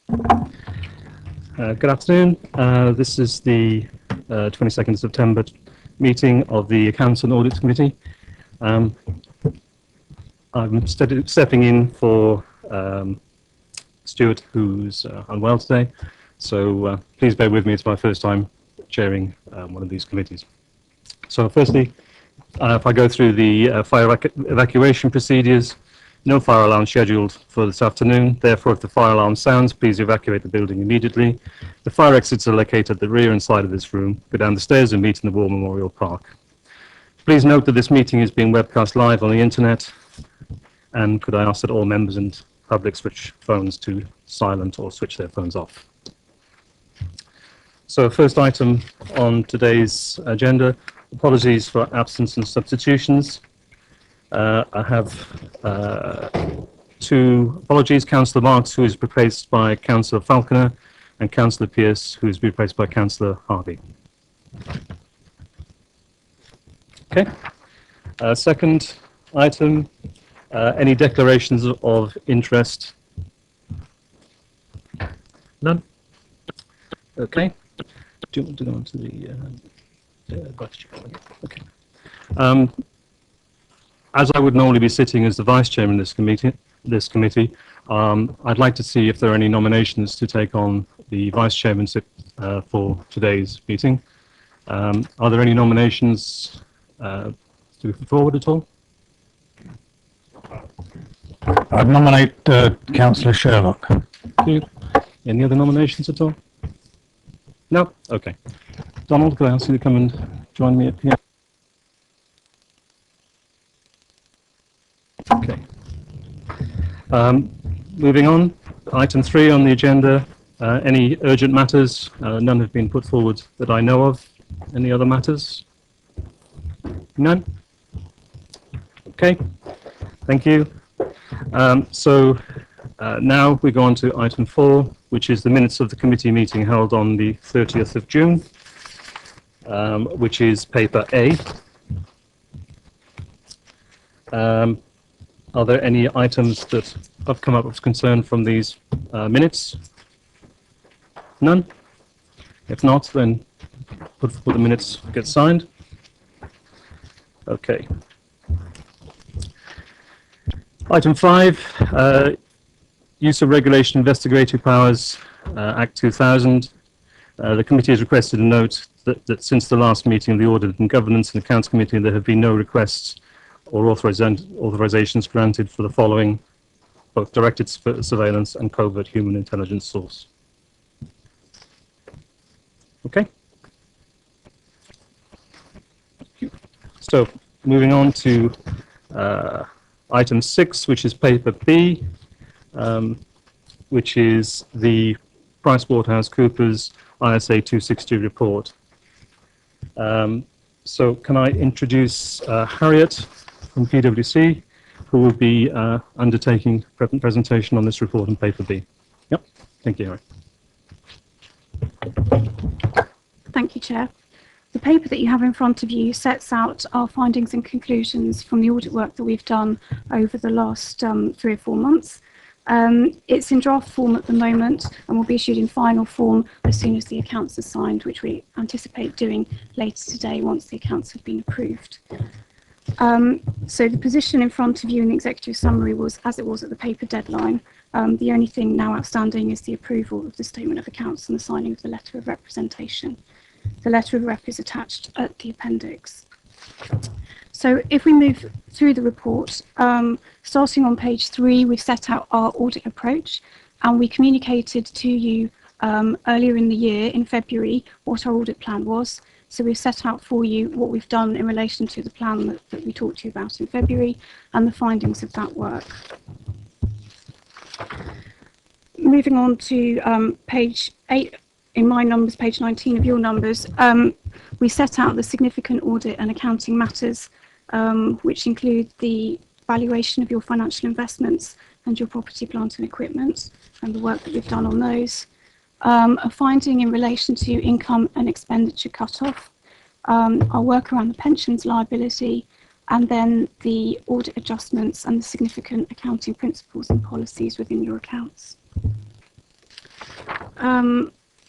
Good afternoon. This is the 22nd September meeting of the Accounts and Audit Committee. I'm stepping in for Stuart, who's unwell today, so please bear with me. It's my first time chairing one of these committees. So firstly, if I go through the fire evacuation procedures, no fire alarm scheduled for this afternoon. Therefore, if the fire alarm sounds, please evacuate the building immediately. The fire exits are located at the rear and side of this room. Go down the stairs and meet in the War Memorial Park. Please note that this meeting is being webcast live on the internet. And could I ask that all members and public switch phones to silent or switch their phones off. So first item on today's agenda, apologies for absence and substitutions. I have two apologies, Councillor Marks, who is replaced by Councillor Falconer, and Councillor Pearce, who is replaced by Councillor Harvey. Okay. Second item, any declarations of interest? None? Okay. Do you want to go on to the question? Okay. As I would normally be sitting as the Vice Chairman of this committee, I'd like to see if there are any nominations to take on the Vice Chairmanship for today's meeting. Are there any nominations to be put forward at all? I'd nominate Councillor Sherlock. Thank you. Any other nominations at all? No? Okay. Donald, could I ask you to come and join me up here? Okay. Moving on, item 3 on the agenda. Any urgent matters? None have been put forward that I know of. Any other matters? None? Okay. Thank you. Now we go on to item 4, which is the minutes of the committee meeting held on the 30th of June, which is paper A. Are there any items that have come up of concern from these minutes? None? If not, then put the minutes get signed. Okay. Item 5, Use of Regulation Investigatory Powers, Act 2000. The committee has requested a note that since the last meeting of the Audit and Governance and Accounts Committee, there have been no requests or authorizations granted for the following, both directed surveillance and covert human intelligence source. Okay. So moving on to item 6, which is paper B, which is the PricewaterhouseCoopers ISA 260 report. So can I introduce Harriet from PwC, who will be undertaking presentation on this report on paper B. Yep. Thank you, Harriet. Thank you, Chair. The paper that you have in front of you sets out our findings and conclusions from the audit work that we've done over the last 3 or 4 months. It's in draft form at the moment and will be issued in final form as soon as the accounts are signed, which we anticipate doing later today once the accounts have been approved. So the position in front of you in the executive summary was as it was at the paper deadline. The only thing now outstanding is the approval of the statement of accounts and the signing of the letter of representation. The letter of rep is attached at the appendix. So if we move through the report, starting on page 3, we've set out our audit approach, and we communicated to you earlier in the year, in February, what our audit plan was. So we've set out for you what we've done in relation to the plan that we talked to you about in February and the findings of that work. Moving on to page 8, in my numbers, page 19 of your numbers, we set out the significant audit and accounting matters, which include the valuation of your financial investments and your property, plant and equipment, and the work that we've done on those. A finding in relation to income and expenditure cut-off, our work around the pensions liability, and then the audit adjustments and the significant accounting principles and policies within your accounts.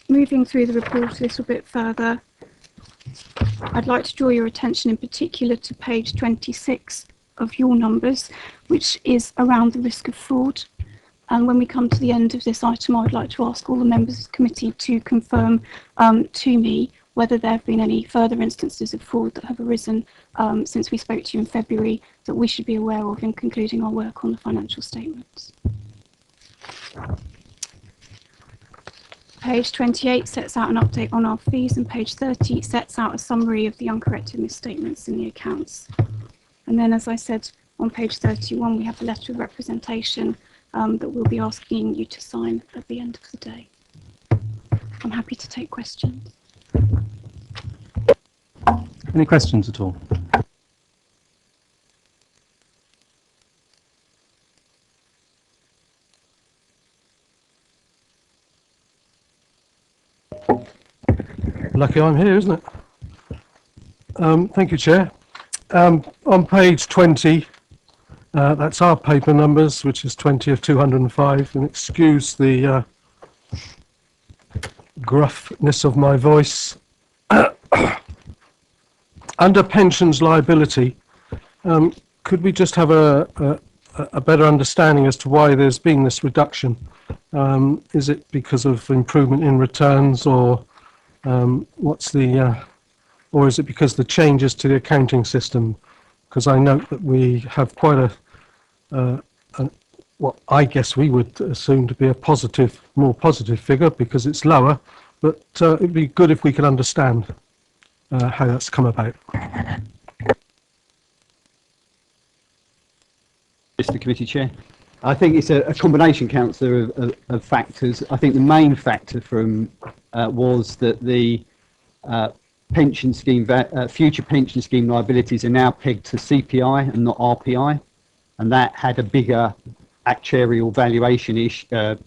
Moving through the report a little bit further, I'd like to draw your attention in particular to page 26 of your numbers, which is around the risk of fraud. And when we come to the end of this item, I would like to ask all the members of the committee to confirm to me whether there have been any further instances of fraud that have arisen since we spoke to you in February that we should be aware of in concluding our work on the financial statements. Page 28 sets out an update on our fees, and page 30 sets out a summary of the uncorrected misstatements in the accounts. And then, as I said, on page 31, we have the letter of representation that we'll be asking you to sign at the end of the day. I'm happy to take questions. Any questions at all? Lucky I'm here, isn't it? Thank you, Chair. On page 20, that's our paper numbers, which is 20 of 205, and excuse the gruffness of my voice. Under pensions liability, could we just have a better understanding as to why there's been this reduction? Is it because of improvement in returns, or or is it because the changes to the accounting system? Because I note that we have quite what I guess we would assume to be a positive, more positive figure because it's lower, but it'd be good if we could understand how that's come about. Mr. Committee Chair, I think it's a combination, Councillor, of factors. I think the main factor was that the pension scheme, future pension scheme liabilities are now pegged to CPI and not RPI, and that had a bigger actuarial valuation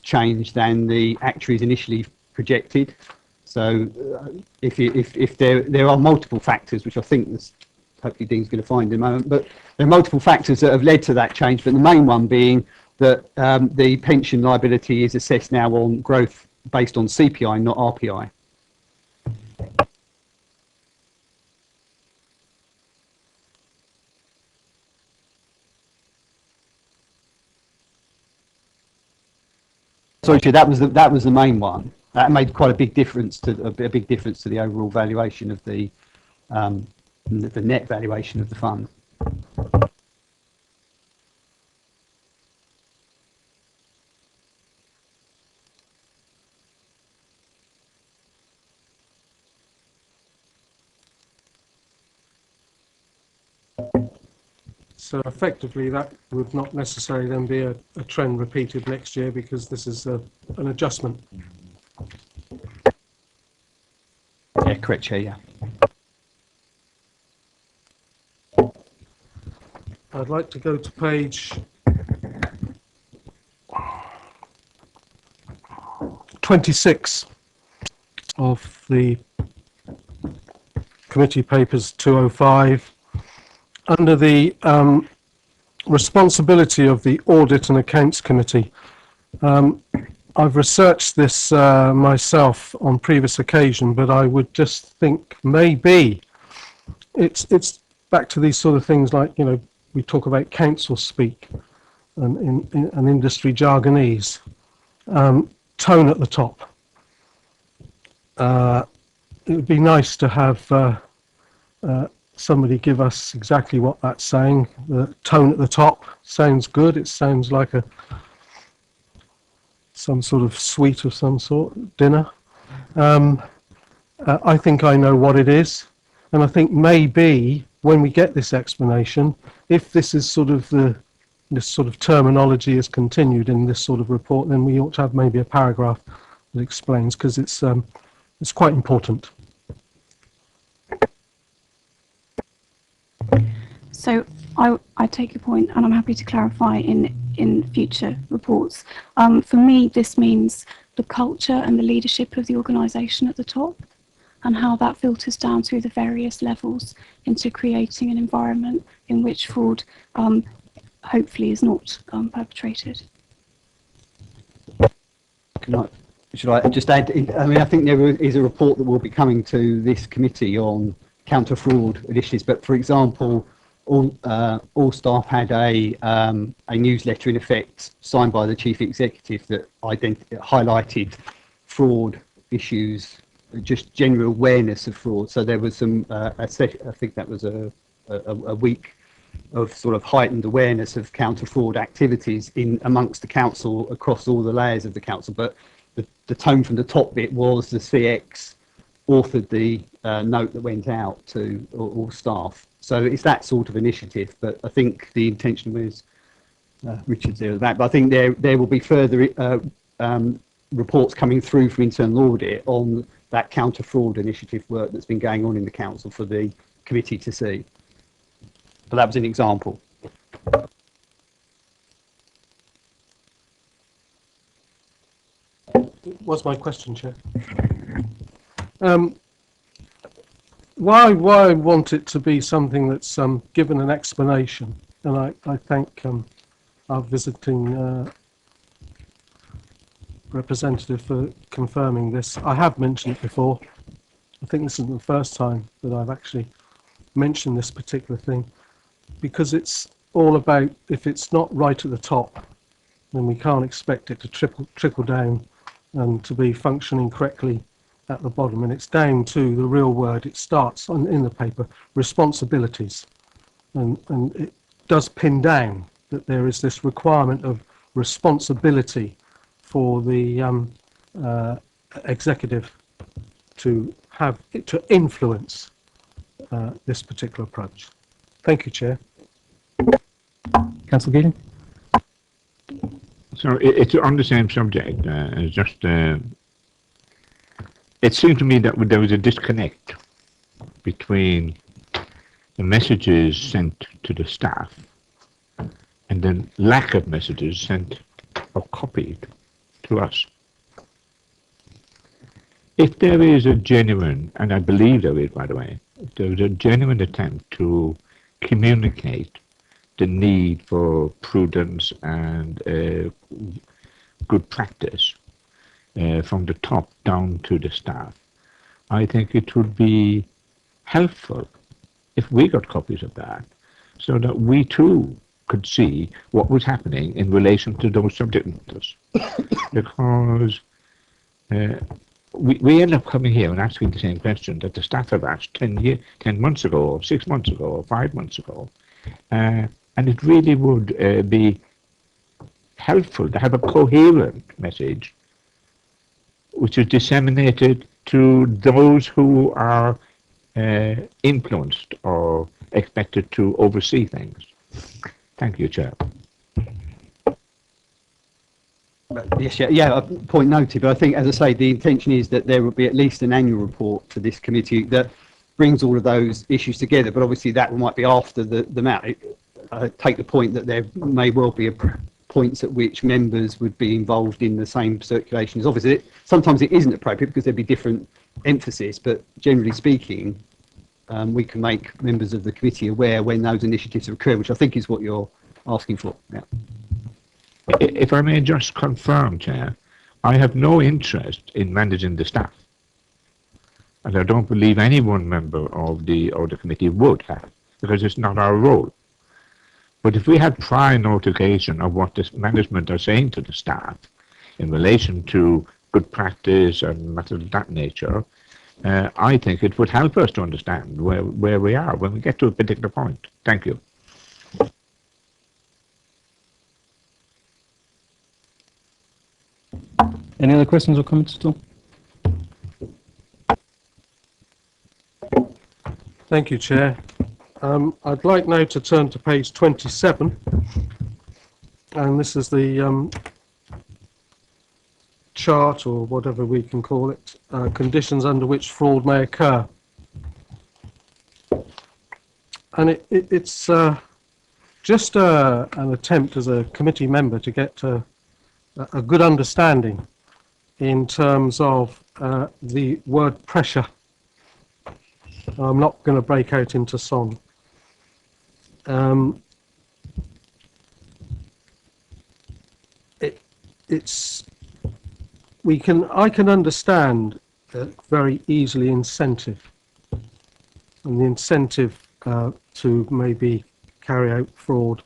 change than the actuaries initially projected. So if there are multiple factors, which I think hopefully Dean's going to find in a moment, but there are multiple factors that have led to that change, but the main one being that the pension liability is assessed now on growth based on CPI, not RPI. Sorry, Chair, that was the main one. That made quite a big difference to the overall valuation of the net valuation of the fund. So effectively, that would not necessarily then be a trend repeated next year because this is an adjustment. Yeah, correct, Chair, yeah. I'd like to go to page 26 of the committee papers 205. Under the responsibility of the Audit and Accounts Committee, I've researched this myself on previous occasion, but I would just think maybe it's back to these sort of things like, you know, we talk about council speak and in industry jargonese, tone at the top. It would be nice to have somebody give us exactly what that's saying. The tone at the top sounds good. It sounds like some sort of sweet of some sort, dinner. I think I know what it is, and I think maybe when we get this explanation, if this is sort of this sort of terminology is continued in this sort of report, then we ought to have maybe a paragraph that explains, because it's quite important. So I take your point, and I'm happy to clarify in future reports. For me, this means the culture and the leadership of the organisation at the top, and how that filters down through the various levels into creating an environment in which fraud hopefully is not perpetrated. Can should I just add? I mean, I think there is a report that will be coming to this committee on counter fraud initiatives. But for example, all staff had a newsletter in effect signed by the chief executive that highlighted fraud issues, just general awareness of fraud. So there was some, I think that was a week of sort of heightened awareness of counter fraud activities in amongst the council across all the layers of the council. But the tone from the top bit was the CX authored the note that went out to all staff. So it's that sort of initiative. But I think the intention was Richard's there with that. But I think there will be further reports coming through from internal audit on that counter fraud initiative work that's been going on in the council for the committee to see. But that was an example. Was my question, Chair. Why I want it to be something that's given an explanation, and I thank our visiting representative for confirming this. I have mentioned it before. I think this isn't the first time that I've actually mentioned this particular thing, because it's all about, if it's not right at the top, then we can't expect it to trickle down and to be functioning correctly at the bottom. And it's down to the real word. It starts in the paper, responsibilities, and it does pin down that there is this requirement of responsibility for the executive to influence this particular approach. Thank you, Chair. Councillor Keating? So it's on the same subject. It's just it seemed to me that there was a disconnect between the messages sent to the staff and the lack of messages sent or copied to us. If there is a genuine, and I believe there is, by the way, if there is a genuine attempt to communicate the need for prudence and good practice from the top down to the staff, I think it would be helpful if we got copies of that, so that we too could see what was happening in relation to those subject matters. Because we end up coming here and asking the same question that the staff have asked 10 months ago, or 6 months ago, or 5 months ago. And it really would be helpful to have a coherent message which is disseminated to those who are influenced or expected to oversee things. Thank you, Chair. Yes, yeah, point noted. But I think, as I say, the intention is that there will be at least an annual report to this committee that brings all of those issues together. But obviously, that might be after the map. I take the point that there may well be points at which members would be involved in the same circulations. Obviously, sometimes it isn't appropriate because there'd be different emphasis. But generally speaking, we can make members of the committee aware when those initiatives are occurring, which I think is what you're asking for. Yeah. If I may just confirm, Chair, I have no interest in managing the staff, and I don't believe any one member of the committee would have, because it's not our role. But if we had prior notification of what the management are saying to the staff in relation to good practice and matters of that nature, I think it would help us to understand where we are when we get to a particular point. Thank you. Any other questions or comments at all? Thank you, Chair. I'd like now to turn to page 27, and this is the chart, or whatever we can call it, conditions under which fraud may occur. And it's just an attempt as a committee member to get a good understanding in terms of the word pressure. I'm not going to break out into song. It's I can understand very easily incentive, and the incentive to maybe carry out fraud.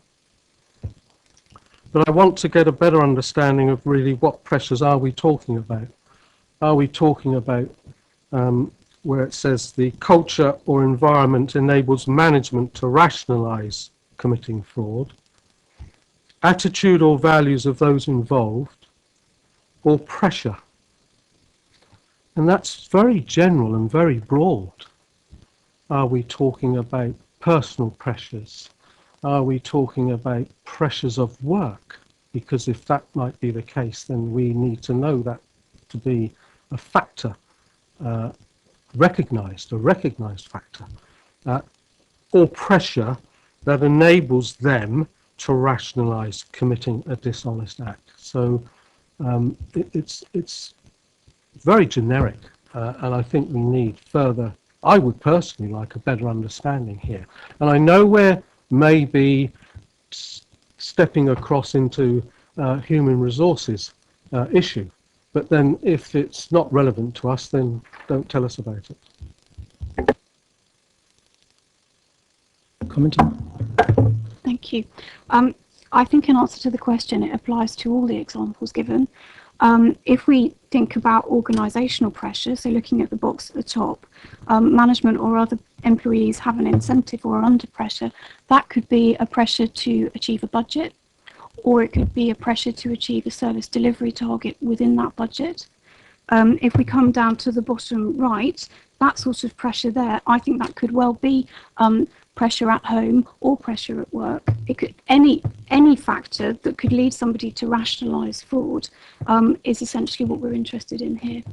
But I want to get a better understanding of really what pressures are we talking about. Are we talking about where it says the culture or environment enables management to rationalise committing fraud, attitude or values of those involved, or pressure? And that's very general and very broad. Are we talking about personal pressures? Are we talking about pressures of work? Because if that might be the case, then we need to know that to be a factor, a recognised factor, or pressure that enables them to rationalise committing a dishonest act. So it's very generic, and I think we need further. I would personally like a better understanding here, and I know we're maybe stepping across into human resources issue, but then if it's not relevant to us, then don't tell us about it. Comment? Thank you. I think in answer to the question, it applies to all the examples given. If we think about organisational pressure, so looking at the box at the top, management or other employees have an incentive or are under pressure, that could be a pressure to achieve a budget, or it could be a pressure to achieve a service delivery target within that budget. If we come down to the bottom right, that sort of pressure there, I think that could well be pressure at home or pressure at work. It could any factor that could lead somebody to rationalise fraud is essentially what we're interested in here.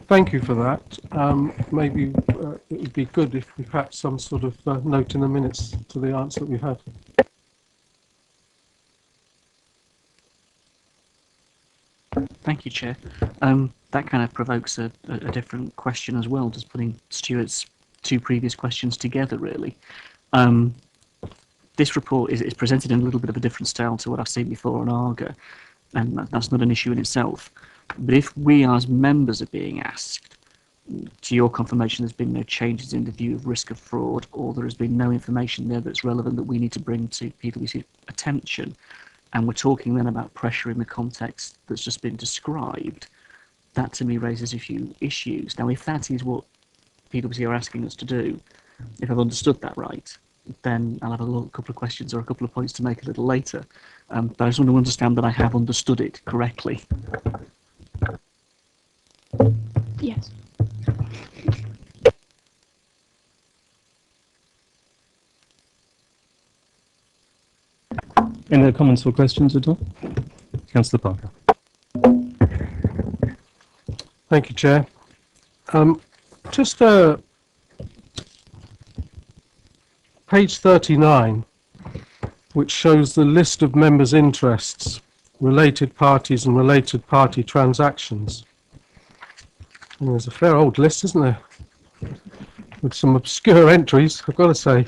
Thank you for that. Maybe it would be good if we perhaps some sort of note in the minutes to the answer that we've had. Thank you, Chair. That kind of provokes a different question as well, just putting Stuart's two previous questions together, really. This report is presented in a little bit of a different style to what I've seen before on ARGA, and that's not an issue in itself. But if we as members are being asked, to your confirmation there's been no changes in the view of risk of fraud, or there has been no information there that's relevant that we need to bring to PwC's attention, and we're talking then about pressure in the context that's just been described, that to me raises a few issues. Now, if that is what PwC are asking us to do, if I've understood that right, then I'll have a couple of questions or a couple of points to make a little later. But I just want to understand that I have understood it correctly. Yes. Any other comments or questions at all? Councillor Parker. Thank you, Chair. Just page 39, which shows the list of members' interests, related parties and related party transactions. And there's a fair old list, isn't there? With some obscure entries, I've got to say.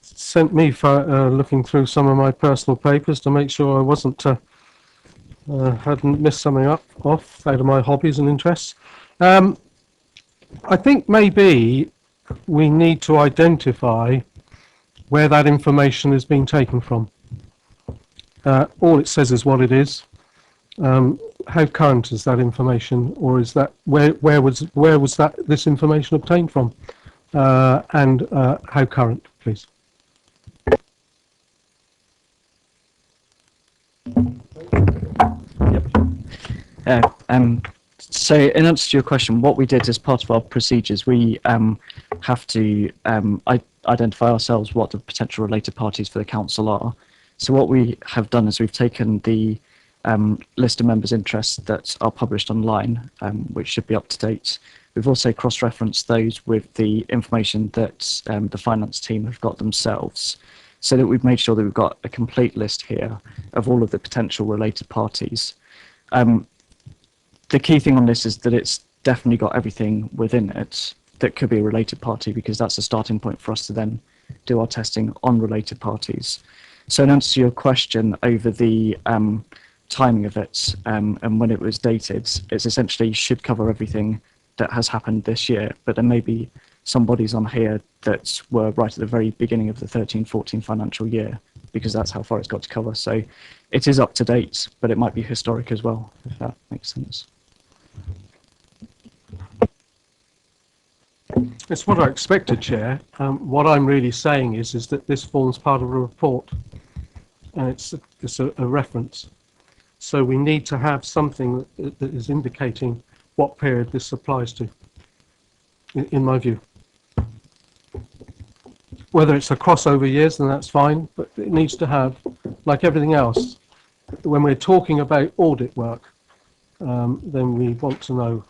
Sent me for looking through some of my personal papers to make sure I wasn't hadn't missed something off out of my hobbies and interests. I think maybe we need to identify where that information is being taken from. All it says is what it is. How current is that information, or is that where was that this information obtained from, and how current, please? So in answer to your question, what we did as part of our procedures, we have to identify ourselves what the potential related parties for the council are. So what we have done is we've taken the list of members' interests that are published online, which should be up to date. We've also cross-referenced those with the information that the finance team have got themselves, so that we've made sure that we've got a complete list here of all of the potential related parties. The key thing on this is that it's definitely got everything within it that could be a related party, because that's a starting point for us to then do our testing on related parties. So in answer to your question over the timing of it and when it was dated, it's essentially should cover everything that has happened this year, but there may be some bodies on here that were right at the very beginning of the 13-14 financial year, because that's how far it's got to cover. So it is up to date, but it might be historic as well, if that makes sense. It's what I expected, Chair. What I'm really saying is that this forms part of a report, and it's a reference. So we need to have something that is indicating what period this applies to, in my view. Whether it's a crossover years, then that's fine, but it needs to have, like everything else, when we're talking about audit work, then we want to know.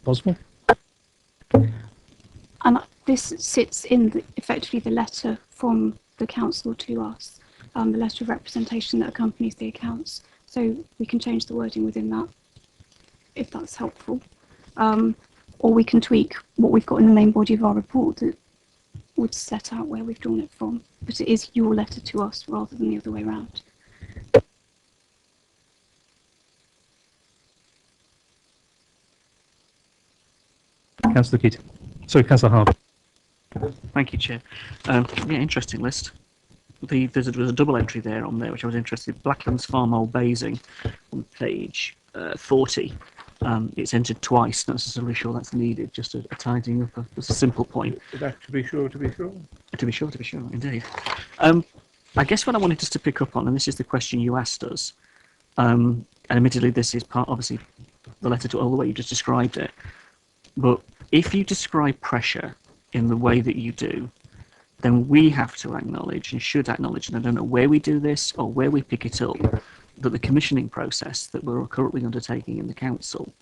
Possible? And this sits in effectively the letter from the council to us, the letter of representation that accompanies the accounts. So we can change the wording within that, if that's helpful. Or we can tweak what we've got in the main body of our report that would set out where we've drawn it from. But it is your letter to us rather than the other way around. Councillor Keating. Sorry, Councillor Harvey. Thank you, Chair. Yeah, interesting list. There was a double entry there on there, which I was interested in. Blacklands Farm Old Basing on page 40. It's entered twice, not necessarily sure that's needed, just a tidying up of a simple point. That to be sure, to be sure. To be sure, indeed. I guess what I wanted us to pick up on, and this is the question you asked us, and admittedly this is part, obviously, the letter to all the way you just described it, but if you describe pressure in the way that you do, then we have to acknowledge and should acknowledge, and I don't know where we do this or where we pick it up, that the commissioning process that we're currently undertaking in the council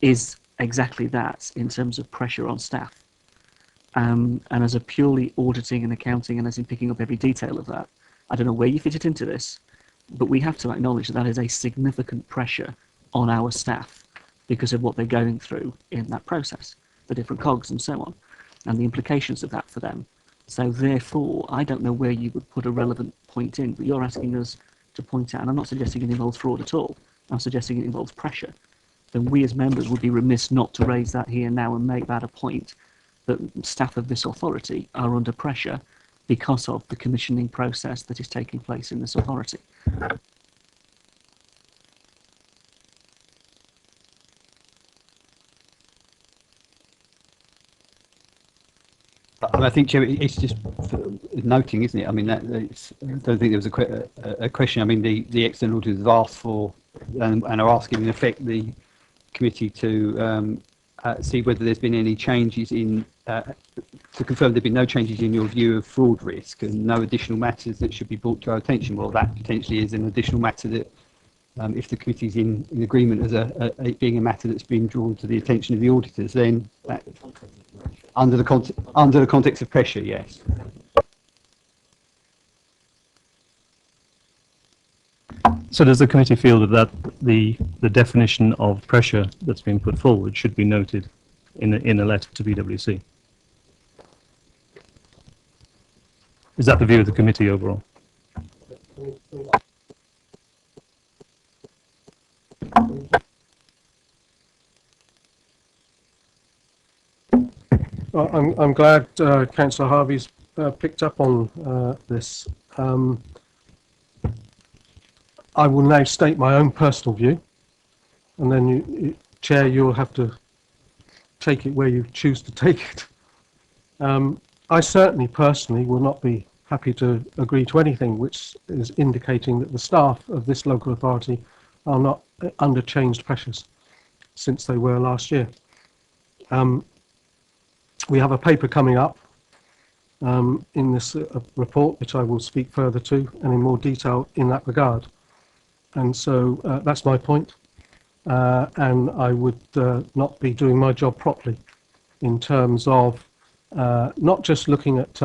is exactly that in terms of pressure on staff. And as a purely auditing and accounting, and as in picking up every detail of that, I don't know where you fit it into this, but we have to acknowledge that that is a significant pressure on our staff because of what they're going through in that process, the different cogs and so on, and the implications of that for them. So therefore, I don't know where you would put a relevant point in, but you're asking us to point out, and I'm not suggesting it involves fraud at all, I'm suggesting it involves pressure. Then we as members would be remiss not to raise that here now and make that a point, that staff of this authority are under pressure because of the commissioning process that is taking place in this authority. I think, Chair, it's just noting, isn't it? I mean, I don't think there was a question. I mean, the external auditors have asked for and are asking, in effect, the committee to see whether there's been any changes in, to confirm there have been no changes in your view of fraud risk and no additional matters that should be brought to our attention. Well, that potentially is an additional matter that, if the committee is in agreement as it being a matter that's been drawn to the attention of the auditors, then that, under the context of pressure, yes. So does the committee feel that the definition of pressure that's been put forward should be noted in a letter to BWC? Is that the view of the committee overall? Well, I'm glad Councillor Harvey's picked up on this. I will now state my own personal view, and then, Chair, you'll have to take it where you choose to take it. I certainly personally will not be happy to agree to anything which is indicating that the staff of this local authority are not under changed pressures since they were last year. We have a paper coming up in this report, which I will speak further to and in more detail in that regard. And so that's my point. And I would not be doing my job properly in terms of not just looking at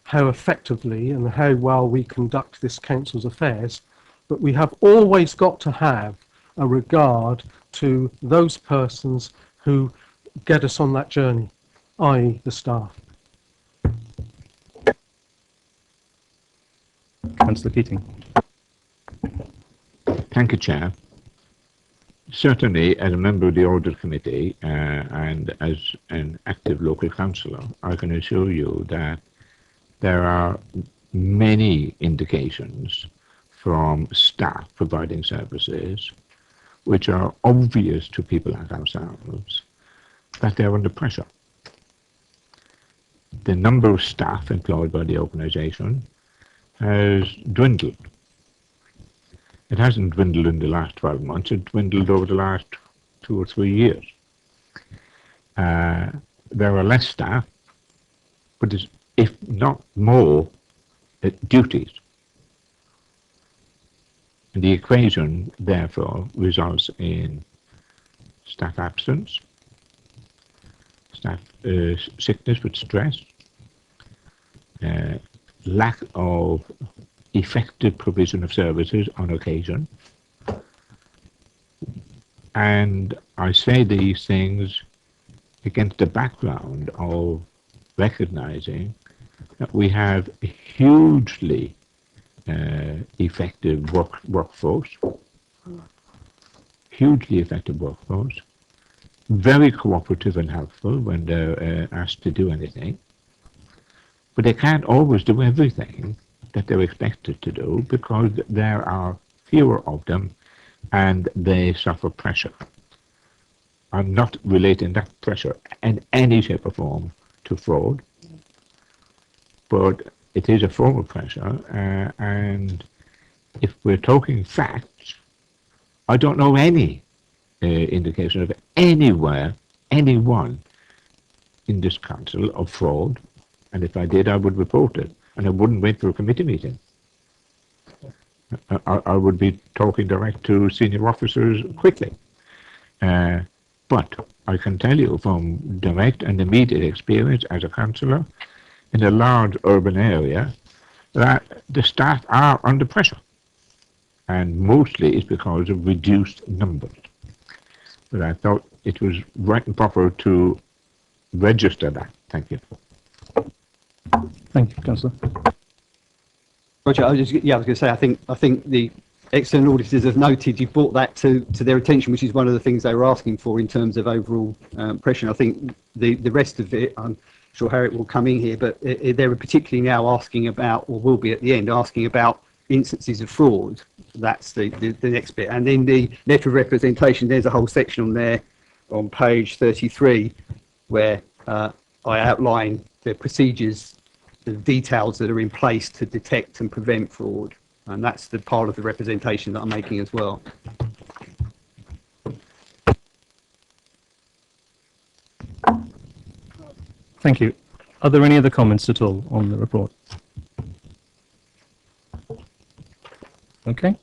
how effectively and how well we conduct this council's affairs, but we have always got to have a regard to those persons who get us on that journey, i.e. the staff. Councillor Keating. Thank you, Chair. Certainly, as a member of the Audit Committee and as an active local councillor, I can assure you that there are many indications from staff providing services which are obvious to people like ourselves that they're under pressure. The number of staff employed by the organisation has dwindled. It hasn't dwindled in the last 12 months, it dwindled over the last 2 or 3 years. There are less staff, but there's, if not more, duties. And the equation, therefore, results in staff absence, staff sickness with stress, lack of effective provision of services on occasion. And I say these things against the background of recognizing that we have a hugely effective workforce, very cooperative and helpful when they're asked to do anything, but they can't always do everything that they're expected to do because there are fewer of them and they suffer pressure. I'm not relating that pressure in any shape or form to fraud, but it is a form of pressure, and if we're talking facts, I don't know any indication of anyone in this council of fraud, and if I did, I would report it, and I wouldn't wait for a committee meeting. I would be talking direct to senior officers quickly. But I can tell you from direct and immediate experience as a councillor in a large urban area that the staff are under pressure, and mostly it's because of reduced numbers. But I thought it was right and proper to register that. Thank you. Thank you, Councillor. Roger, I was going to say, I think the external auditors have noted you've brought that to their attention, which is one of the things they were asking for in terms of overall pressure. I think the rest of it, I'm sure Harriet will come in here, but they're particularly now asking about, or will be at the end, asking about instances of fraud. That's the next bit. And in the letter of representation, there's a whole section on there on page 33 where I outline the procedures, the details that are in place to detect and prevent fraud. And that's the part of the representation that I'm making as well. Thank you. Are there any other comments at all on the report? Okay.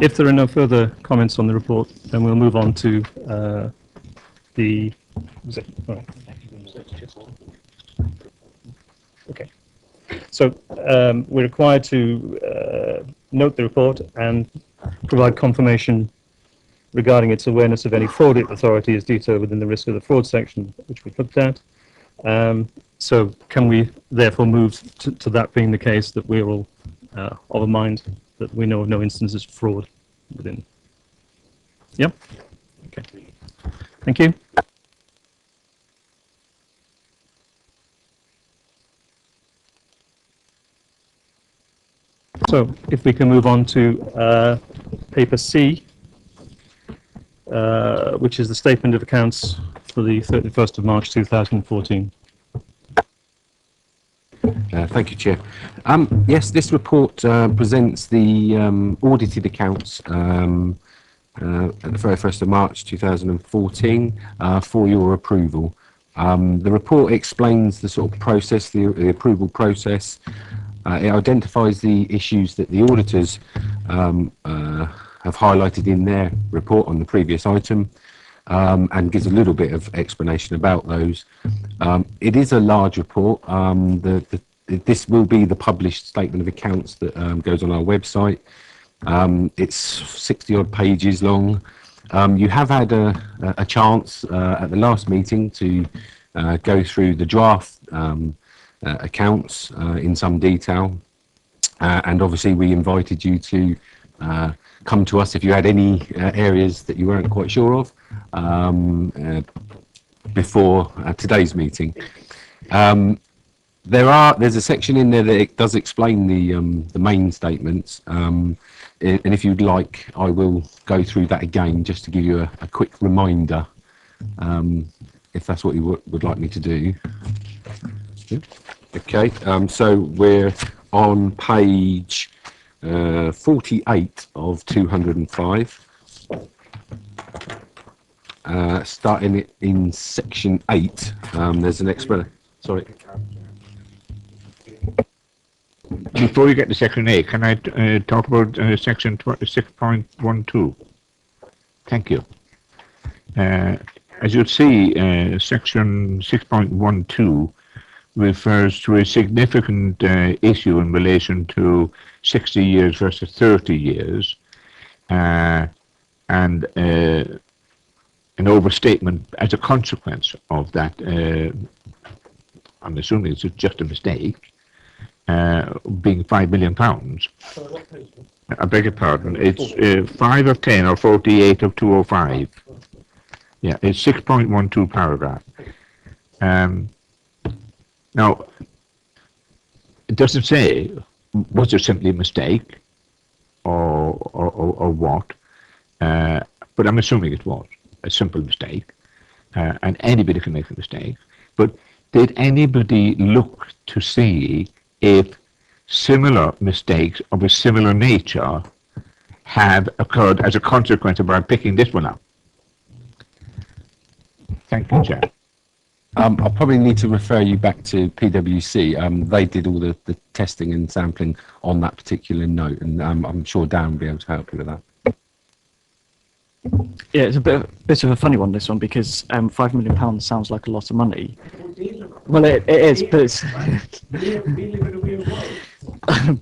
If there are no further comments on the report, then we'll move on to the... Okay. So we're required to note the report and provide confirmation regarding its awareness of any fraud authority as detailed within the risk of the fraud section, which we looked at. So can we therefore move to that being the case, that we're all of a mind that we know of no instances of fraud within? Yep. Okay. Thank you. So if we can move on to paper C, which is the statement of accounts for the 31st of March 2014. Thank you, Chair. Yes, this report presents the audited accounts at the 31st of March 2014 for your approval. The report explains the sort of process, the approval process. It identifies the issues that the auditors have highlighted in their report on the previous item, and gives a little bit of explanation about those. It is a large report. this will be the published statement of accounts that goes on our website. It's 60 odd pages long. You have had a chance at the last meeting to go through the draft accounts in some detail. And obviously we invited you to come to us if you had any areas that you weren't quite sure of before today's meeting. There's a section in there that it does explain the main statements, and if you'd like, I will go through that again just to give you a quick reminder, if that's what you would like me to do. Okay, so we're on page 48 of 205, starting it in section 8. There's an explanation. Sorry. Before you get to section 8, can I talk about section 6.12? Thank you. As you'll see, section 6.12 refers to a significant issue in relation to 60 years versus 30 years, and an overstatement as a consequence of that. I'm assuming it's just a mistake, being £5 million. I beg your pardon. It's 5 of 10 or 48 of 205. Yeah, it's 6.12 paragraph. Now, it doesn't say was it simply a mistake or what, but I'm assuming it was a simple mistake, and anybody can make a mistake. But did anybody look to see if similar mistakes of a similar nature have occurred as a consequence of our picking this one up? Thank you, Chair. I'll probably need to refer you back to PwC. They did all the testing and sampling on that particular note, and I'm sure Dan will be able to help you with that. Yeah, it's a bit of a funny one, this one, because £5 million sounds like a lot of money. Well, it is, but it's...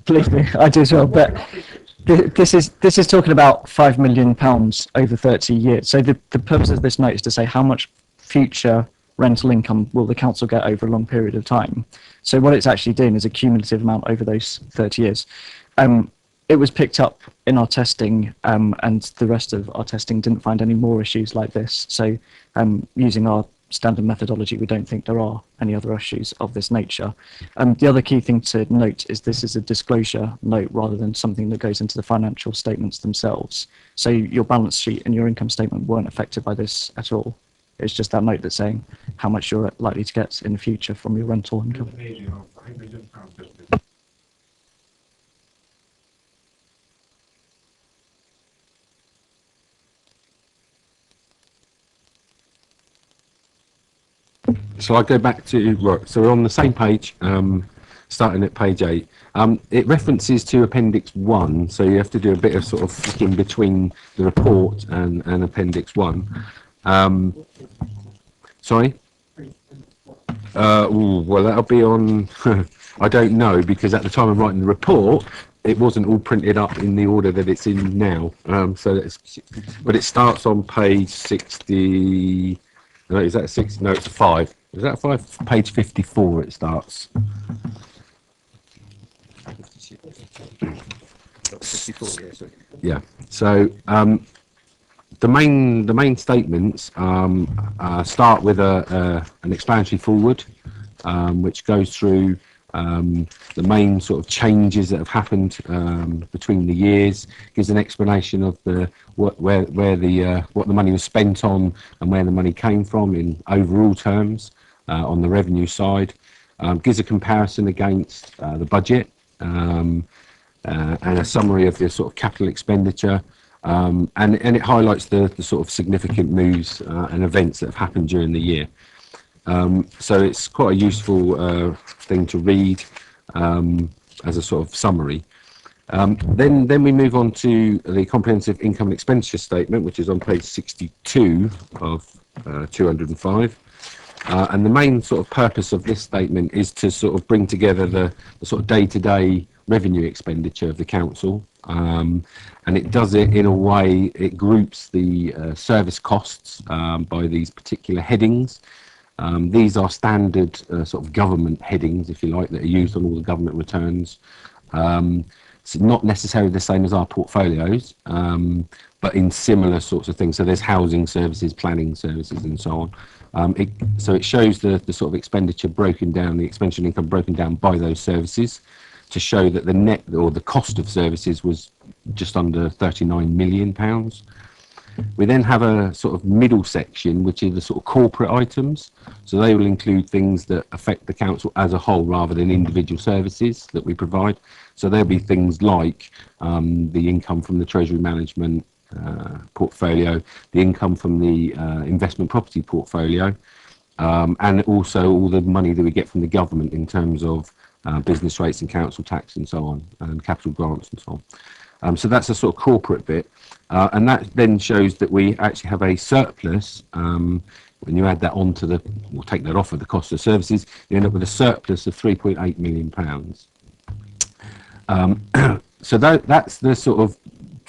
Believe me, I do as well, but this is talking about £5 million over 30 years. So the purpose of this note is to say how much future rental income will the council get over a long period of time. So what it's actually doing is a cumulative amount over those 30 years. It was picked up in our testing, and the rest of our testing didn't find any more issues like this. So using our standard methodology, we don't think there are any other issues of this nature. The other key thing to note is this is a disclosure note rather than something that goes into the financial statements themselves. So your balance sheet and your income statement weren't affected by this at all. It's just that note that's saying how much you're likely to get in the future from your rental income. So I go back to, right, so we're on the same page, starting at page 8. It references to Appendix 1, so you have to do a bit of sort of flicking between the report and Appendix 1. Sorry? Well, that'll be on, I don't know, because at the time of writing the report, it wasn't all printed up in the order that it's in now. So it's, but it starts on page 60, no, is that 6? No, it's 5. Is that 5? Page 54 it starts. 54, yeah. So the main statements start with an explanatory foreword, which goes through the main sort of changes that have happened between the years, gives an explanation of what the money was spent on and where the money came from in overall terms on the revenue side, gives a comparison against the budget, and a summary of the sort of capital expenditure, and it highlights the sort of significant moves and events that have happened during the year. So it's quite a useful thing to read as a sort of summary. Then we move on to the comprehensive income and expenditure statement, which is on page 62 of 205. And the main sort of purpose of this statement is to sort of bring together the sort of day-to-day revenue expenditure of the council. And it does it in a way, it groups the service costs by these particular headings. These are standard sort of government headings, if you like, that are used on all the government returns. It's not necessarily the same as our portfolios, but in similar sorts of things. So there's housing services, planning services, and so on. So it shows the sort of expenditure broken down, the expenditure and income broken down by those services, to show that the net or the cost of services was just under £39 million. We then have a sort of middle section, which is the sort of corporate items. So they will include things that affect the council as a whole rather than individual services that we provide. So there'll be things like the income from the treasury management portfolio, the income from the investment property portfolio, and also all the money that we get from the government in terms of business rates and council tax and so on, and capital grants and so on. So that's a sort of corporate bit. And that then shows that we actually have a surplus. When you add that onto the, or take that off of the cost of services, you end up with a surplus of £3.8 million. So that's the sort of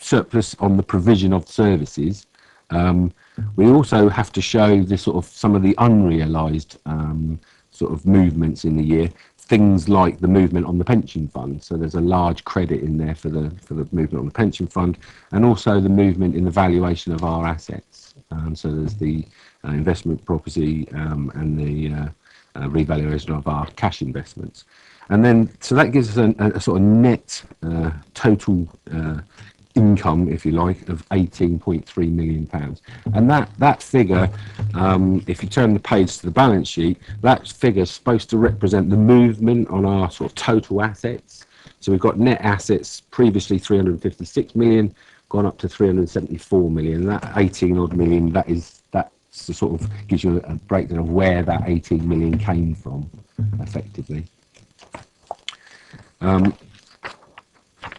surplus on the provision of services. We also have to show the sort of some of the unrealised sort of movements in the year. Things like the movement on the pension fund. So there's a large credit in there for the movement on the pension fund, and also the movement in the valuation of our assets. So there's the investment property and the revaluation of our cash investments. And then, so that gives us a sort of net total income, if you like, of £18.3 million. And that figure, if you turn the page to the balance sheet, that figure is supposed to represent the movement on our sort of total assets. So we've got net assets previously 356 million, gone up to 374 million. That 18 odd million, that's the sort of gives you a breakdown of where that 18 million came from, effectively.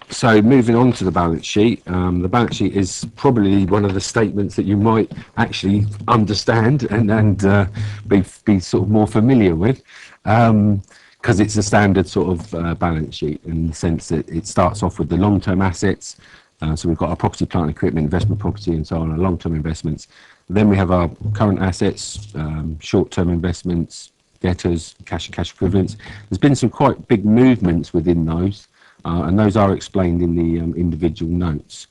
So moving on to the balance sheet, the balance sheet is probably one of the statements that you might actually understand and be sort of more familiar with, because it's a standard sort of balance sheet in the sense that it starts off with the long-term assets. So we've got our property, plant, equipment, investment property, and so on, our long-term investments. Then we have our current assets, short-term investments, debtors, cash and cash equivalents. There's been some quite big movements within those. And those are explained in the individual notes.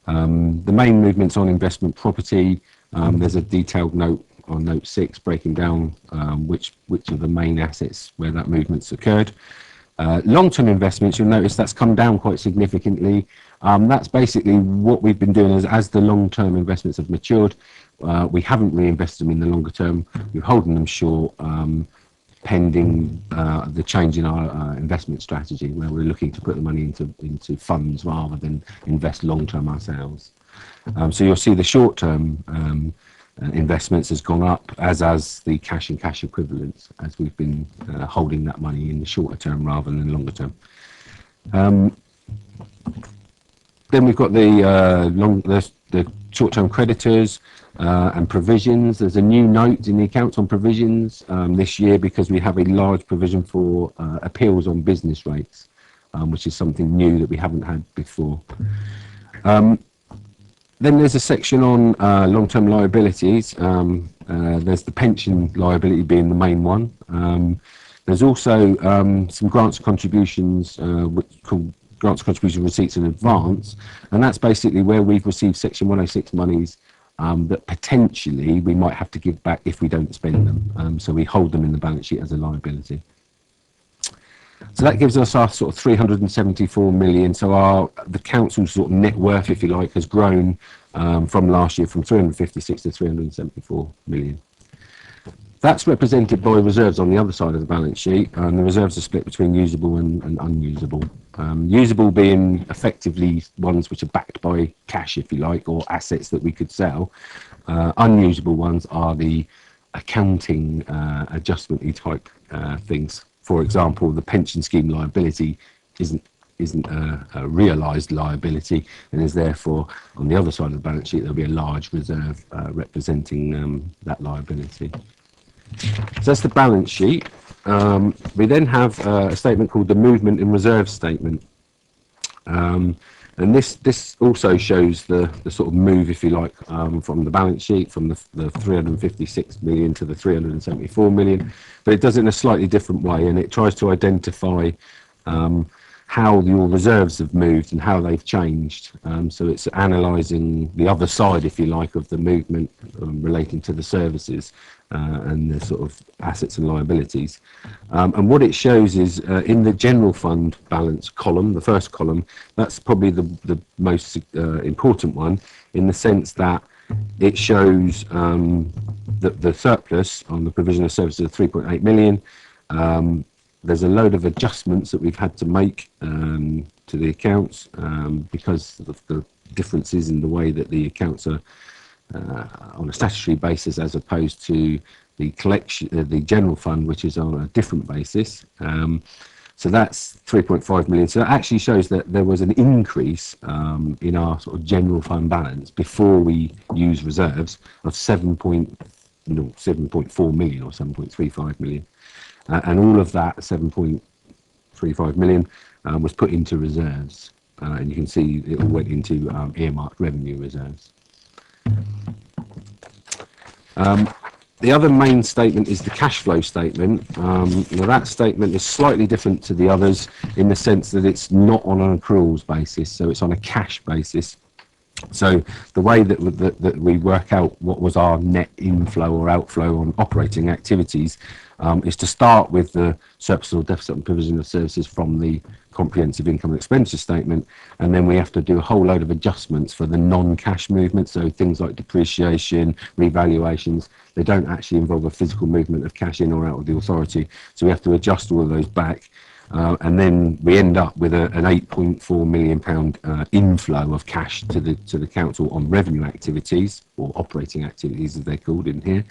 The main movements on investment property, there's a detailed note on note 6 breaking down which are the main assets where that movement's occurred. Long-term investments, you'll notice that's come down quite significantly. That's basically what we've been doing as the long-term investments have matured. We haven't reinvested them in the longer term. We're holding them short, pending the change in our investment strategy, where we're looking to put the money into funds rather than invest long-term ourselves. So you'll see the short-term investments has gone up, as the cash and cash equivalents, as we've been holding that money in the shorter term rather than longer term. Then we've got the short-term creditors and provisions. There's a new note in the accounts on provisions this year because we have a large provision for appeals on business rates, which is something new that we haven't had before. Then there's a section on long-term liabilities. There's the pension liability being the main one. There's also some grants and contributions, which called grants and contribution receipts in advance, and that's basically where we've received Section 106 monies that potentially we might have to give back if we don't spend them. So we hold them in the balance sheet as a liability. So that gives us our sort of 374 million. So the council's sort of net worth, if you like, has grown from last year from 356 to 374 million. That's represented by reserves on the other side of the balance sheet, and the reserves are split between usable and unusable. Usable being effectively ones which are backed by cash, if you like, or assets that we could sell. Unusable ones are the accounting adjustment-y type things. For example, the pension scheme liability isn't a realised liability, and is therefore on the other side of the balance sheet there'll be a large reserve representing that liability. So that's the balance sheet. We then have a statement called the movement in reserve statement. And this also shows the sort of move, if you like, from the balance sheet, from the 356 million to the 374 million, but it does it in a slightly different way, and it tries to identify how your reserves have moved and how they've changed. So it's analysing the other side, if you like, of the movement relating to the services and the sort of assets and liabilities. And what it shows is in the general fund balance column, the first column, that's probably the most important one, in the sense that it shows the surplus on the provision of services of 3.8 million. There's a load of adjustments that we've had to make to the accounts because of the differences in the way that the accounts are on a statutory basis as opposed to the collection, the general fund, which is on a different basis. So that's 3.5 million. So that actually shows that there was an increase in our sort of general fund balance before we use reserves of 7.4 million or 7.35 million. And all of that 7.35 million was put into reserves. And you can see it all went into earmarked revenue reserves. The other main statement is the cash flow statement. Now that statement is slightly different to the others in the sense that it's not on an accruals basis, so it's on a cash basis. So the way that we work out what was our net inflow or outflow on operating activities is to start with the surplus or deficit and provision of services from the comprehensive income and expenditure statement, and then we have to do a whole load of adjustments for the non-cash movements, so things like depreciation, revaluations. They don't actually involve a physical movement of cash in or out of the authority, so we have to adjust all of those back. And then we end up with an £8.4 million inflow of cash to the council on revenue activities, or operating activities as they're called in here.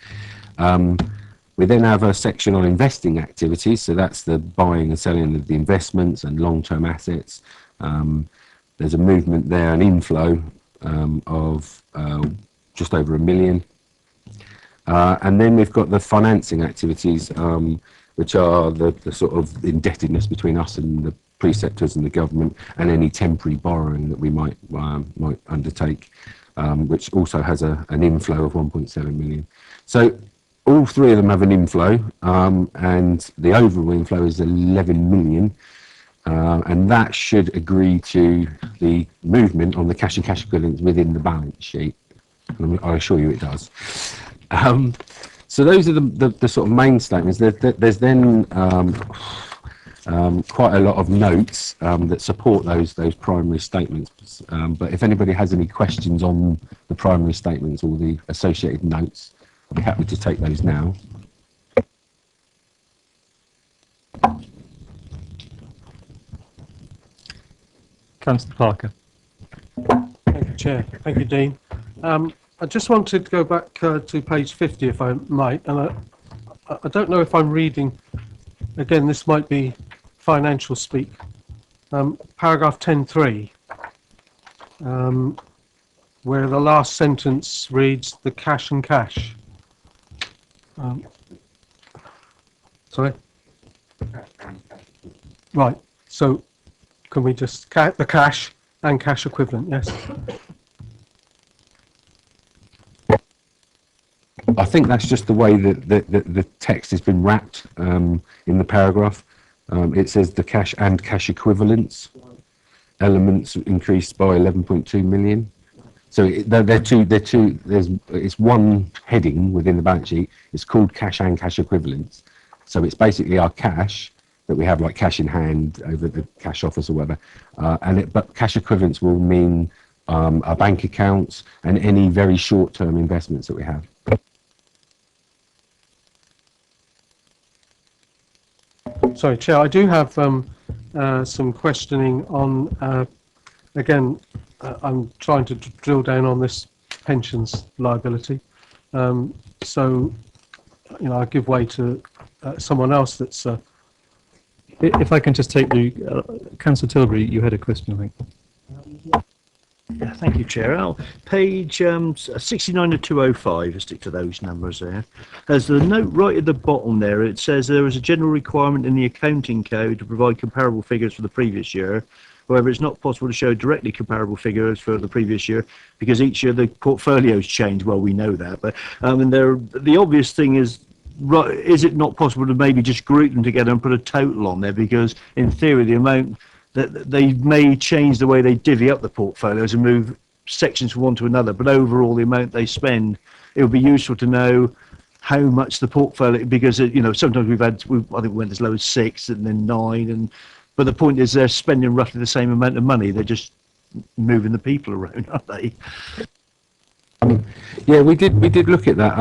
We then have a section on investing activities, so that's the buying and selling of the investments and long-term assets. There's a movement there, an inflow of just over £1 million. And then we've got the financing activities, which are the sort of indebtedness between us and the preceptors and the government, and any temporary borrowing that we might undertake, which also has an inflow of 1.7 million. So all three of them have an inflow, and the overall inflow is 11 million, and that should agree to the movement on the cash and cash equivalents within the balance sheet. I assure you it does. So those are the sort of main statements. There's then quite a lot of notes that support those primary statements. But if anybody has any questions on the primary statements or the associated notes, I'll be happy to take those now. Councillor Parker. Thank you, Chair. Thank you, Dean. I just wanted to go back to page 50, if I might, and I don't know if I'm reading, again, this might be financial speak, paragraph 10.3, where the last sentence reads, the cash and cash. Sorry? Right, so can we just, the cash and cash equivalent, yes? I think that's just the way that the text has been wrapped in the paragraph. It says the cash and cash equivalents elements increased by 11.2 million. So they're two. It's one heading within the balance sheet. It's called cash and cash equivalents. So it's basically our cash that we have, like cash in hand over the cash office or whatever. But cash equivalents will mean our bank accounts and any very short-term investments that we have. Sorry, Chair, I do have some questioning on, again, I'm trying to drill down on this pensions liability. So, you know, I give way to someone else that's... If I can just take the... Councillor Tilbury, you had a question, I think. Yeah, thank you, Chair. Page 69 to 205, let's stick to those numbers there. As the note right at the bottom there, it says there is a general requirement in the accounting code to provide comparable figures for the previous year. However, it's not possible to show directly comparable figures for the previous year because each year the portfolios change. Well, we know that, but and the obvious thing is, right, is it not possible to maybe just group them together and put a total on there? Because in theory, the amount that they may change the way they divvy up the portfolios and move sections from one to another, but overall the amount they spend, it would be useful to know how much the portfolio, because sometimes I think we went as low as 6 and then 9, but the point is they're spending roughly the same amount of money. They're just moving the people around, aren't they? Yeah, we did look at that.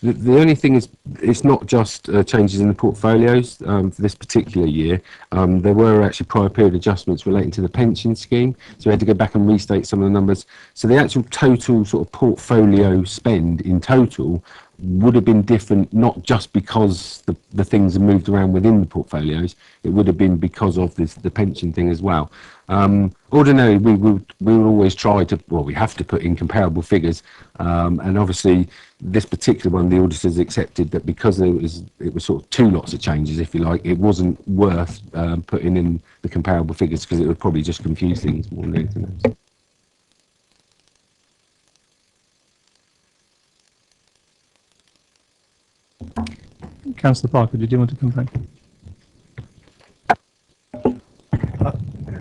The only thing is, it's not just changes in the portfolios for this particular year. There were actually prior period adjustments relating to the pension scheme, so we had to go back and restate some of the numbers. So the actual total sort of portfolio spend in total would have been different, not just because the things are moved around within the portfolios. It would have been because of the pension thing as well. Ordinarily, we will always try to, well, we have to put in comparable figures, and obviously this particular one, the auditors accepted that because it was sort of two lots of changes, if you like, it wasn't worth putting in the comparable figures because it would probably just confuse things more than anything else. Councillor Parker, did you want to come back?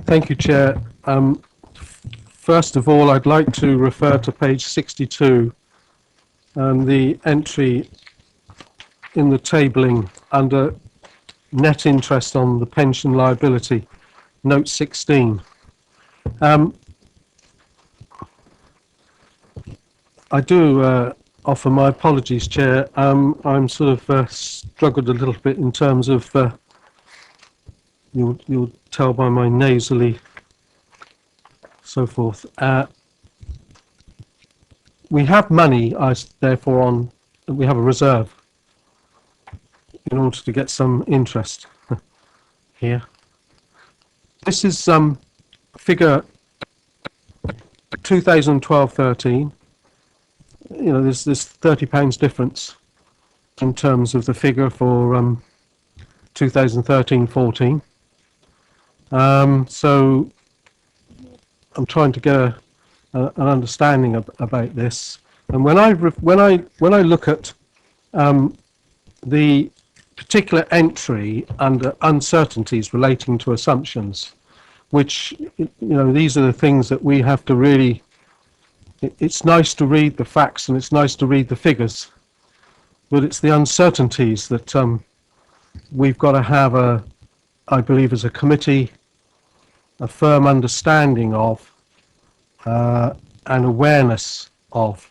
Thank you, Chair. First of all, I'd like to refer to page 62 and the entry in the tabling under net interest on the pension liability, note 16. I do offer my apologies, Chair. I'm sort of struggled a little bit in terms of, you'll tell by my nasally so forth. We have money, therefore, we have a reserve in order to get some interest here. This is figure 2012-13. There's this £30 difference in terms of the figure for 2013-14. So I'm trying to get an understanding about this. And when I look at the particular entry under uncertainties relating to assumptions, which these are the things that we have to really. It's nice to read the facts and it's nice to read the figures, but it's the uncertainties that we've got to have I believe as a committee, a firm understanding of and awareness of.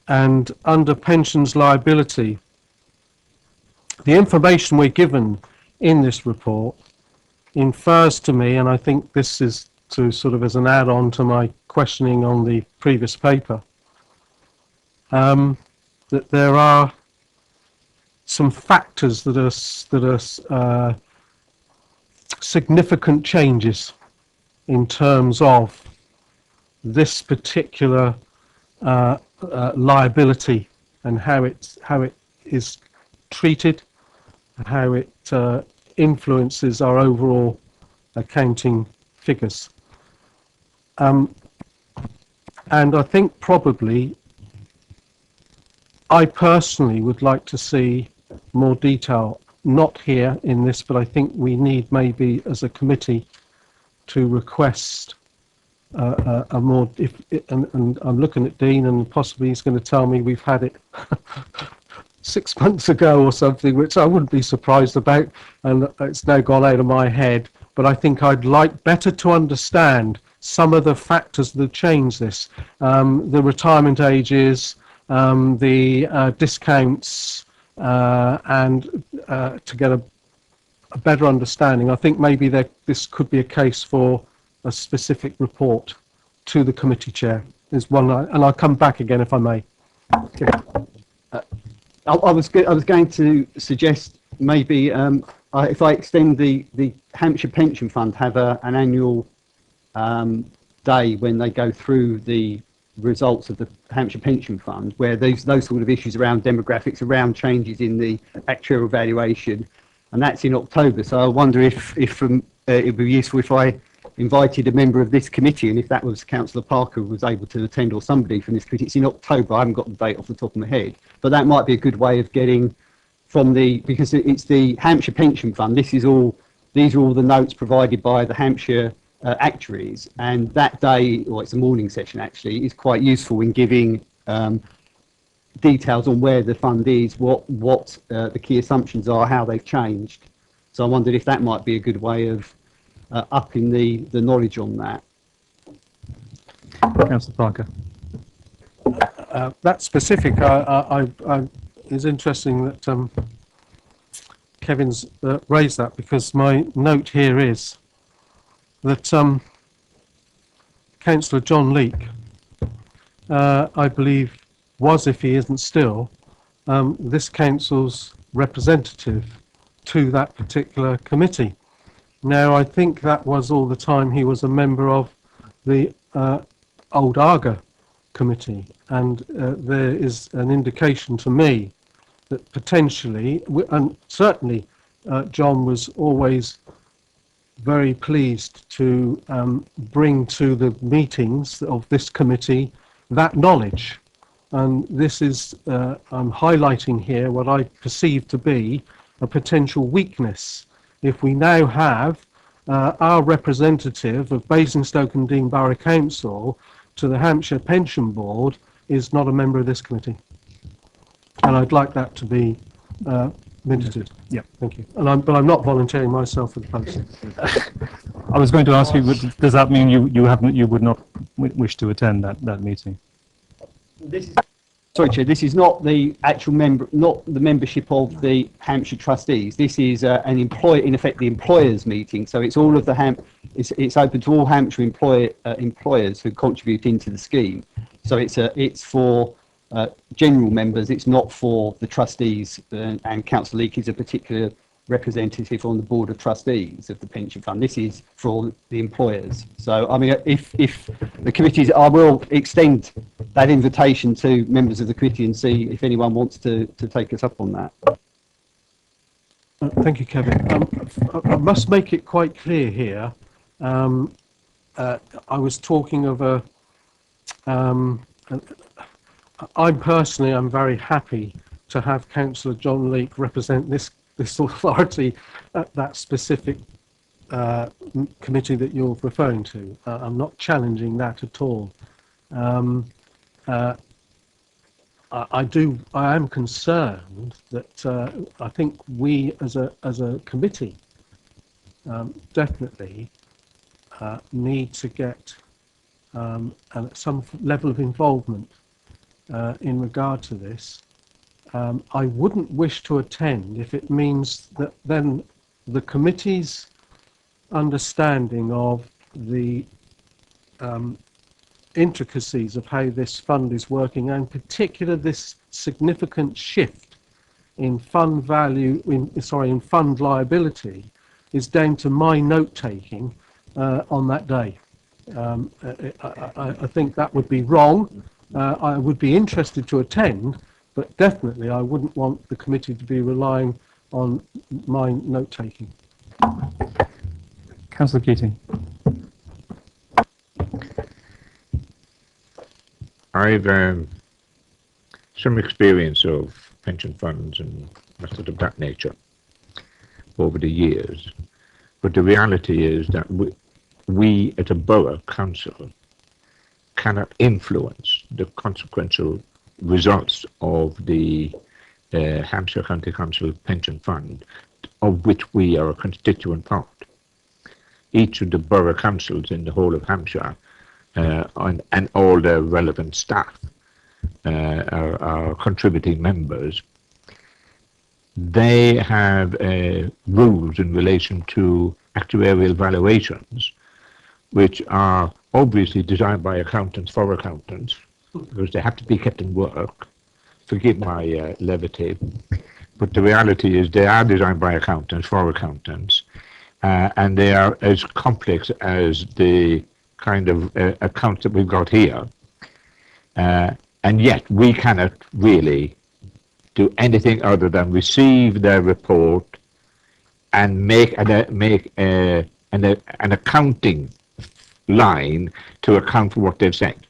And under pensions liability, the information we're given in this report infers to me, and I think this is to sort of as an add-on to my questioning on the previous paper, that there are some factors that are significant changes in terms of this particular liability and how it is treated, how it influences our overall accounting figures. And I think probably I personally would like to see more detail, not here in this, but I think we need maybe as a committee to request a more, and I'm looking at Dean and possibly he's going to tell me we've had it 6 months ago or something, which I wouldn't be surprised about, and it's now gone out of my head. But I think I'd like better to understand some of the factors that change this, the retirement ages, the discounts, and to get a better understanding. I think maybe this could be a case for a specific report to the committee chair. Is one, and I'll come back again if I may. Okay. I was going to suggest maybe if I extend the Hampshire Pension Fund have an annual day when they go through the results of the Hampshire Pension Fund, where those sort of issues around demographics, around changes in the actuarial valuation, and that's in October. So I wonder if it would be useful if I invited a member of this committee, and if that was Councillor Parker was able to attend, or somebody from this committee. It's in October. I haven't got the date off the top of my head, but that might be a good way of getting from because it's the Hampshire Pension Fund. These are all the notes provided by the Hampshire actuaries, and that day, or it's a morning session actually, is quite useful in giving details on where the fund is, what the key assumptions are, how they've changed. So I wondered if that might be a good way of upping the knowledge on that. Councillor Parker. That specific, is interesting that Kevin's raised that, because my note here is that Councillor John Leake, I believe, was, if he isn't still, this council's representative to that particular committee. Now, I think that was all the time he was a member of the Old Arga committee, and there is an indication to me that potentially, and certainly John was always very pleased to bring to the meetings of this committee that knowledge. And this is, I'm highlighting here what I perceive to be a potential weakness. If we now have our representative of Basingstoke and Dean Borough Council to the Hampshire Pension Board is not a member of this committee. And I'd like that to be minuted. Yeah. Thank you. But I'm not volunteering myself for the post. I was going to ask you, does that mean you would not wish to attend that meeting? Sorry, Chair, this is not the actual not the membership of the Hampshire trustees. This is an in effect, the employers' meeting. So it's all of the it's open to all Hampshire employers who contribute into the scheme. So it's for general members. It's not for the trustees. And Councillor Leake is a particular representative on the board of trustees of the pension fund. This is for all the employers. So I mean, if the committees, I will extend that invitation to members of the committee and see if anyone wants to take us up on that. Thank you, Kevin. I must make it quite clear here. I was talking of I personally am very happy to have Councillor John Leake represent this authority at that specific committee that you're referring to. I'm not challenging that at all. I am concerned that I think we as a committee definitely need to get some level of involvement in regard to this. I wouldn't wish to attend if it means that then the committee's understanding of the intricacies of how this fund is working, and in particular this significant shift in fund value, in fund liability, is down to my note taking on that day. I think that would be wrong. I would be interested to attend, but definitely I wouldn't want the committee to be relying on my note taking. Councillor Keating. I've some experience of pension funds and methods of that nature over the years, but the reality is that we as a borough council cannot influence the consequential results of the Hampshire County Council Pension Fund, of which we are a constituent part. Each of the borough councils in the whole of Hampshire and all the relevant staff are contributing members. They have rules in relation to actuarial valuations, which are obviously designed by accountants for accountants, because they have to be kept in work. Forgive my levity, but the reality is they are designed by accountants for accountants, and they are as complex as the kind of accounts that we've got here, and yet we cannot really do anything other than receive their report and make an accounting line to account for what they've said.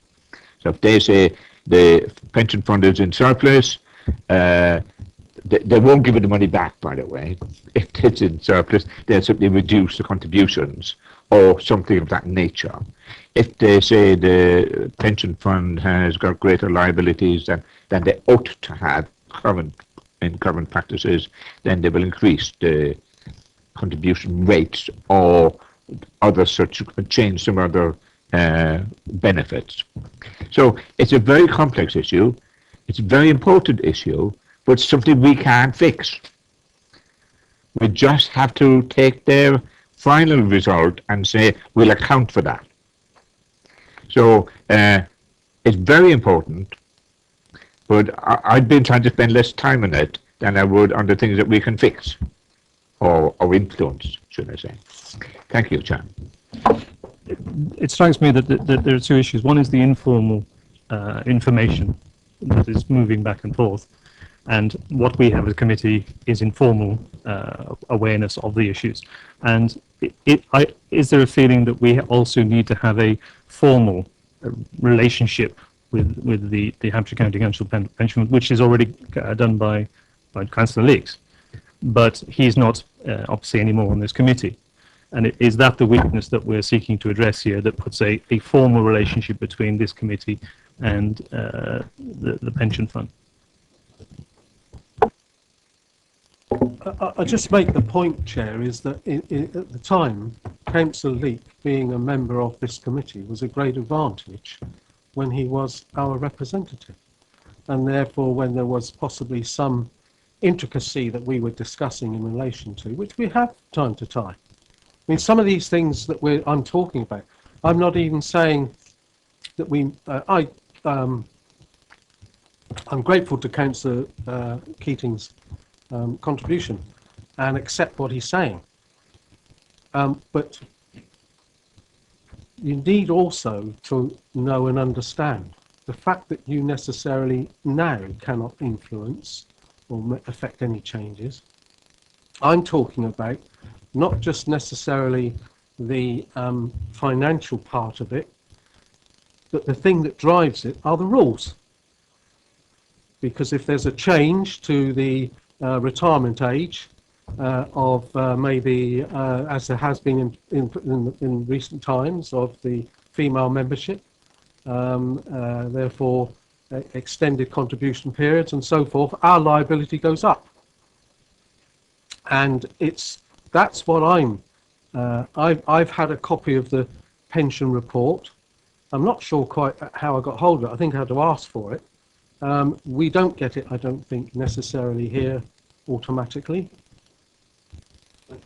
So if they say the pension fund is in surplus, they won't give it the money back, by the way. If it's in surplus, they'll simply reduce the contributions or something of that nature. If they say the pension fund has got greater liabilities than they ought to have in current practices, then they will increase the contribution rates or other such, change some other benefits. So it's a very complex issue. It's a very important issue, but something we can't fix. We just have to take their final result and say we'll account for that. So it's very important, but I've been trying to spend less time on it than I would on the things that we can fix or influence, should I say. Thank you, Chair. It strikes me that there are two issues. One is the informal information that is moving back and forth, and what we have as a committee is informal awareness of the issues. And is there a feeling that we also need to have a formal relationship with the Hampshire County Council Pension, which is already done by Councillor Leakes, but he's not obviously anymore on this committee. And is that the weakness that we're seeking to address here, that puts a formal relationship between this committee and the pension fund? I just make the point, Chair, is that at the time, Councillor Leake, being a member of this committee, was a great advantage when he was our representative. And therefore, when there was possibly some intricacy that we were discussing in relation to, which we have time to time. I mean, some of these things that I'm talking about, I'm not even saying that I'm grateful to Councillor Keating's contribution and accept what he's saying. But you need also to know and understand the fact that you necessarily now cannot influence or affect any changes. I'm talking about not just necessarily the financial part of it, but the thing that drives it are the rules. Because if there's a change to the retirement age of maybe, as there has been in recent times, of the female membership, therefore extended contribution periods and so forth, our liability goes up. And that's what I've had a copy of the pension report. I'm not sure quite how I got hold of it. I think I had to ask for it. We don't get it, I don't think, necessarily here automatically.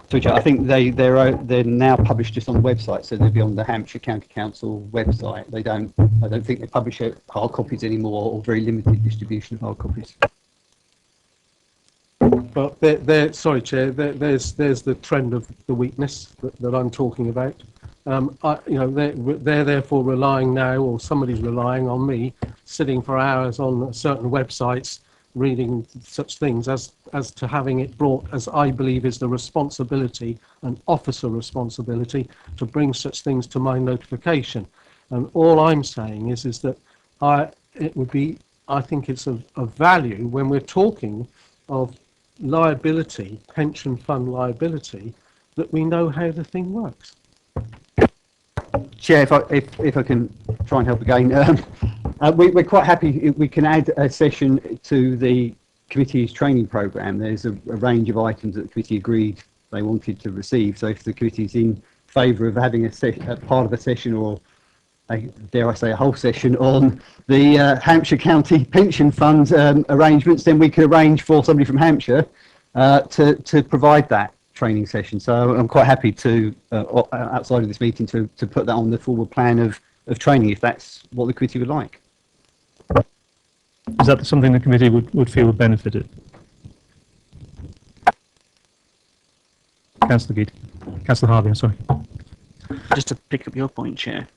So, I think they're now published just on the website, so they'll be on the Hampshire County Council website. I don't think they publish hard copies anymore, or very limited distribution of hard copies. But sorry, Chair, there's the trend of the weakness that I'm talking about. They're therefore relying now, or somebody's relying on me, sitting for hours on certain websites, reading such things as to having it brought, as I believe is the responsibility, an officer responsibility, to bring such things to my notification. And all I'm saying is that I think it's of value when we're talking of liability, pension fund liability, that we know how the thing works. Chair, if I can try and help again, we're quite happy we can add a session to the committee's training programme. There's a range of items that the committee agreed they wanted to receive. So if the committee is in favour of having a part of a session, or dare I say a whole session on the Hampshire County Pension Fund arrangements, then we can arrange for somebody from Hampshire to provide that training session. So I'm quite happy to, outside of this meeting, to put that on the forward plan of training, if that's what the committee would like. Is that something the committee would feel would benefit it? Councillor Harvey, I'm sorry. just to pick up your point, Chair,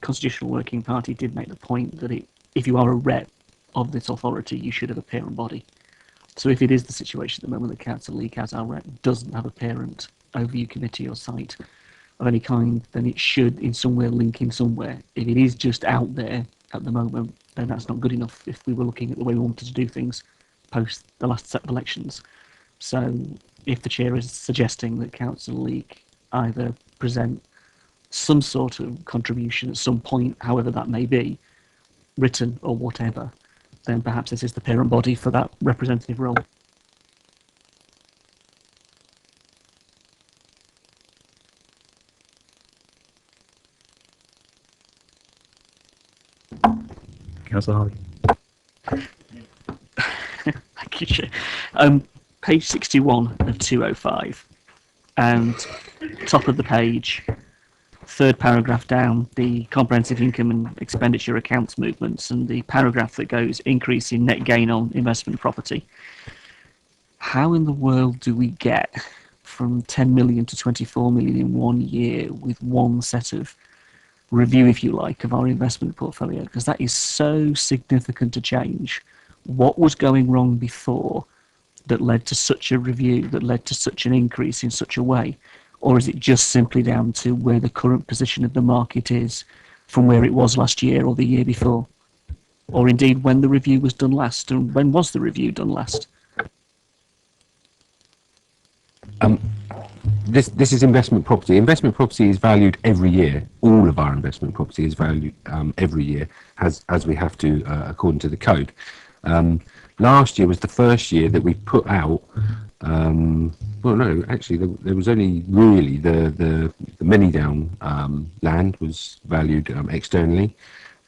Constitutional Working Party did make the point that if you are a rep of this authority, you should have a parent body. So if it is the situation at the moment that Councillor Leek, as our rep, doesn't have a parent overview committee or site of any kind, then it should in some way link in somewhere. If it is just out there at the moment, then that's not good enough if we were looking at the way we wanted to do things post the last set of elections. So if the chair is suggesting that Councillor Leek either present some sort of contribution at some point, however that may be, written or whatever, then perhaps this is the parent body for that representative role. Councillor Harley. Thank you, Chair. Page 61 of 205, and top of the page, third paragraph down, the comprehensive income and expenditure accounts movements, and the paragraph that goes increase in net gain on investment property. How in the world do we get from 10 million to 24 million in 1 year with one set of review, if you like, of our investment portfolio? Because that is so significant a change. What was going wrong before that led to such a review, that led to such an increase in such a way? Or is it just simply down to where the current position of the market is from where it was last year or the year before? Or indeed when the review was done last, and when was the review done last? This is investment property. Investment property is valued every year. All of our investment property is valued every year, as we have to according to the code. Last year was the first year that we put out. Well, no, actually, there was only really the Manydown land was valued externally,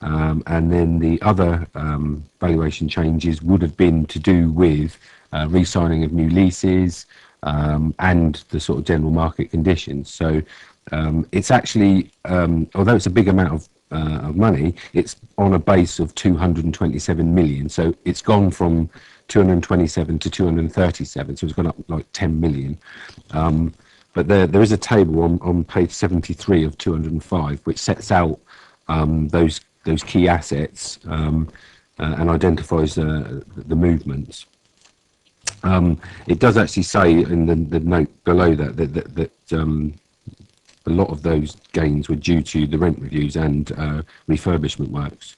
and then the other valuation changes would have been to do with re-signing of new leases and the sort of general market conditions. So it's actually, although it's a big amount of money, it's on a base of 227 million. So it's gone from 227 to 237, so it's gone up like 10 million. But there is a table on page 73 of 205 which sets out those key assets and identifies the movements. It does actually say in the note below that a lot of those gains were due to the rent reviews and refurbishment works,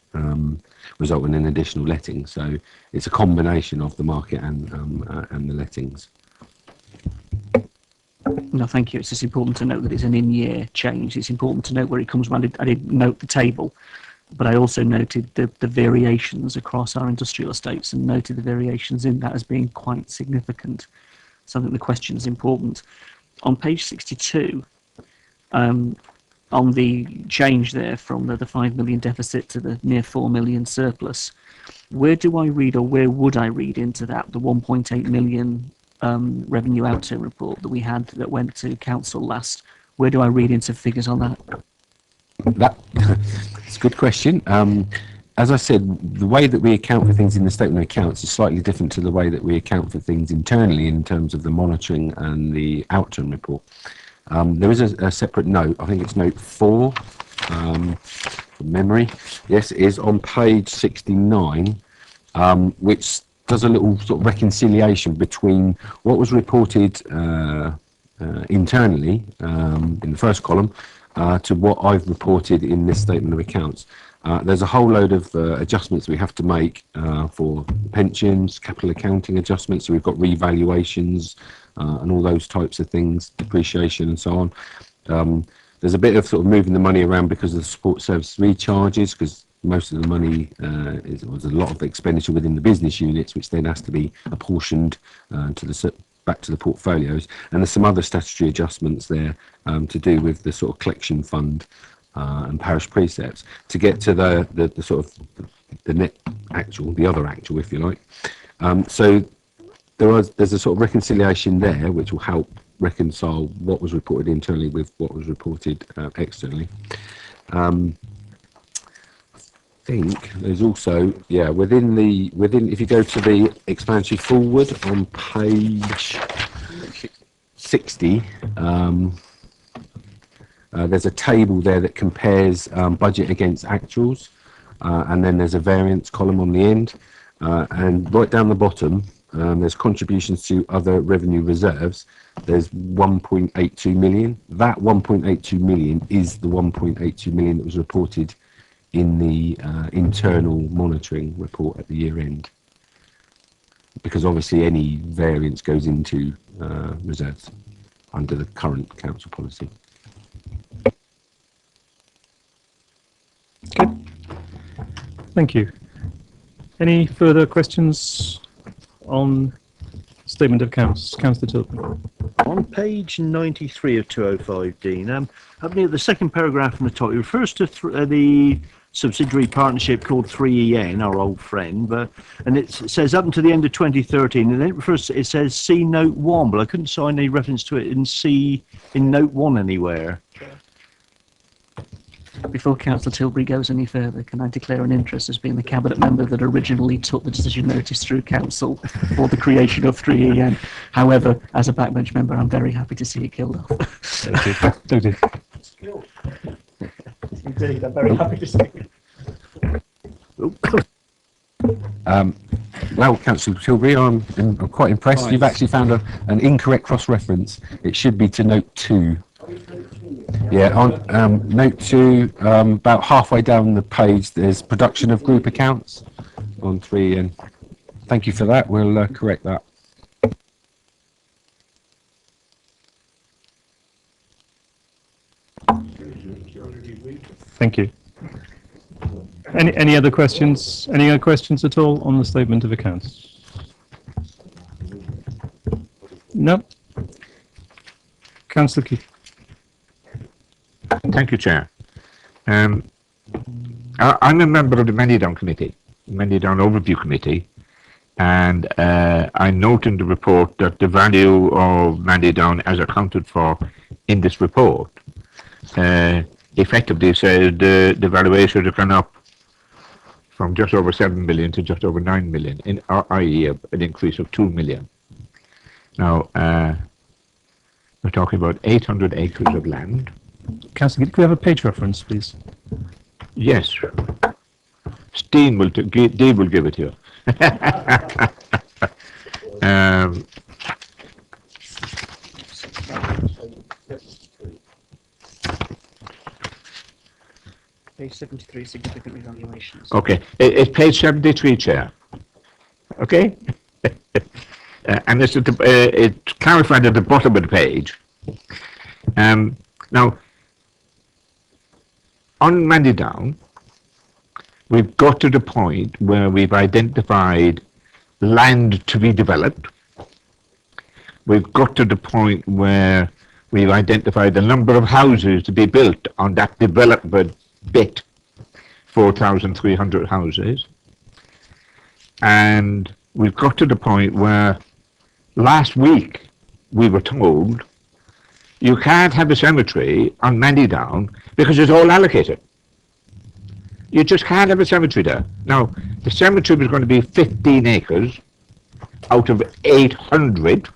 resulting in additional lettings. So it's a combination of the market and the lettings. No, thank you. It's just important to note that it's an in-year change. It's important to note where it comes from. I did note the table, but I also noted the variations across our industrial estates and noted the variations in that as being quite significant. So I think the question is important. On page 62, on the change there from the 5 million deficit to the near 4 million surplus, where do I read, or where would I read into that, the 1.8 million revenue outturn report that we had that went to council last? Where do I read into figures on that? That's a good question. As I said, the way that we account for things in the statement of accounts is slightly different to the way that we account for things internally in terms of the monitoring and the outturn report. There is a separate note. I think it's note 4 from memory. Yes, it is on page 69, which does a little sort of reconciliation between what was reported internally in the first column to what I've reported in this statement of accounts. There's a whole load of adjustments we have to make for pensions, capital accounting adjustments. So we've got revaluations and all those types of things, depreciation and so on. There's a bit of sort of moving the money around because of the support service recharges, because most of the money was a lot of expenditure within the business units, which then has to be apportioned back to the portfolios. And there's some other statutory adjustments there to do with the sort of collection fund and parish precepts to get to the sort of the net actual, the other actual, if you like. So there's a sort of reconciliation there which will help reconcile what was reported internally with what was reported externally. I think there's also, yeah, within if you go to the explanatory forward on page 60, There's a table there that compares budget against actuals, and then there's a variance column on the end, and right down the bottom there's contributions to other revenue reserves. There's 1.82 million. That 1.82 million is the 1.82 million that was reported in the internal monitoring report at the year end, because obviously any variance goes into reserves under the current council policy. Okay. Thank you. Any further questions on statement of accounts? Councillor Tilton. On page 93 of 205, Dean, up near the second paragraph from the top, it refers to the subsidiary partnership called 3EN, our old friend, and it says up until the end of 2013, and then it says see note 1, but I couldn't find any reference to it in note 1 anywhere. Before Councillor Tilbury goes any further, can I declare an interest as being the cabinet member that originally took the decision notice through council for the creation of 3EN? However, as a backbench member, I'm very happy to see it killed off. Thank you. Indeed, I'm very happy to see it. Well, Councillor Tilbury, I'm quite impressed. Right. You've actually found an incorrect cross-reference. It should be to note 2. Yeah, on note 2, about halfway down the page, there's production of group accounts on 3, and thank you for that. We'll correct that. Thank you. Any other questions? Any other questions at all on the statement of accounts? No. Councillor Keith. Thank you, Chair. I'm a member of the Mandydown Committee, Mandydown Overview Committee, and I note in the report that the value of Mandydown as accounted for in this report effectively said the valuation has gone up from just over 7 million to just over 9 million, i.e. an increase of 2 million. Now, we're talking about 800 acres of land. Councillor, could we have a page reference, please? Yes. Dean will give it to you. Page 73, significant evaluations. Okay, it's page 73, Chair. Okay? And it's clarified at the bottom of the page. Now, on Mandydown, we've got to the point where we've identified land to be developed. We've got to the point where we've identified the number of houses to be built on that development bit, 4,300 houses. And we've got to the point where last week we were told you can't have a cemetery on Mandydown because it's all allocated. You just can't have a cemetery there. Now, the cemetery was going to be 15 acres out of 800.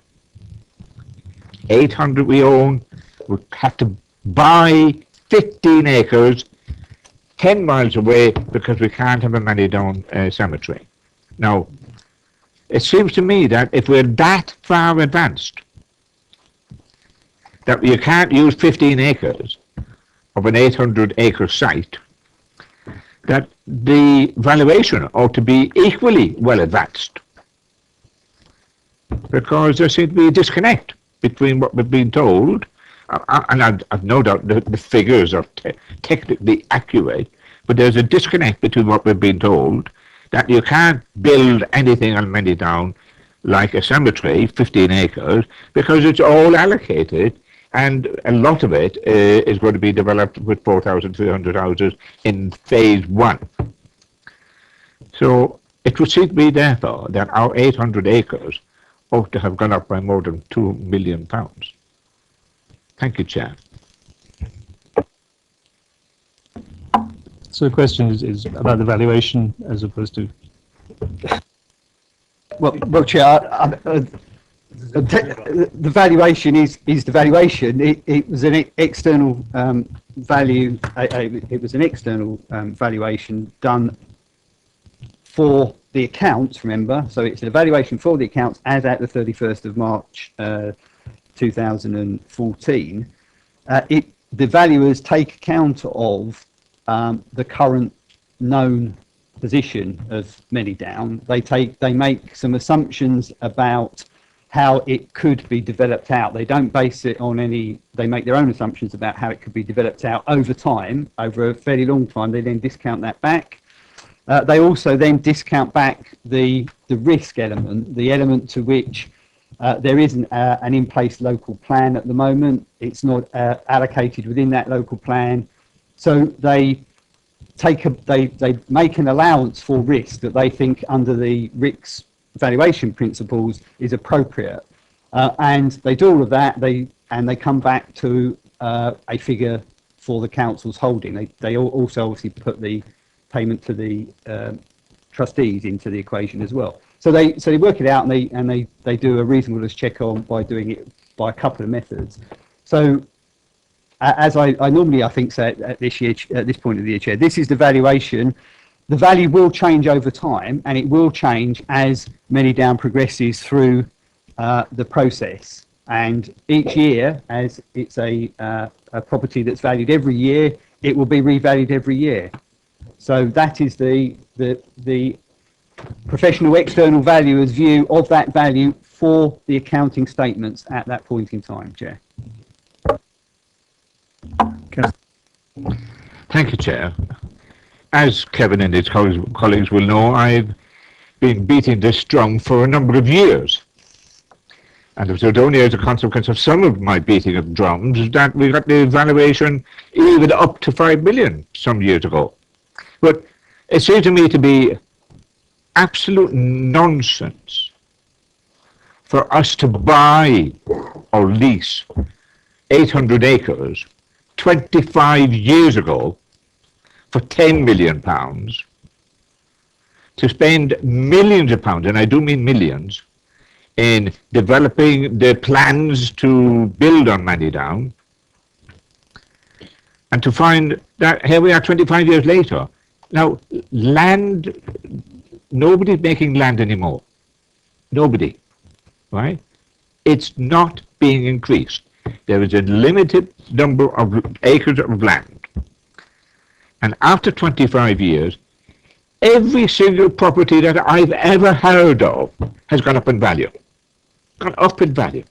800 we own. We have to buy 15 acres 10 miles away because we can't have a Mandydown cemetery. Now, it seems to me that if we're that far advanced, that you can't use 15 acres of an 800-acre site, that the valuation ought to be equally well advanced. Because there seems to be a disconnect between what we've been told, and I've no doubt the figures are technically accurate, but there's a disconnect between what we've been told, that you can't build anything on Mandydown like a cemetery, 15 acres, because it's all allocated, and a lot of it is going to be developed with 4,300 houses in phase 1. So it would seem to me, therefore, that our 800 acres ought to have gone up by more than £2 million. Thank you, Chair. So the question is about the valuation as opposed to... Well, Chair, The valuation is the valuation. It was an external value. It was an external valuation done for the accounts. Remember, so it's an evaluation for the accounts as at the 31st of March 2014. The valuers take account of the current known position of Many Down. They make some assumptions about how it could be developed out. They don't base it on any, they make their own assumptions about how it could be developed out over time, over a fairly long time. They then discount that back. They also then discount back the risk element, the element to which there isn't an in-place local plan at the moment. It's not allocated within that local plan. So they make an allowance for risk that they think under the RICS valuation principles is appropriate, and they do all of that. They come back to a figure for the council's holding. They also obviously put the payment to the trustees into the equation as well. So they work it out, and they do a reasonableness check on by doing it by a couple of methods. So as I normally say at this point of the year, Chair, this is the valuation. The value will change over time, and it will change as Many Down progresses through the process. And each year, as it's a property that's valued every year, it will be revalued every year. So that is the professional external valuer's view of that value for the accounting statements at that point in time, Chair. Thank you, Chair. As Kevin and his colleagues will know, I've been beating this drum for a number of years. And it was only as a consequence of some of my beating of drums that we got the valuation even up to 5 million some years ago. But it seems to me to be absolute nonsense for us to buy or lease 800 acres 25 years ago for £10 million, to spend millions of pounds, and I do mean millions, in developing the plans to build on Many Down, and to find that here we are 25 years later. Now, land, nobody's making land anymore. Nobody, right? It's not being increased. There is a limited number of acres of land. And after 25 years, every single property that I've ever heard of has gone up in value. Gone up in value.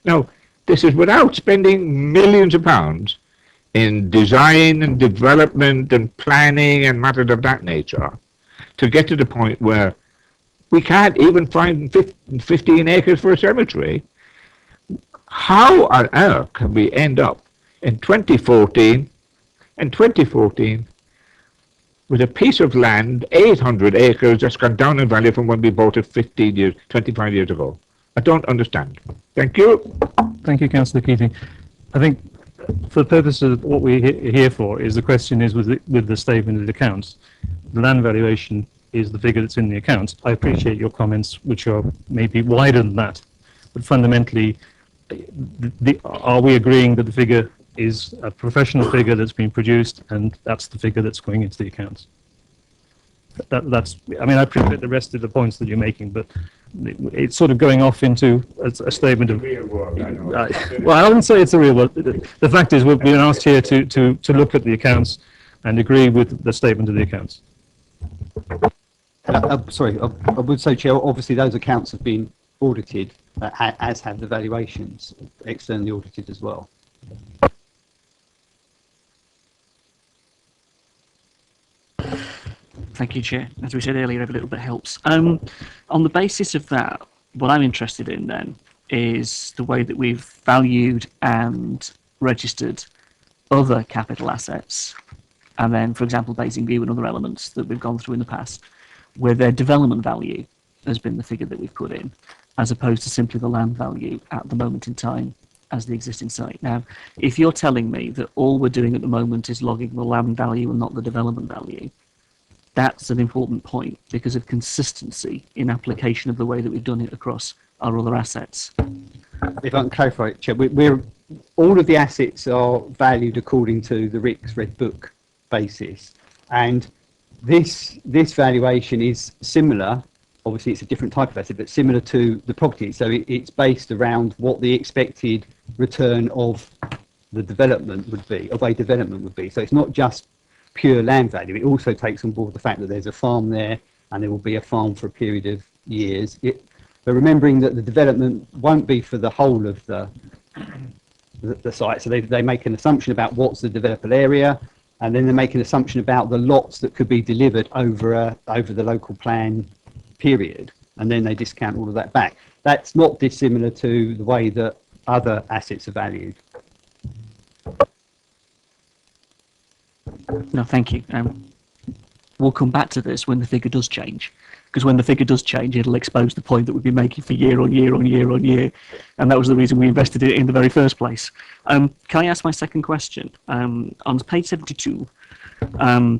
Now, this is without spending millions of pounds in design and development and planning and matters of that nature to get to the point where we can't even find 15 acres for a cemetery. How on earth can we end up in 2014 with a piece of land, 800 acres, that's gone down in value from when we bought it 25 years ago? I don't understand. Thank you. Thank you, Councillor Keating. I think for the purpose of what we're here for is the question is with the statement of accounts. The land valuation is the figure that's in the accounts. I appreciate your comments, which are maybe wider than that, but fundamentally, are we agreeing that the figure is a professional figure that's been produced, and that's the figure that's going into the accounts? That's. I mean, I appreciate the rest of the points that you're making, but it's sort of going off into a statement of. Real world, I know. Well, I wouldn't say it's a real world. The fact is, we've been asked here to look at the accounts and agree with the statement of the accounts. Sorry, I would say, Chair, obviously those accounts have been audited, as have the valuations, externally audited as well. Thank you, Chair. As we said earlier, every little bit helps. On the basis of that, what I'm interested in then is the way that we've valued and registered other capital assets, and then, for example, Basingview and other elements that we've gone through in the past, where their development value has been the figure that we've put in, as opposed to simply the land value at the moment in time as the existing site. Now, if you're telling me that all we're doing at the moment is logging the land value and not the development value, that's an important point because of consistency in application of the way that we've done it across our other assets. If I can clarify, Chair, we're all of the assets are valued according to the RICS Red Book basis, and this valuation is similar. Obviously, it's a different type of asset, but similar to the property. So it's based around what the expected return of the development would be, of a development would be. So it's not just pure land value. It also takes on board the fact that there's a farm there, and there will be a farm for a period of years. But remembering that the development won't be for the whole of the site, so they make an assumption about what's the developable area, and then they make an assumption about the lots that could be delivered over the local plan period, and then they discount all of that back. That's not dissimilar to the way that other assets are valued. No, thank you. We'll come back to this when the figure does change, because when the figure does change, it'll expose the point that we've been making for year on year on year on year, and that was the reason we invested it in the very first place. Can I ask my second question? On page 72,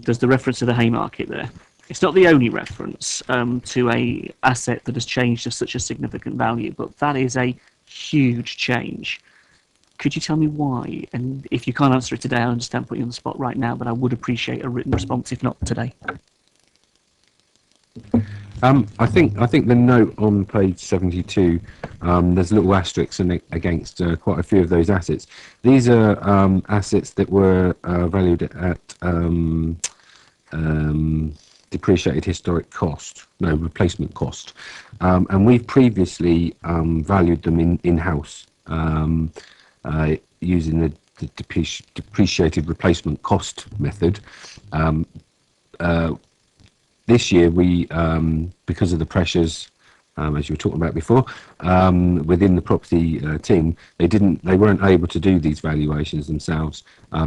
there's the reference to the Haymarket there. It's not the only reference to a asset that has changed to such a significant value, but that is a huge change. Could you tell me why? And if you can't answer it today, I understand putting you on the spot right now, but I would appreciate a written response, if not today. I think the note on page 72, there's a little asterisk against quite a few of those assets. These are assets that were valued at depreciated historic cost, no, replacement cost, and we've previously valued them in-house using the depreciated replacement cost method. This year, we, because of the pressures, as you were talking about before, within the property team, they weren't able to do these valuations themselves.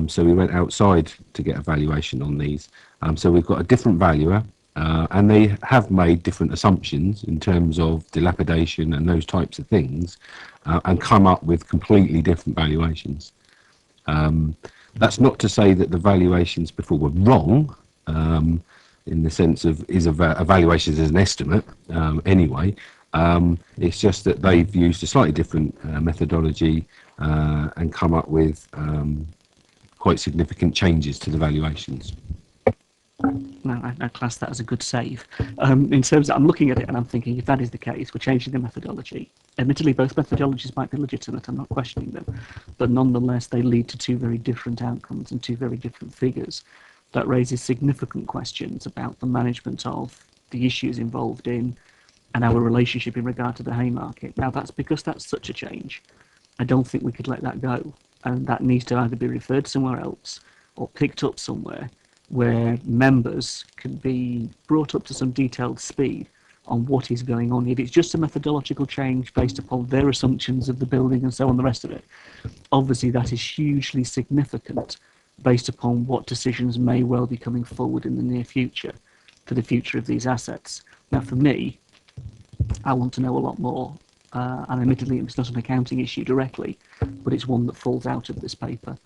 So we went outside to get a valuation on these. So we've got a different valuer, and they have made different assumptions in terms of dilapidation and those types of things, and come up with completely different valuations. That's not to say that the valuations before were wrong, in the sense of evaluation as an estimate anyway. It's just that they've used a slightly different methodology and come up with quite significant changes to the valuations. No, I class that as a good save. In terms of, I'm looking at it and I'm thinking, if that is the case, we're changing the methodology. Admittedly, both methodologies might be legitimate, I'm not questioning them, but nonetheless, they lead to two very different outcomes and two very different figures. That raises significant questions about the management of the issues involved in and our relationship in regard to the Haymarket. Now, that's because that's such a change. I don't think we could let that go, and that needs to either be referred somewhere else or picked up somewhere where members can be brought up to some detailed speed on what is going on. If it's just a methodological change based upon their assumptions of the building and so on, the rest of it, obviously that is hugely significant based upon what decisions may well be coming forward in the near future for the future of these assets. Now, for me, I want to know a lot more, and admittedly it's not an accounting issue directly, but it's one that falls out of this paper.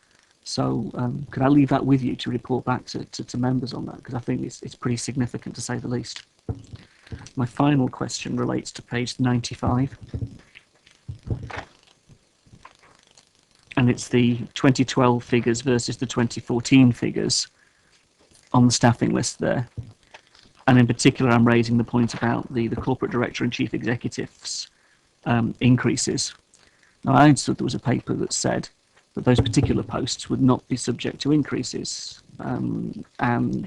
So could I leave that with you to report back to members on that? Because I think it's pretty significant, to say the least. My final question relates to page 95. And it's the 2012 figures versus the 2014 figures on the staffing list there. And in particular, I'm raising the point about the corporate director and chief executives increases. Now, I understood there was a paper that said that those particular posts would not be subject to increases. And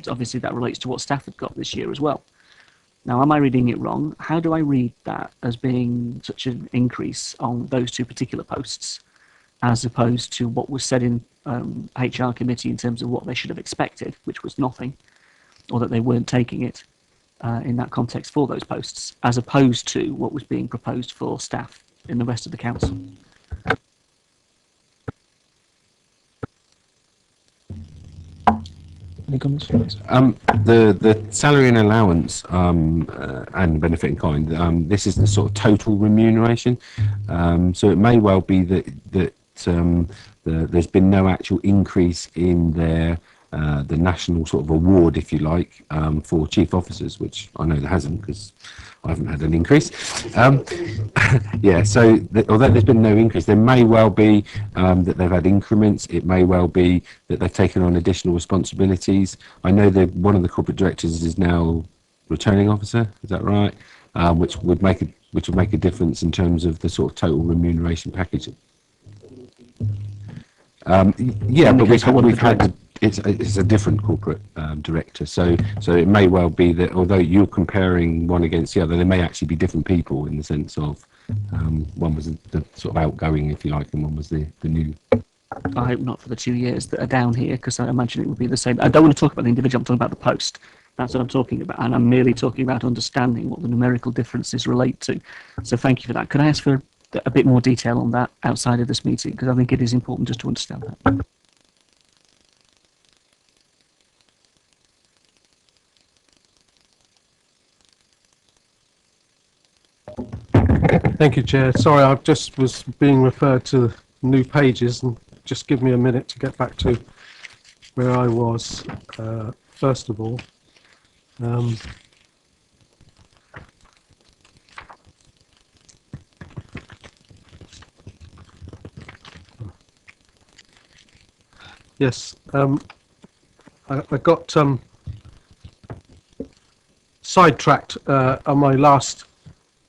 obviously that relates to what staff had got this year as well. Now, am I reading it wrong? How do I read that as being such an increase on those two particular posts, as opposed to what was said in HR committee in terms of what they should have expected, which was nothing, or that they weren't taking it in that context for those posts, as opposed to what was being proposed for staff in the rest of the council? The salary and allowance and benefit in kind, this is the sort of total remuneration. So it may well be that there's been no actual increase in their the national sort of award, if you like, for chief officers, which I know there hasn't because I haven't had an increase. Yeah, so although there's been no increase, there may well be that they've had increments. It may well be that they've taken on additional responsibilities. I know that one of the corporate directors is now returning officer. Is that right? Which would make a difference in terms of the sort of total remuneration package. Yeah, but we've had it's a different corporate director, so it may well be that although you're comparing one against the other, there may actually be different people in the sense of one was the sort of outgoing, if you like, and one was the new. I hope not for the 2 years that are down here, because I imagine it would be the same. I don't want to talk about the individual, I'm talking about the post. That's what I'm talking about, and I'm merely talking about understanding what the numerical differences relate to. So thank you for that. Could I ask for a bit more detail on that outside of this meeting, because I think it is important just to understand that. Thank you, Chair. Sorry, I just was being referred to new pages, and just give me a minute to get back to where I was, first of all. Yes, I got sidetracked on my last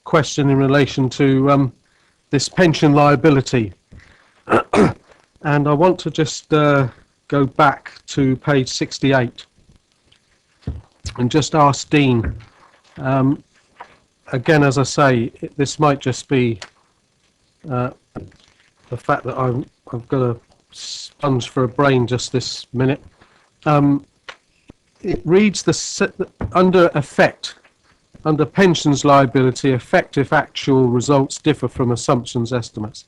question in relation to this pension liability. And I want to just go back to page 68 and just ask Dean, again, as I say, this might just be the fact that I've got a sponge for a brain just this minute. It reads under effect, under pensions liability, effect if actual results differ from assumptions estimates.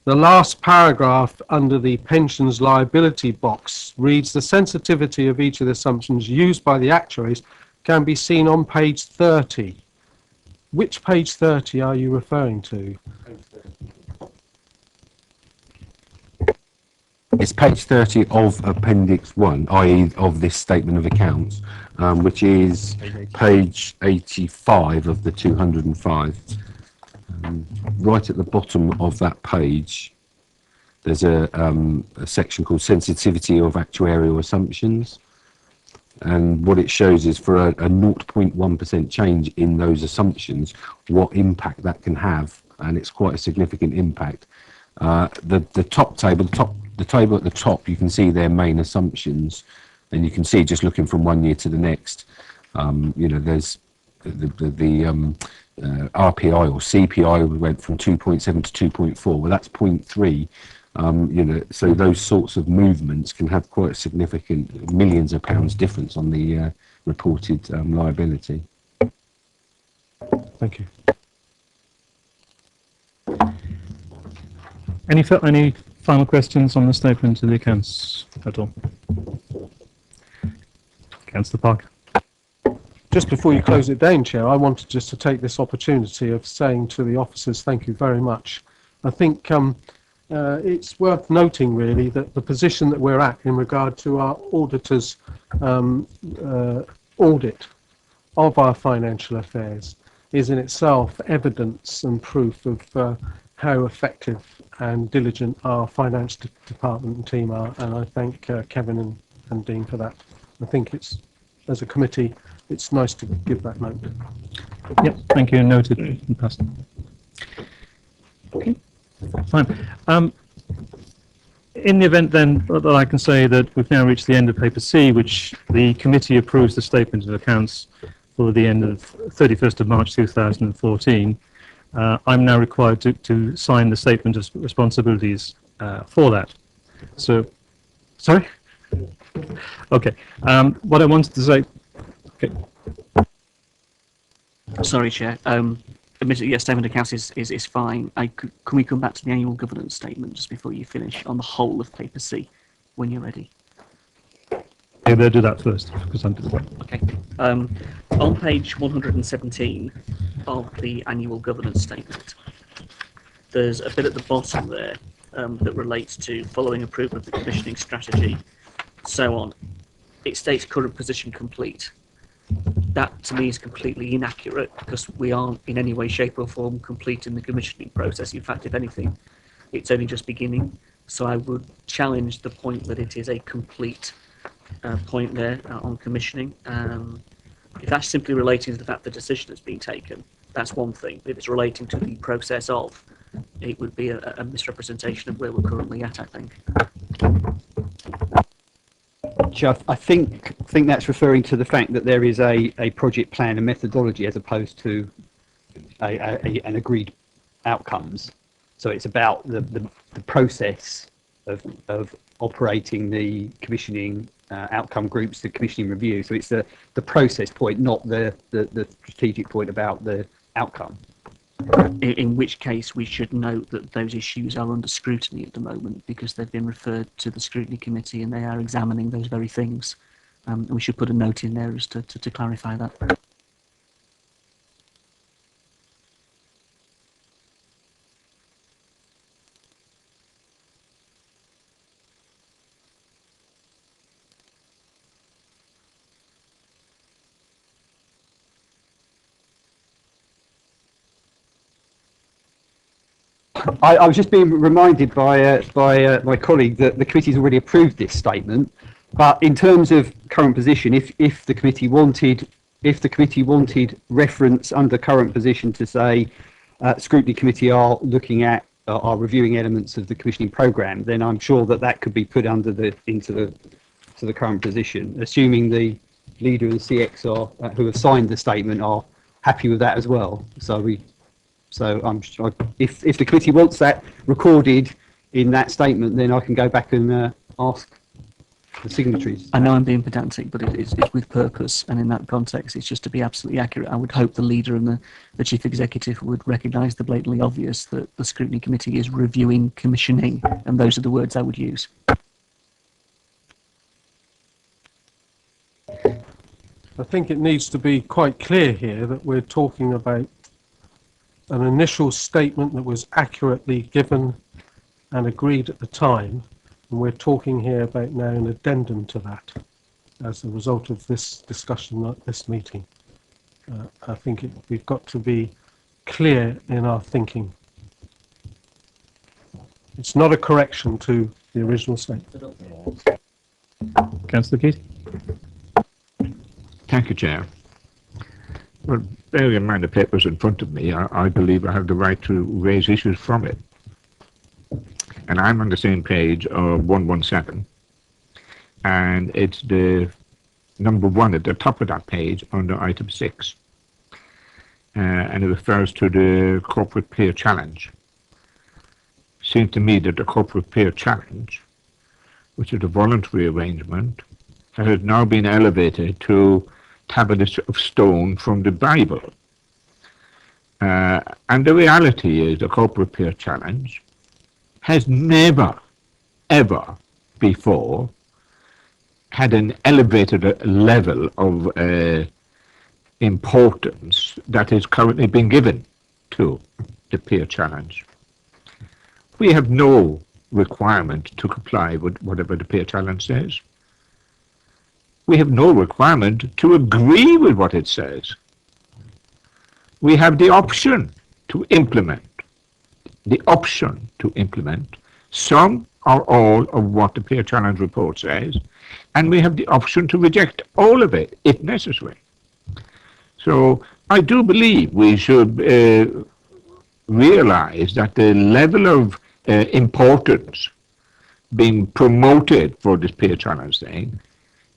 The last paragraph under the pensions liability box reads the sensitivity of each of the assumptions used by the actuaries can be seen on page 30. Which page 30 are you referring to? It's page 30 of Appendix 1, i.e. of this statement of accounts, which is page 85 of the 205. Right at the bottom of that page, there's a section called Sensitivity of Actuarial Assumptions. And what it shows is for a 0.1% change in those assumptions, what impact that can have. And it's quite a significant impact. The top table, the table at the top, you can see their main assumptions, and you can see just looking from one year to the next, there's the RPI or CPI went from 2.7 to 2.4. Well, that's 0.3. So those sorts of movements can have quite a significant millions of pounds difference on the reported liability. Thank you. Any final questions on the statement of the accounts at all? Councillor Parker. Just before you close it down, Chair, I wanted just to take this opportunity of saying to the officers, thank you very much. I think it's worth noting, really, that the position that we're at in regard to our auditor's audit of our financial affairs is in itself evidence and proof of how effective and diligent our finance department and team are, and I thank Kevin and Dean for that. I think it's, as a committee, it's nice to give that note. Yep, thank you, noted and passed. Okay, fine. In the event then that I can say that we've now reached the end of paper C, which the committee approves the statement of accounts for the end of 31st of March 2014, I'm now required to sign the statement of responsibilities for that. So, sorry? Okay. What I wanted to say. Okay. Sorry, Chair. Admittedly, yes, statement of accounts is fine. Can we come back to the annual governance statement just before you finish on the whole of paper C when you're ready? Yeah, they'll do that first because I'm. Okay. On page 117 of the annual governance statement, there's a bit at the bottom there that relates to following approval of the commissioning strategy. so on, it states current position complete. That to me is completely inaccurate because we aren't in any way, shape or form completing the commissioning process. In fact, if anything, it's only just beginning. So I would challenge the point that it is a complete point there on commissioning. If that's simply relating to the fact the decision has been taken, that's one thing. If it's relating to the process of, it would be a misrepresentation of where we're currently at, I think. I think that's referring to the fact that there is a project plan and methodology as opposed to an agreed outcomes. So it's about the process of operating the commissioning outcome groups, the commissioning review. So it's the process point, not the strategic point about the outcome. In which case, we should note that those issues are under scrutiny at the moment because they've been referred to the scrutiny committee and they are examining those very things. And we should put a note in there as to clarify that. I was just being reminded by my colleague that the committee's already approved this statement. But in terms of current position, if the committee wanted reference under current position to say scrutiny committee are looking at are reviewing elements of the commissioning programme, then I'm sure that could be put under into the current position, assuming the leader and CX are who have signed the statement are happy with that as well. So I'm sure if the committee wants that recorded in that statement, then I can go back and ask the signatories. I know I'm being pedantic, but it's with purpose, and in that context, it's just to be absolutely accurate. I would hope the leader and the chief executive would recognise the blatantly obvious that the scrutiny committee is reviewing commissioning, and those are the words I would use. I think it needs to be quite clear here that we're talking about an initial statement that was accurately given and agreed at the time, and we're talking here about now an addendum to that as a result of this discussion at this meeting. I think we've got to be clear in our thinking. It's not a correction to the original statement. Councillor Keith? Thank you, Chair. Well, bearing in mind the papers in front of me, I believe I have the right to raise issues from it. And I'm on the same page of 117. And it's the number 1 at the top of that page under item 6. And it refers to the corporate peer challenge. Seems to me that the corporate peer challenge, which is a voluntary arrangement, has now been elevated to tablets of stone from the Bible. And the reality is the corporate peer challenge has never, ever before had an elevated level of importance that is currently being given to the peer challenge. We have no requirement to comply with whatever the peer challenge says. We have no requirement to agree with what it says. We have the option to implement. The option to implement some or all of what the peer challenge report says, and we have the option to reject all of it if necessary. So I do believe we should realize that the level of importance being promoted for this peer challenge thing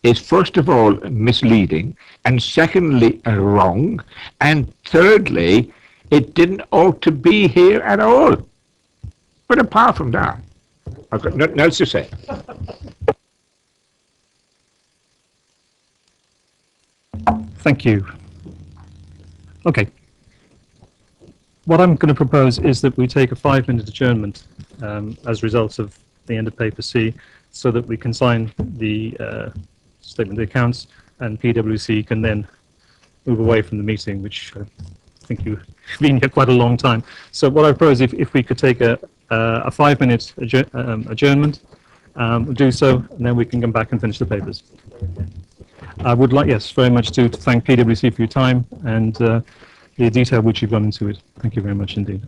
is first of all misleading, and secondly wrong, and thirdly it didn't ought to be here at all. But apart from that, I've got nothing else to say. Thank you. Okay. What I'm going to propose is that we take a 5-minute adjournment as a result of the end of paper C, so that we can sign the statement of accounts, and PwC can then move away from the meeting, which I think you've been here quite a long time. So what I propose, if we could take a 5-minute adjournment, we'll do so, and then we can come back and finish the papers. I would like, yes, very much to thank PwC for your time and the detail which you've gone into it. Thank you very much indeed.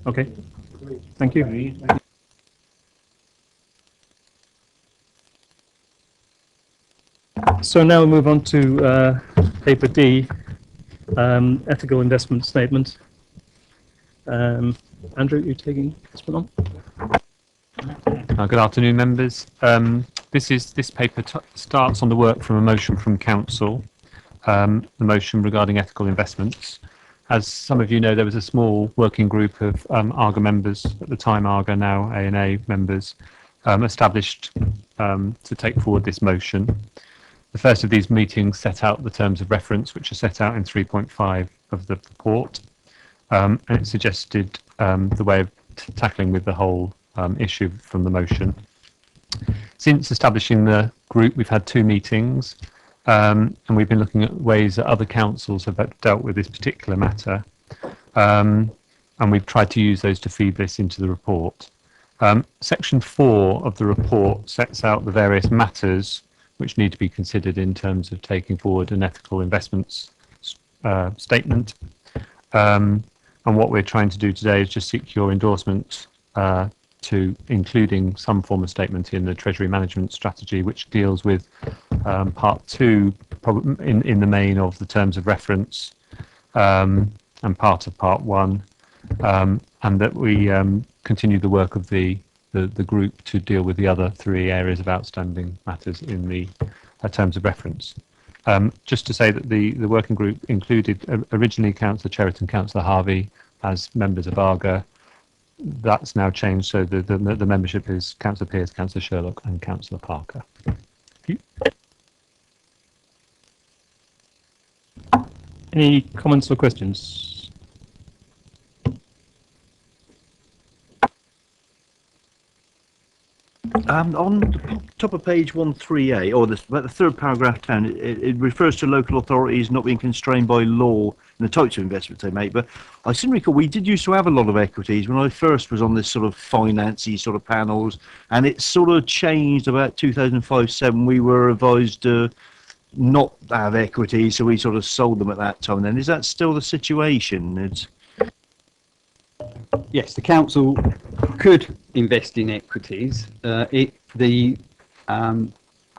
Okay. Thank you. So now we move on to paper D, ethical investment statement. Andrew, you taking this one on? Good afternoon, members. This paper starts on the work from a motion from Council, the motion regarding ethical investments. As some of you know, there was a small working group of ARGA members, at the time ARGA, now A&A members, established to take forward this motion. The first of these meetings set out the terms of reference, which are set out in 3.5 of the report, and it suggested the way of tackling with the whole issue from the motion. Since establishing the group, we've had 2 meetings, and we've been looking at ways that other councils have dealt with this particular matter, and we've tried to use those to feed this into the report. Section 4 of the report sets out the various matters which need to be considered in terms of taking forward an ethical investments statement. And what we're trying to do today is just seek your endorsement to including some form of statement in the Treasury Management Strategy, which deals with part 2 in the main of the terms of reference, and part of part 1, and that we continue the work of the group to deal with the other 3 areas of outstanding matters in the terms of reference. Just to say that the working group included originally Councillor Cheriton, Councillor Harvey as members of ARGA. That's now changed, so the membership is Councillor Pearce, Councillor Sherlock and Councillor Parker. Thank you. Any comments or questions? On the top of page 138, or about the 3rd paragraph down, it refers to local authorities not being constrained by law in the types of investments they make. But I seem to recall we did used to have a lot of equities when I first was on this sort of financy sort of panels, and it sort of changed about 2005-07. We were advised to not have equities, so we sort of sold them at that time. Then is that still the situation? Yes, the council could invest in equities. The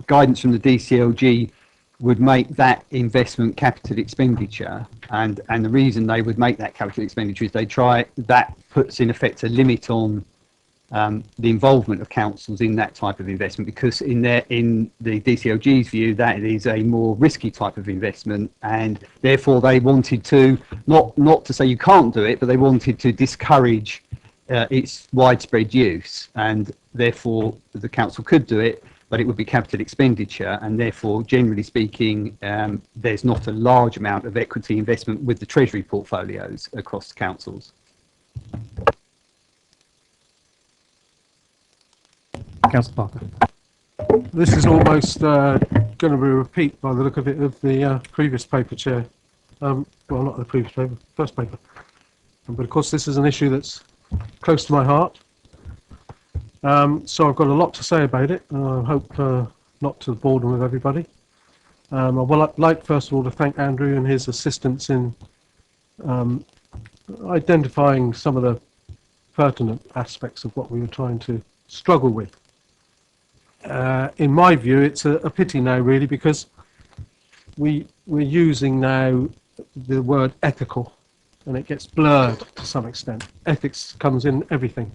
guidance from the DCLG would make that investment capital expenditure, and the reason they would make that capital expenditure is that puts in effect a limit on the involvement of councils in that type of investment, because in the DCLG's view that is a more risky type of investment, and therefore they wanted to not to say you can't do it, but they wanted to discourage its widespread use, and therefore the council could do it, but it would be capital expenditure, and therefore generally speaking there's not a large amount of equity investment with the treasury portfolios across the councils. Councillor Parker. This is almost going to be a repeat by the look of it of the previous paper, Chair. Well, not the previous paper, first paper. But of course this is an issue that's close to my heart. So I've got a lot to say about it, and I hope not to bore them with everybody. I would like first of all to thank Andrew and his assistance in identifying some of the pertinent aspects of what we were trying to struggle with. In my view, it's a pity now, really, because we're using now the word ethical, and it gets blurred to some extent. Ethics comes in everything.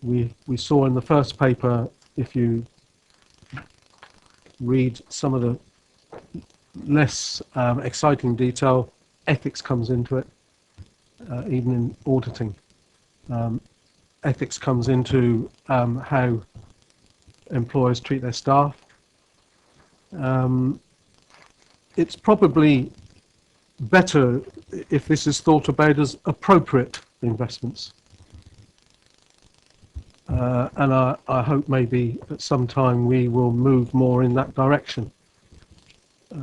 We saw in the first paper, if you read some of the less exciting detail, ethics comes into it, even in auditing. Ethics comes into how employers treat their staff. It's probably better if this is thought about as appropriate investments. And I hope maybe at some time we will move more in that direction.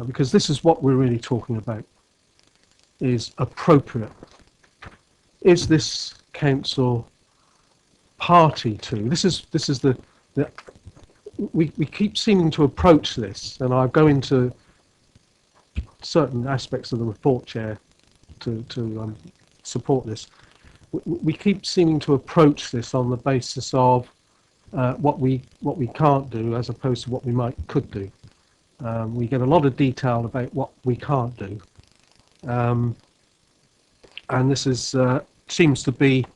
Because this is what we're really talking about, is appropriate. Is this council party to? This is the we keep seeming to approach this, and I'll go into certain aspects of the report, Chair, to support this. we keep seeming to approach this on the basis of what we can't do as opposed to what we could do. We get a lot of detail about what we can't do, and this is seems to be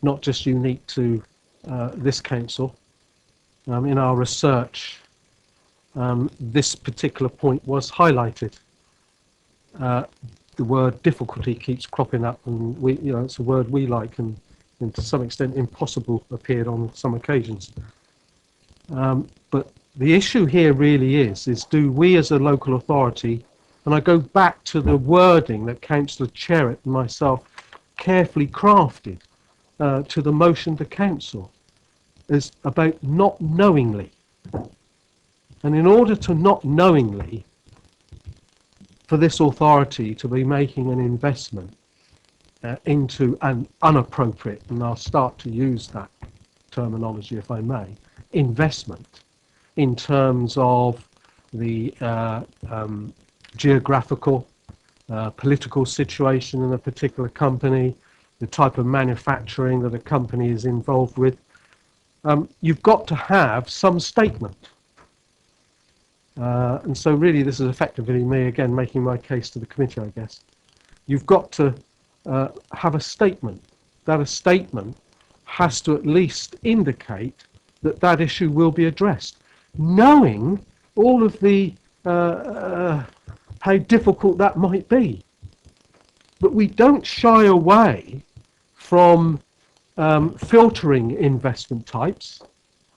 not just unique to this council. In our research, this particular point was highlighted. The word difficulty keeps cropping up, and it's a word we like, and to some extent impossible appeared on some occasions. But the issue here really is do we as a local authority, and I go back to the wording that Councillor Cherrett and myself carefully crafted to the motion to council, is about not knowingly. And in order to not knowingly, for this authority to be making an investment into an unappropriate, and I'll start to use that terminology if I may, investment in terms of the geographical, political situation in a particular company, the type of manufacturing that a company is involved with, you've got to have some statement. And so really this is effectively me again making my case to the committee, I guess. You've got to have a statement. That a statement has to at least indicate that that issue will be addressed, knowing all of the how difficult that might be. But we don't shy away from filtering investment types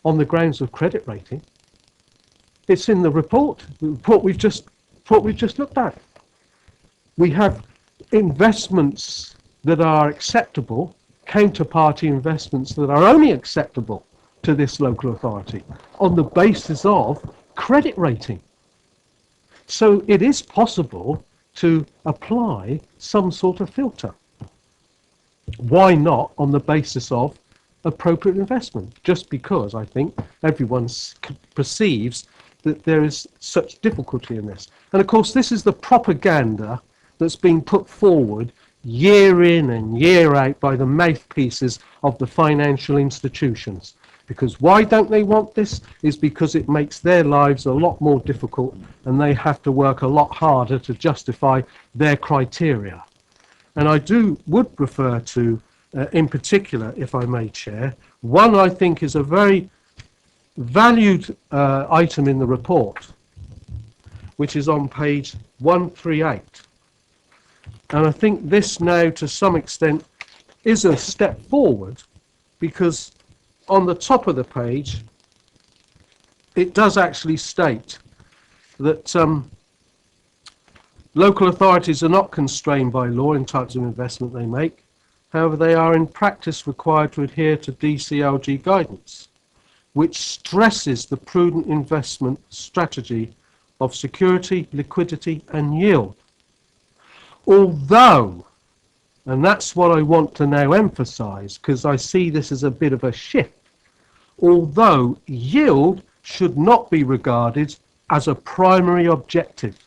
on the grounds of credit rating. It's in the report we've just looked at. We have investments that are acceptable, counterparty investments that are only acceptable to this local authority on the basis of credit rating. So it is possible to apply some sort of filter. Why not on the basis of appropriate investment? Just because I think everyone perceives that there is such difficulty in this. And of course, this is the propaganda that's being put forward year in and year out by the mouthpieces of the financial institutions. Because why don't they want this? Is because it makes their lives a lot more difficult and they have to work a lot harder to justify their criteria. And I would refer to, in particular, if I may, Chair, one I think is a very valued item in the report, which is on page 138. And I think this now, to some extent, is a step forward, because on the top of the page, it does actually state that local authorities are not constrained by law in types of investment they make. However, they are in practice required to adhere to DCLG guidance, which stresses the prudent investment strategy of security, liquidity, and yield. Although, and that's what I want to now emphasize, because I see this as a bit of a shift, although yield should not be regarded as a primary objective.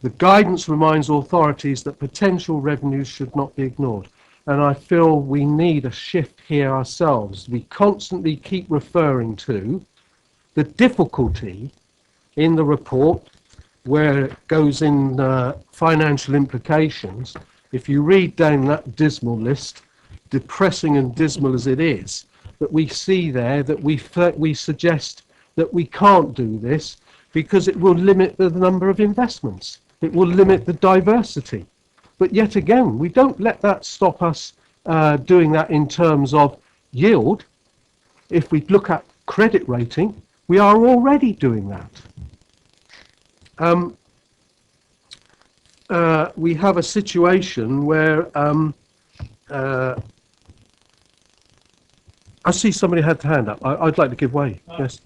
The guidance reminds authorities that potential revenues should not be ignored. And I feel we need a shift here ourselves. We constantly keep referring to the difficulty in the report where it goes in financial implications. If you read down that dismal list, depressing and dismal as it is, that we see there that we suggest that we can't do this because it will limit the number of investments. It will limit the diversity. But yet again, we don't let that stop us doing that in terms of yield. If we look at credit rating, we are already doing that. We have a situation where I see somebody had their hand up. I'd like to give way. Yes.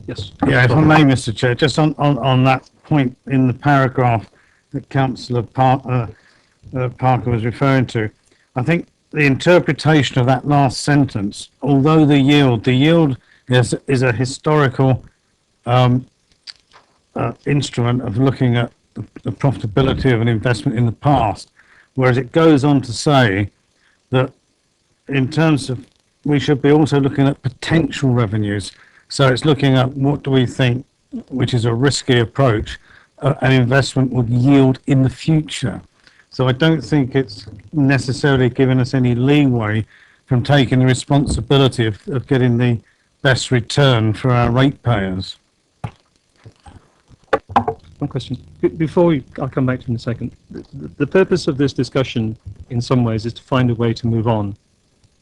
Yes. Yeah, if I may, Mr. Chair, just on that point in the paragraph that Councillor Parker was referring to, I think the interpretation of that last sentence, although the yield is a historical instrument of looking at the profitability of an investment in the past, whereas it goes on to say that in terms of, we should be also looking at potential revenues. So it's looking at what do we think, which is a risky approach, an investment would yield in the future. So I don't think it's necessarily giving us any leeway from taking the responsibility of getting the best return for our ratepayers. One question. Before I'll come back to you in a second. The purpose of this discussion, in some ways, is to find a way to move on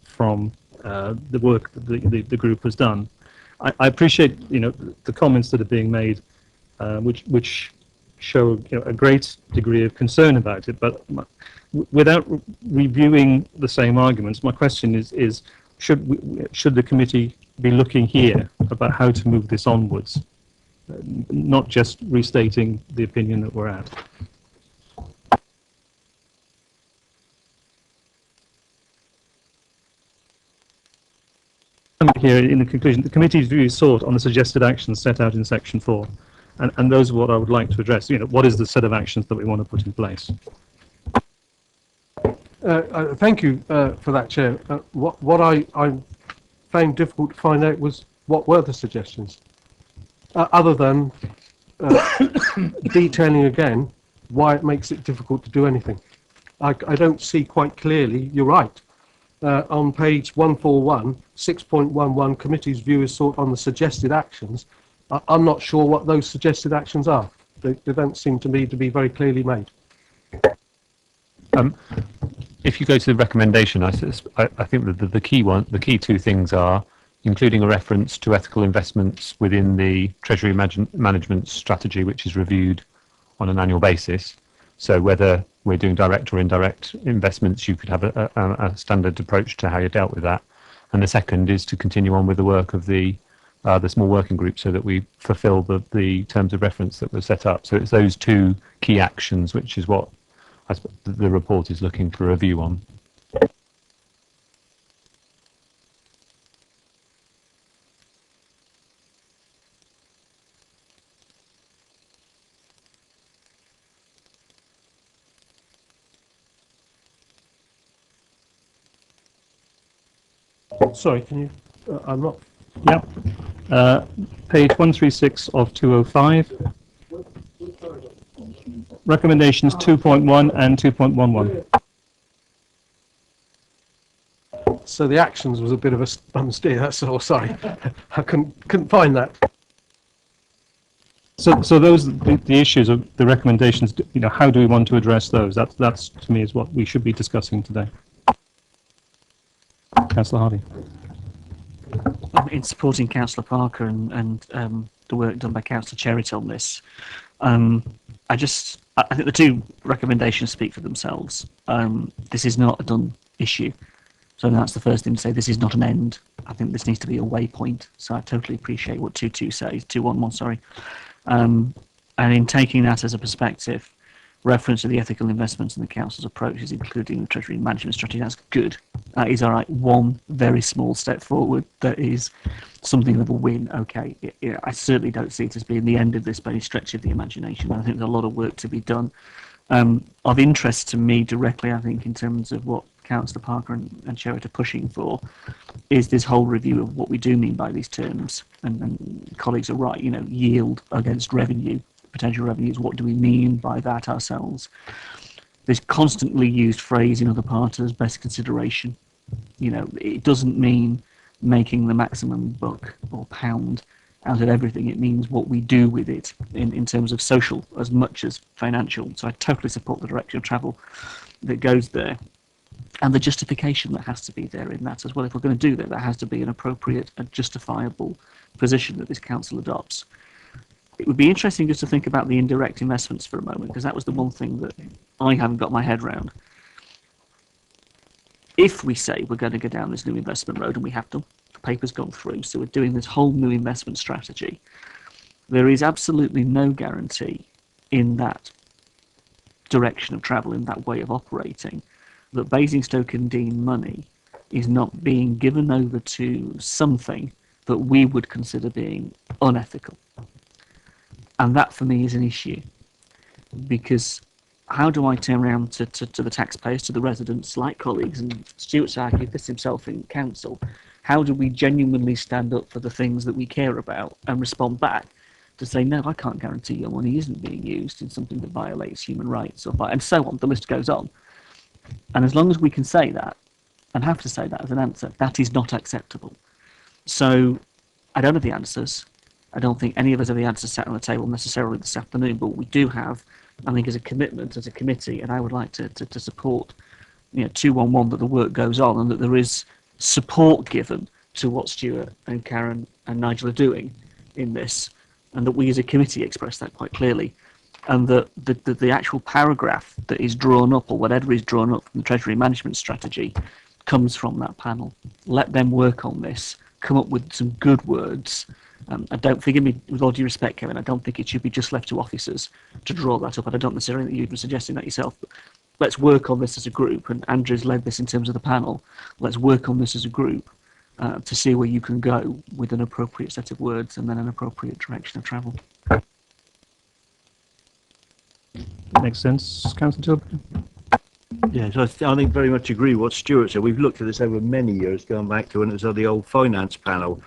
from the work that the group has done. I appreciate, the comments that are being made, which show a great degree of concern about it. But without reviewing the same arguments, my question is should the committee be looking here about how to move this onwards? Not just restating the opinion that we're at. Here in the conclusion, the committee's view is sought on the suggested actions set out in section 4, and those are what I would like to address. What is the set of actions that we want to put in place? Thank you for that, Chair. What I found difficult to find out was what were the suggestions, other than detailing again why it makes it difficult to do anything. I don't see quite clearly. You're right. On page 141, 6.11, committee's view is sought on the suggested actions. I'm not sure what those suggested actions are. They don't seem to me to be very clearly made. If you go to the recommendation, I think that the key two things are including a reference to ethical investments within the Treasury management strategy, which is reviewed on an annual basis. So whether we're doing direct or indirect investments, you could have a standard approach to how you dealt with that. And the second is to continue on with the work of the small working group so that we fulfill the terms of reference that were set up. So it's those two key actions, which is what I suppose the report is looking for a review on. Sorry, can you? I'm not. Yeah. Page 136 of 205. Recommendations 2.1 and 2.11. So the actions was a bit of a steer. That's all. Sorry, I couldn't find that. So those the issues of the recommendations. How do we want to address those? That's to me is what we should be discussing today. Councillor Hardy. In supporting Councillor Parker and the work done by Councillor Cherritt on this, I think the two recommendations speak for themselves. This is not a done issue. So that's the first thing to say. This is not an end. I think this needs to be a waypoint. So I totally appreciate what 211, sorry. And in taking that as a perspective, reference to the ethical investments and the council's approaches, including the Treasury management strategy, that's good. That is all right. One very small step forward. That is something of a win. Okay. I certainly don't see it as being the end of this by any stretch of the imagination. I think there's a lot of work to be done. Of interest to me directly, I think, in terms of what Councillor Parker and Cherritt are pushing for, is this whole review of what we do mean by these terms. And colleagues are right, yield against revenue, potential revenues. What do we mean by that ourselves? This constantly used phrase in other parts as best consideration. It doesn't mean making the maximum buck or pound out of everything. It means what we do with it in terms of social as much as financial. So I totally support the direction of travel that goes there. And the justification that has to be there in that as well. If we're going to do that, that has to be an appropriate and justifiable position that this council adopts. It would be interesting just to think about the indirect investments for a moment, because that was the one thing that I haven't got my head around. If we say we're going to go down this new investment road, and we have done, the paper's gone through, so we're doing this whole new investment strategy, there is absolutely no guarantee in that direction of travel, in that way of operating, that Basingstoke and Dean money is not being given over to something that we would consider being unethical. And that for me is an issue. because how do I turn around to the taxpayers, to the residents, like colleagues, and Stuart's argued this himself in council, how do we genuinely stand up for the things that we care about and respond back to say, no, I can't guarantee your money isn't being used in something that violates human rights, and so on, the list goes on. And as long as we can say that, and have to say that as an answer, that is not acceptable. So I don't have the answers. I don't think any of us have the answers sat on the table necessarily this afternoon, but we do have, I think, as a commitment, as a committee, and I would like to support 211 that the work goes on and that there is support given to what Stuart and Karen and Nigel are doing in this, and that we as a committee express that quite clearly, and that the actual paragraph that is drawn up, or whatever is drawn up from the Treasury Management Strategy, comes from that panel. Let them work on this, come up with some good words. I don't, forgive me, with all due respect, Kevin, I don't think it should be just left to officers to draw that up, and I don't necessarily think you've been suggesting that yourself, but let's work on this as a group, and Andrew's led this in terms of the panel. Let's work on this as a group to see where you can go with an appropriate set of words and then an appropriate direction of travel. Makes sense, Councillor Tilbury? Yes, I think very much agree with what Stuart said. We've looked at this over many years, going back to when it was on the old finance panel.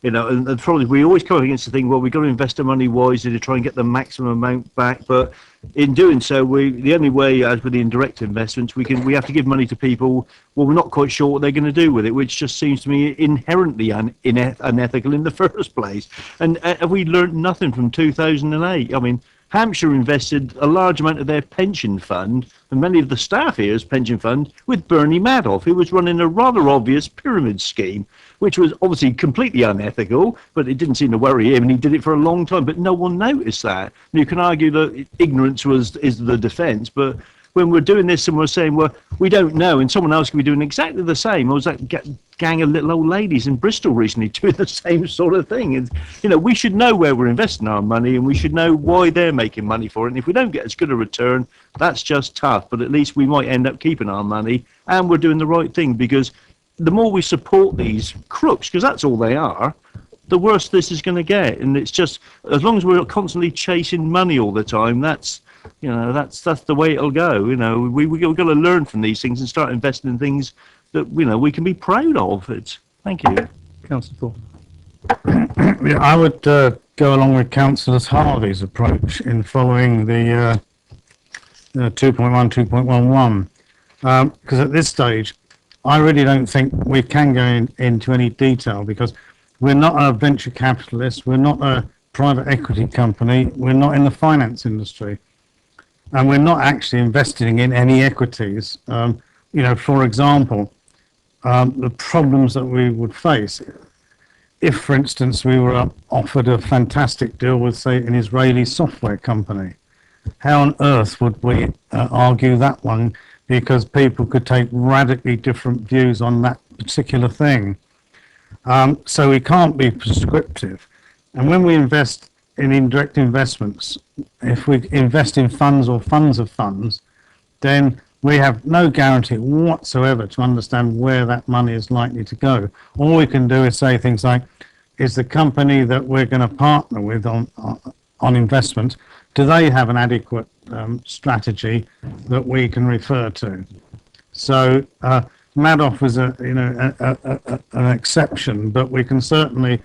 And probably we always come up against the thing, well, we've got to invest our money wisely to try and get the maximum amount back. But in doing so, the only way, as with the indirect investments, we have to give money to people, well, we're not quite sure what they're going to do with it, which just seems to me inherently unethical in the first place. And have we learned nothing from 2008? I mean, Hampshire invested a large amount of their pension fund, and many of the staff here's pension fund, with Bernie Madoff, who was running a rather obvious pyramid scheme, which was obviously completely unethical, but it didn't seem to worry him, and he did it for a long time, but no one noticed that. And you can argue that ignorance is the defence, but when we're doing this and we're saying, well, we don't know, and someone else could be doing exactly the same. I was that gang of little old ladies in Bristol recently doing the same sort of thing. And, we should know where we're investing our money, and we should know why they're making money for it. And if we don't get as good a return, that's just tough. But at least we might end up keeping our money, and we're doing the right thing, because the more we support these crooks, because that's all they are, the worse this is going to get. And it's just, as long as we're constantly chasing money all the time, that's the way it'll go. We've got to learn from these things and start investing in things that we can be proud of. Thank you, Councillor Thorpe. Yeah, I would go along with Councillor Harvey's approach in following the 2.1, 2.11, because at this stage, I really don't think we can go into any detail, because we're not a venture capitalist, we're not a private equity company, we're not in the finance industry, and we're not actually investing in any equities. For example, the problems that we would face if, for instance, we were offered a fantastic deal with, say, an Israeli software company. How on earth would we argue that one? Because people could take radically different views on that particular thing. So we can't be prescriptive. And when we invest in indirect investments, if we invest in funds or funds of funds, then we have no guarantee whatsoever to understand where that money is likely to go. All we can do is say things like, is the company that we're going to partner with on investment, do they have an adequate strategy that we can refer to? So Madoff was an exception, but we can certainly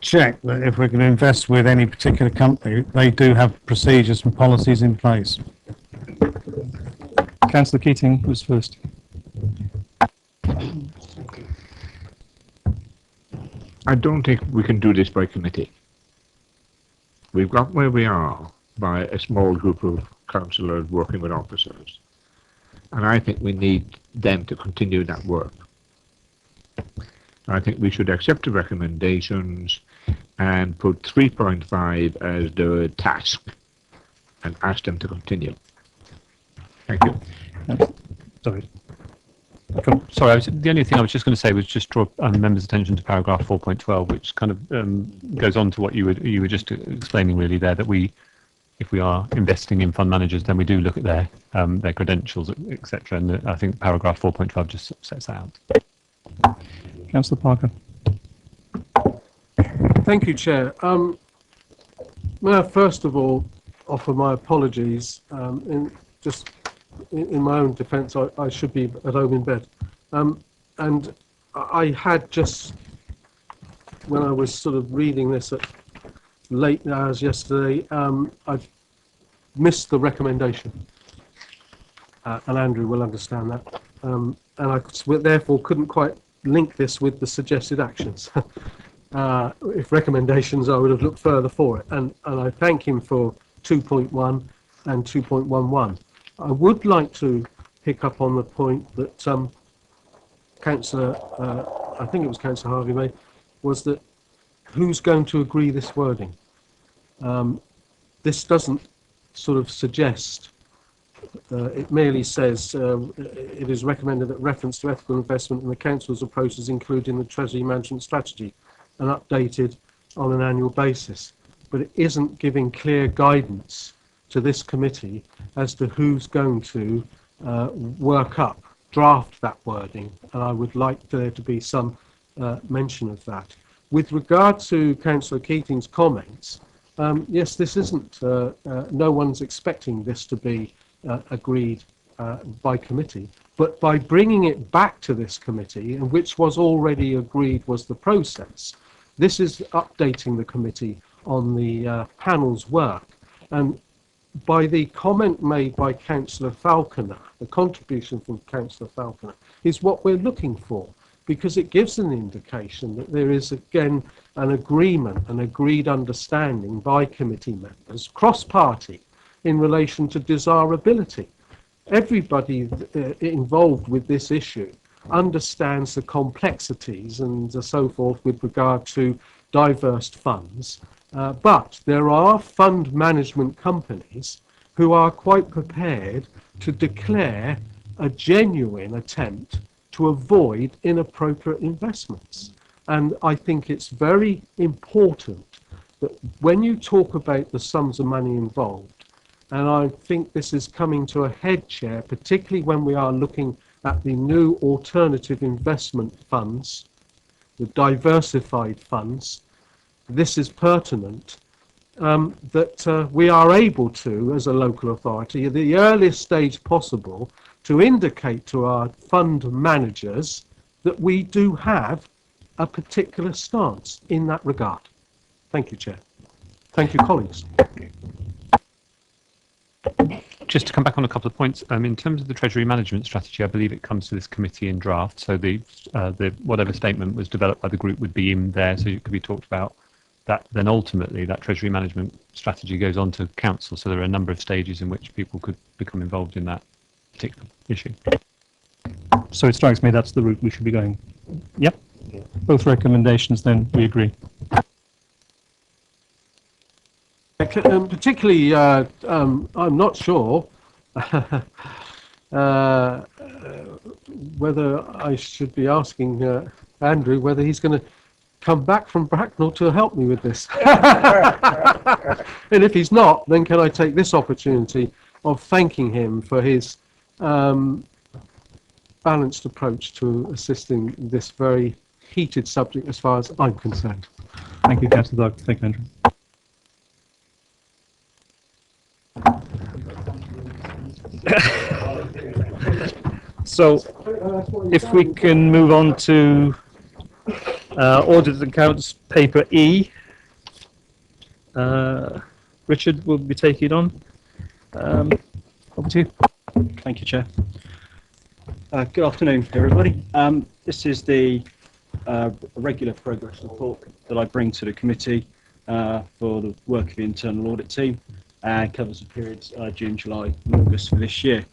check that if we're going to invest with any particular company, they do have procedures and policies in place. Councillor Keating was first. I don't think we can do this by committee. We've got where we are by a small group of councillors working with officers. And I think we need them to continue that work. I think we should accept the recommendations and put 3.5 as the task and ask them to continue. Thank you. Sorry. Sorry, the only thing I was just going to say was just draw members' attention to paragraph 4.12, which kind of goes on to what you were just explaining really there, that if we are investing in fund managers, then we do look at their credentials, etc. And I think paragraph 4.12 just sets that out. Councillor Parker. Thank you, Chair. Well, first of all, offer my apologies. In my own defence, I should be at home in bed. And I had just, when I was sort of reading this at late hours yesterday, I missed the recommendation. And Andrew will understand that. And I therefore couldn't quite link this with the suggested actions. If recommendations, I would have looked further for it. And I thank him for 2.1 and 2.11. I would like to pick up on the point that Councillor, I think it was Councillor Harvey made, was that who's going to agree this wording? This doesn't sort of suggest, it merely says it is recommended that reference to ethical investment in the Council's approaches, including the Treasury Management Strategy, and updated on an annual basis. But it isn't giving clear guidance to this committee as to who's going to draft that wording, and I would like there to be some mention of that. With regard to Councillor Keating's comments, yes, this isn't, no one's expecting this to be agreed by committee, but by bringing it back to this committee, and which was already agreed was the process, this is updating the committee on the panel's work. And by the comment made by Councillor Falconer, the contribution from Councillor Falconer, is what we're looking for, because it gives an indication that there is again an agreement, an agreed understanding by committee members, cross-party, in relation to desirability. Everybody involved with this issue understands the complexities and so forth with regard to diverse funds. But there are fund management companies who are quite prepared to declare a genuine attempt to avoid inappropriate investments. And I think it's very important that when you talk about the sums of money involved, and I think this is coming to a head, Chair, particularly when we are looking at the new alternative investment funds, the diversified funds, this is pertinent, that we are able to, as a local authority, at the earliest stage possible, to indicate to our fund managers that we do have a particular stance in that regard. Thank you, Chair. Thank you, colleagues. Just to come back on a couple of points, in terms of the Treasury Management Strategy, I believe it comes to this committee in draft, so the whatever statement was developed by the group would be in there, so it could be talked about. That then ultimately that Treasury Management Strategy goes on to Council, so there are a number of stages in which people could become involved in that particular issue. So it strikes me that's the route we should be going. Yep. Both recommendations, then we agree. Particularly, I'm not sure whether I should be asking Andrew whether he's going to come back from Bracknell to help me with this. And if he's not, then can I take this opportunity of thanking him for his balanced approach to assisting this very heated subject as far as I'm concerned. Thank you, Councillor Doug. Thank you, Andrew. So, if we can move on to Audit Accounts Paper E. Richard will be taking it on. Over to you. Thank you, Chair. Good afternoon, everybody. This is the regular progress report that I bring to the committee for the work of the internal audit team, and covers the periods June, July, and August for this year.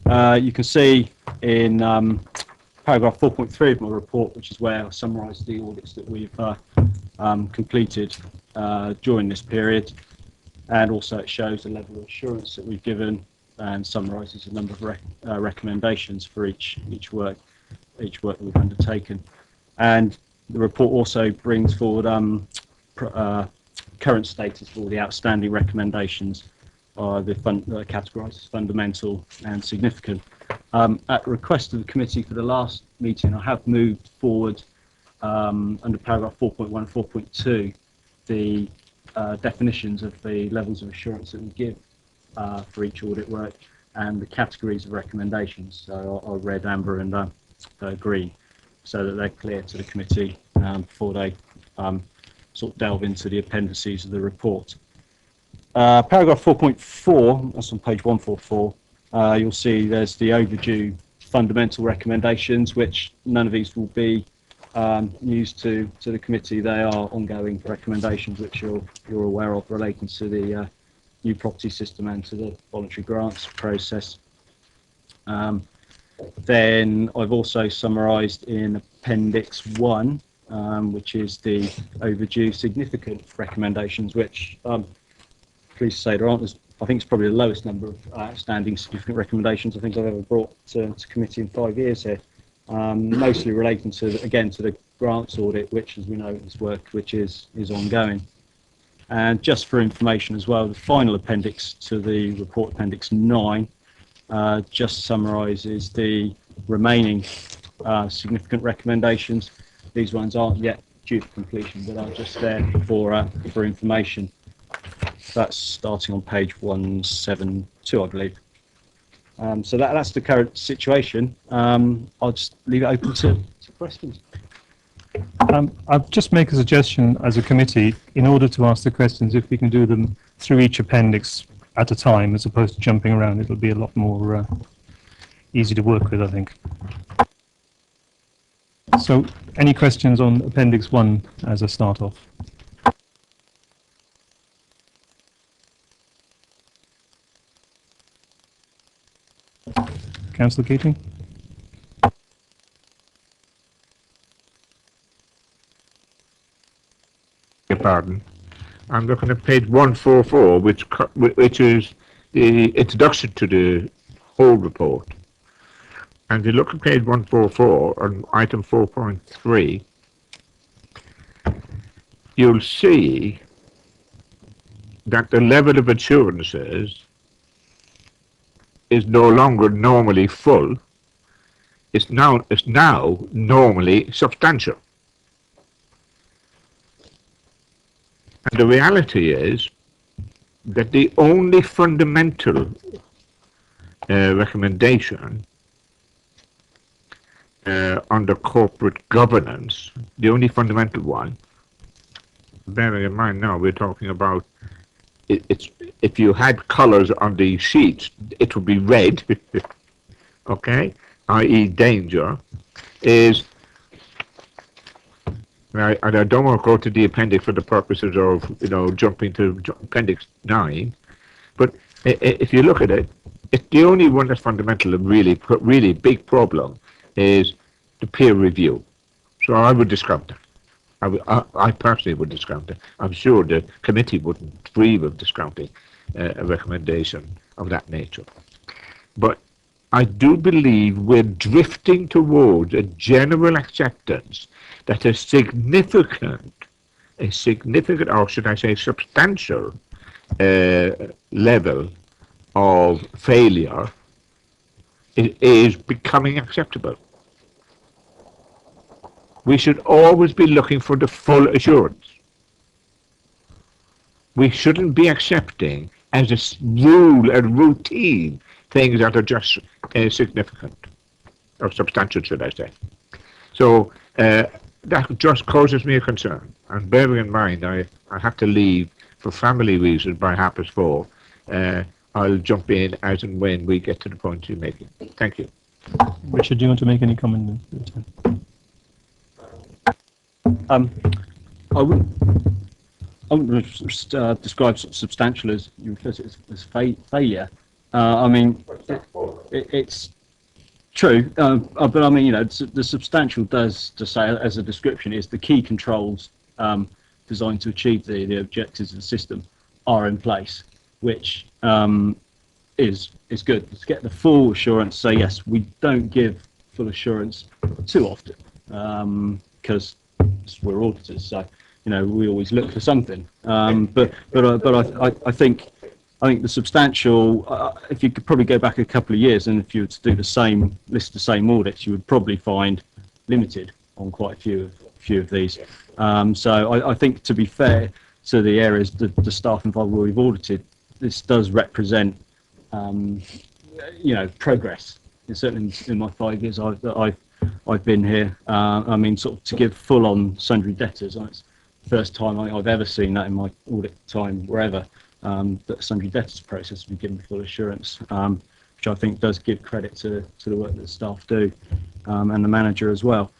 You can see in paragraph 4.3 of my report, which is where I summarise the audits that we've completed during this period, and also it shows the level of assurance that we've given and summarises a number of recommendations for each work that we've undertaken. And the report also brings forward current status for all the outstanding recommendations, categorised as fundamental and significant. At the request of the committee for the last meeting, I have moved forward under paragraph 4.1 and 4.2 the definitions of the levels of assurance that we give for each audit work and the categories of recommendations. So are red, amber and green, so that they're clear to the committee before they sort of delve into the appendices of the report. Paragraph 4.4, that's on page 144, you'll see there's the overdue fundamental recommendations, which none of these will be news to the committee. They are ongoing recommendations which you're aware of relating to the new property system and to the voluntary grants process. Then I've also summarised in Appendix 1, which is the overdue significant recommendations, which pleased to say there aren't, I think it's probably the lowest number of outstanding significant recommendations I think I've ever brought to committee in 5 years here. Mostly relating to, again, to the grants audit, which, as we know, is work which is ongoing. And just for information as well, the final appendix to the report, Appendix 9, just summarises the remaining significant recommendations. These ones aren't yet due for completion, but are just there for information. That's starting on page 172, I believe. So that's the current situation. I'll just leave it open to questions. I'll just make a suggestion as a committee, in order to ask the questions, if we can do them through each appendix at a time, as opposed to jumping around, it'll be a lot more easy to work with, I think. So, any questions on Appendix 1 as a start off? Councillor Keating? Your pardon. I'm looking at page 144, which is the introduction to the whole report. And if you look at page 144 on item 4.3, you'll see that the level of assurances is no longer normally full. It's now normally substantial. And the reality is that the only fundamental recommendation under corporate governance, the only fundamental one, bearing in mind now we're talking about if you had colours on the sheets, it would be red, okay, i.e. danger, is, and I don't want to go to the appendix for the purposes of, jumping to Appendix 9, but if you look at it, it's the only one that's fundamental and really big problem is the peer review. So I would discount that. I personally would discount it. I'm sure the committee wouldn't dream of discounting a recommendation of that nature. But I do believe we're drifting towards a general acceptance that a significant, or should I say substantial, level of failure is becoming acceptable. We should always be looking for the full assurance. We shouldn't be accepting as a rule and routine things that are just significant or substantial, should I say. So that just causes me a concern. And bearing in mind, I have to leave for family reasons by 4:30. I'll jump in as and when we get to the point you're making. Thank you. Richard, do you want to make any comment? I wouldn't describe sort of substantial as you refer to it as failure. I mean, it's true, but I mean, the substantial does to say as a description is the key controls designed to achieve the objectives of the system are in place, which is good. To get the full assurance, so yes, we don't give full assurance too often because we're auditors, so we always look for something. But I think the substantial. If you could probably go back a couple of years, and if you were to do the same audits, you would probably find limited on quite a few of these. So I think, to be fair to the areas, the staff involved where we've audited, this does represent, progress. And certainly in my 5 years I've been here. I mean, sort of to give full-on sundry debtors. It's the first time I've ever seen that in my audit time, wherever, that a sundry debtors process will be given full assurance, which I think does give credit to the work that the staff do, and the manager as well.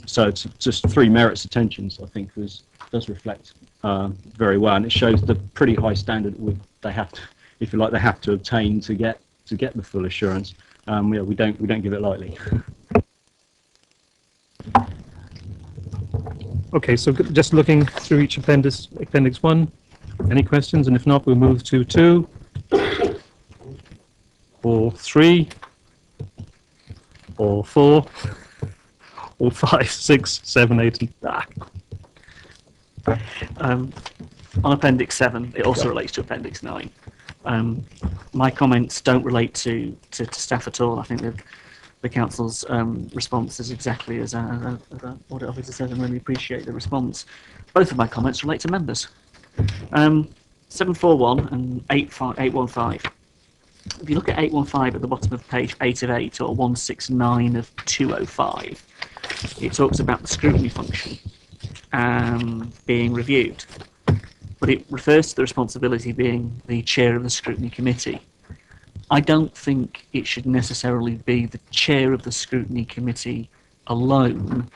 So it's just 3 merits attentions, I think, does reflect very well, and it shows the pretty high standard they have to, if you like, they have to obtain to get the full assurance. We don't give it lightly. Okay, so just looking through each appendix 1, any questions? And if not, we'll move to 2 or 3 or 4 or 5, 6, 7, 8, and On Appendix 7, it also relates to Appendix 9. My comments don't relate to staff at all. I think that the council's response is exactly as an audit officer said, and really appreciate the response. Both of my comments relate to members. 741 and 815. If you look at 815 at the bottom of page 8 of 8 or 169 of 205, it talks about the scrutiny function being reviewed. But it refers to the responsibility being the chair of the scrutiny committee. I don't think it should necessarily be the chair of the scrutiny committee alone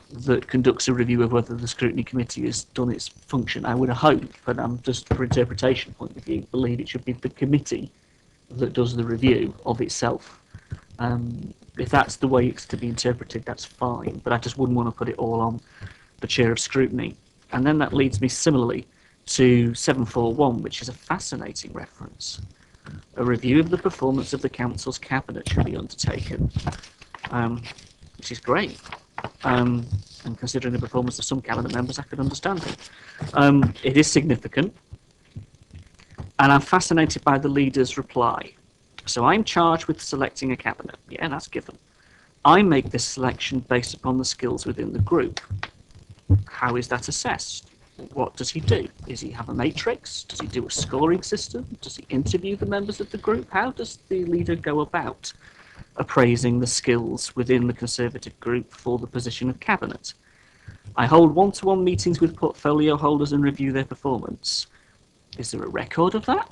that conducts a review of whether the scrutiny committee has done its function. I would hope, but I'm just for interpretation point of view, believe it should be the committee that does the review of itself. If that's the way it's to be interpreted, that's fine, but I just wouldn't want to put it all on the chair of scrutiny. And then that leads me similarly to 741, which is a fascinating reference. A review of the performance of the council's cabinet should be undertaken, which is great. And considering the performance of some cabinet members, I could understand it. It is significant, and I'm fascinated by the leader's reply. So I'm charged with selecting a cabinet. Yeah, that's given. I make this selection based upon the skills within the group. How is that assessed? What does he do? Does he have a matrix? Does he do a scoring system? Does he interview the members of the group? How does the leader go about appraising the skills within the Conservative group for the position of cabinet? I hold one-to-one meetings with portfolio holders and review their performance. Is there a record of that?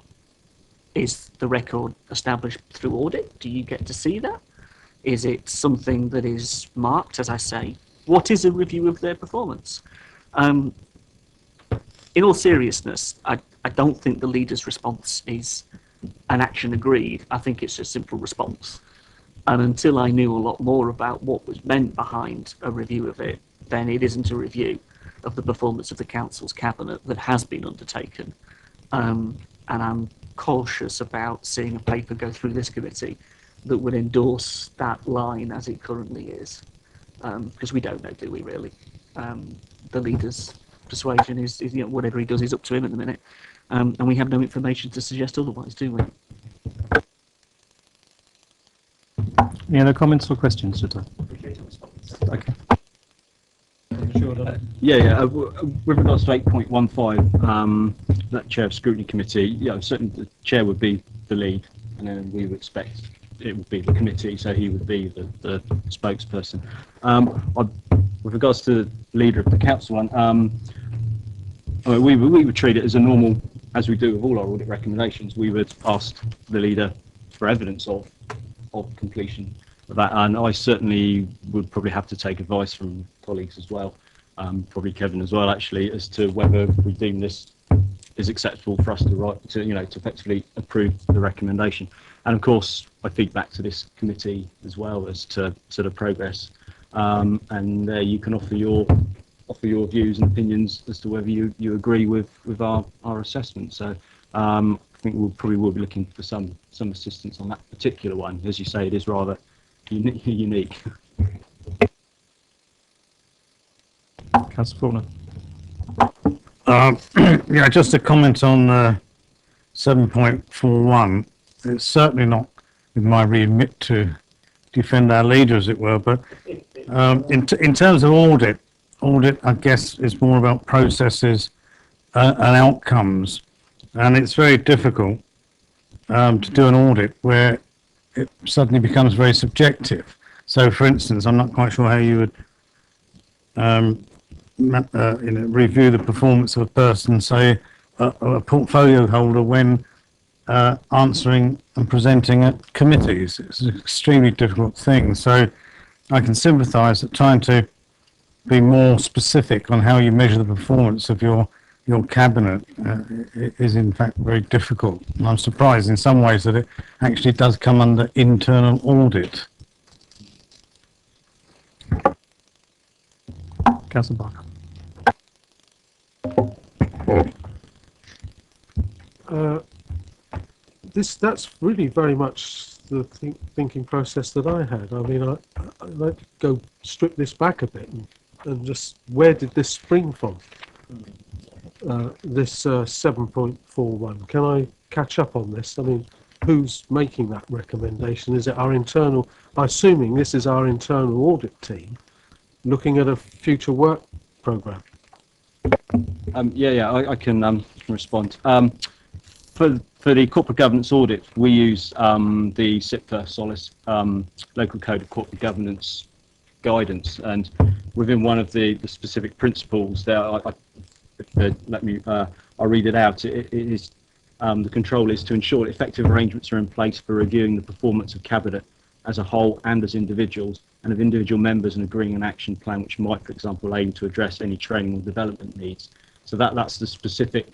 Is the record established through audit? Do you get to see that? Is it something that is marked, as I say? What is a review of their performance? In all seriousness, I don't think the leader's response is an action agreed. I think it's a simple response. And until I knew a lot more about what was meant behind a review of it, then it isn't a review of the performance of the council's cabinet that has been undertaken. And I'm cautious about seeing a paper go through this committee that would endorse that line as it currently is. Because we don't know, do we really? The leader's persuasion is whatever he does is up to him at the minute, and we have no information to suggest otherwise, do we? any other comments or questions at all? Okay. With regards to 8.15, that chair of scrutiny committee, certainly the chair would be the lead, and then we would expect it would be the committee, so he would be the spokesperson. With regards to the leader of the council one, we would treat it as a normal, as we do with all our audit recommendations. We would ask the leader for evidence of completion of that, and I certainly would probably have to take advice from colleagues as well, probably Kevin as well, actually, as to whether we deem this is acceptable for us to effectively approve the recommendation. And of course, I feed back to this committee as well as to sort of progress, and there you can offer your views and opinions as to whether you agree with our assessment. So I think we probably will be looking for some assistance on that particular one. As you say, it is rather unique. Councillor Faulkner. Just a comment on 7.41. It's certainly not in my remit to defend our leader, as it were, but in terms of audit, I guess, is more about processes and outcomes. And it's very difficult to do an audit where it suddenly becomes very subjective. So, for instance, I'm not quite sure how you would review the performance of a person, say a portfolio holder, when answering and presenting at committees. It's an extremely difficult thing. So I can sympathise that trying to be more specific on how you measure the performance of your cabinet is in fact very difficult. And I'm surprised in some ways that it actually does come under internal audit. Councillor Barker. That's really very much the thinking process that I had. I mean, I'd like to go strip this back a bit and just, where did this spring from? This 7.41. Can I catch up on this? I mean, who's making that recommendation? Is it our internal, assuming this is our internal audit team, looking at a future work programme? I can respond. For the corporate governance audit, we use the SIPFA Solace Local Code of Corporate Governance guidance, and within one of the specific principles there, I'll read it out. It is the control is to ensure effective arrangements are in place for reviewing the performance of cabinet as a whole and as individuals, and of individual members, and agreeing an action plan which might, for example, aim to address any training or development needs. So that's the specific,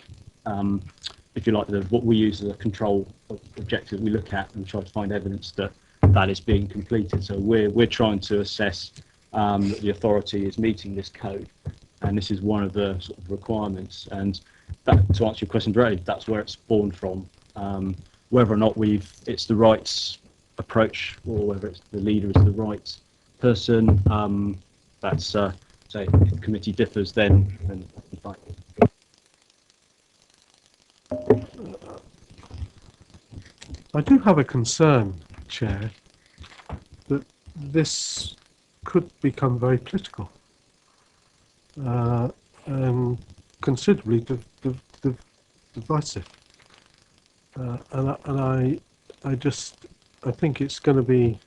if you like, what we use as a control objective. We look at and try to find evidence that that is being completed. So we're trying to assess that the authority is meeting this code, and this is one of the sort of requirements. And that, to answer your question directly, that's where it's born from. Whether or not it's the right approach, or whether it's the leader is the right person, that's say if the committee differs, then fine. I do have a concern, Chair, that this could become very political and considerably divisive. And I think it's going to be,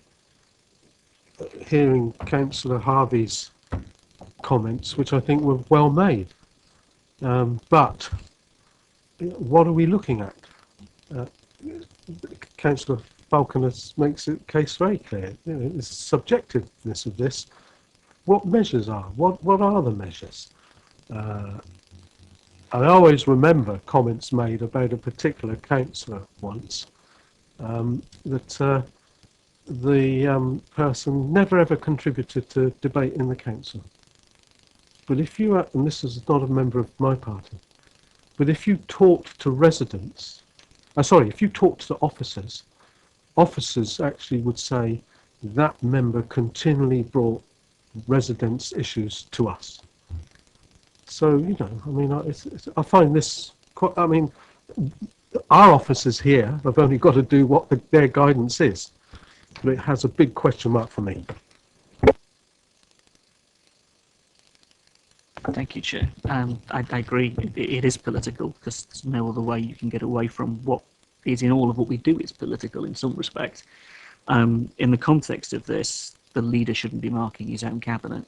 hearing Councillor Harvey's comments, which I think were well made. But what are we looking at? Councillor Falconer makes the case very clear. You know, the subjectiveness of this. What measures are? What are the measures? I always remember comments made about a particular councillor once, that the person never ever contributed to debate in the council. But if you, and this is not a member of my party, but if you talked to residents, if you talked to officers, officers actually would say that member continually brought residents' issues to us. So, you know, I mean, I find this quite, I mean, our officers here have only got to do what their guidance is, but it has a big question mark for me. Thank you, Chair. I agree. It is political, because there's no other way you can get away from what is in all of what we do is political in some respect. In the context of this, the leader shouldn't be marking his own cabinet.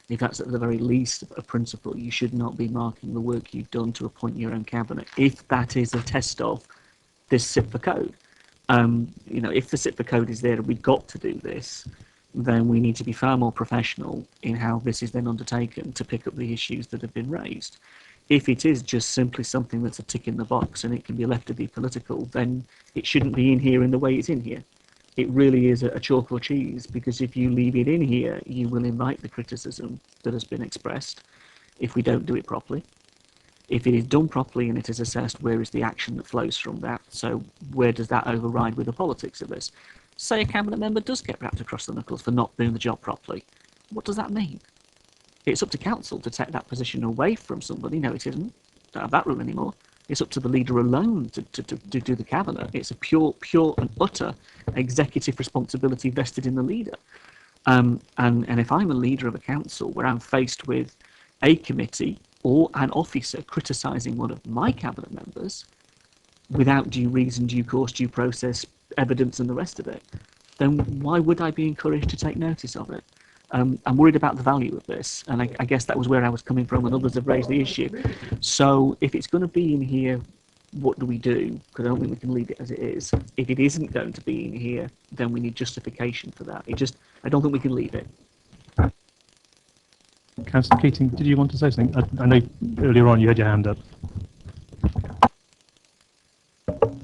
If that's at the very least a principle, you should not be marking the work you've done to appoint your own cabinet, if that is a test of this SIPFA code. You know, if the SIPFA code is there and we've got to do this, then we need to be far more professional in how this is then undertaken to pick up the issues that have been raised. If it is just simply something that's a tick in the box and it can be left to be political, then it shouldn't be in here in the way it's in here. It really is a chalk or cheese, because if you leave it in here, you will invite the criticism that has been expressed if we don't do it properly. If it is done properly and it is assessed, where is the action that flows from that? So where does that override with the politics of this? Say a cabinet member does get wrapped across the knuckles for not doing the job properly. What does that mean? It's up to council to take that position away from somebody. No, it isn't. Don't have that rule anymore. It's up to the leader alone to do the cabinet. It's a pure and utter executive responsibility vested in the leader. And if I'm a leader of a council where I'm faced with a committee or an officer criticising one of my cabinet members without due reason, due course, due process, evidence and the rest of it, then why would I be encouraged to take notice of it? I'm worried about the value of this, and I guess that was where I was coming from, and others have raised the issue. So if it's going to be in here, what do we do? Because I don't think we can leave it as it is. If it isn't going to be in here, then we need justification for that. I don't think we can leave it. Councillor Keating, did you want to say something? I know earlier on you had your hand up.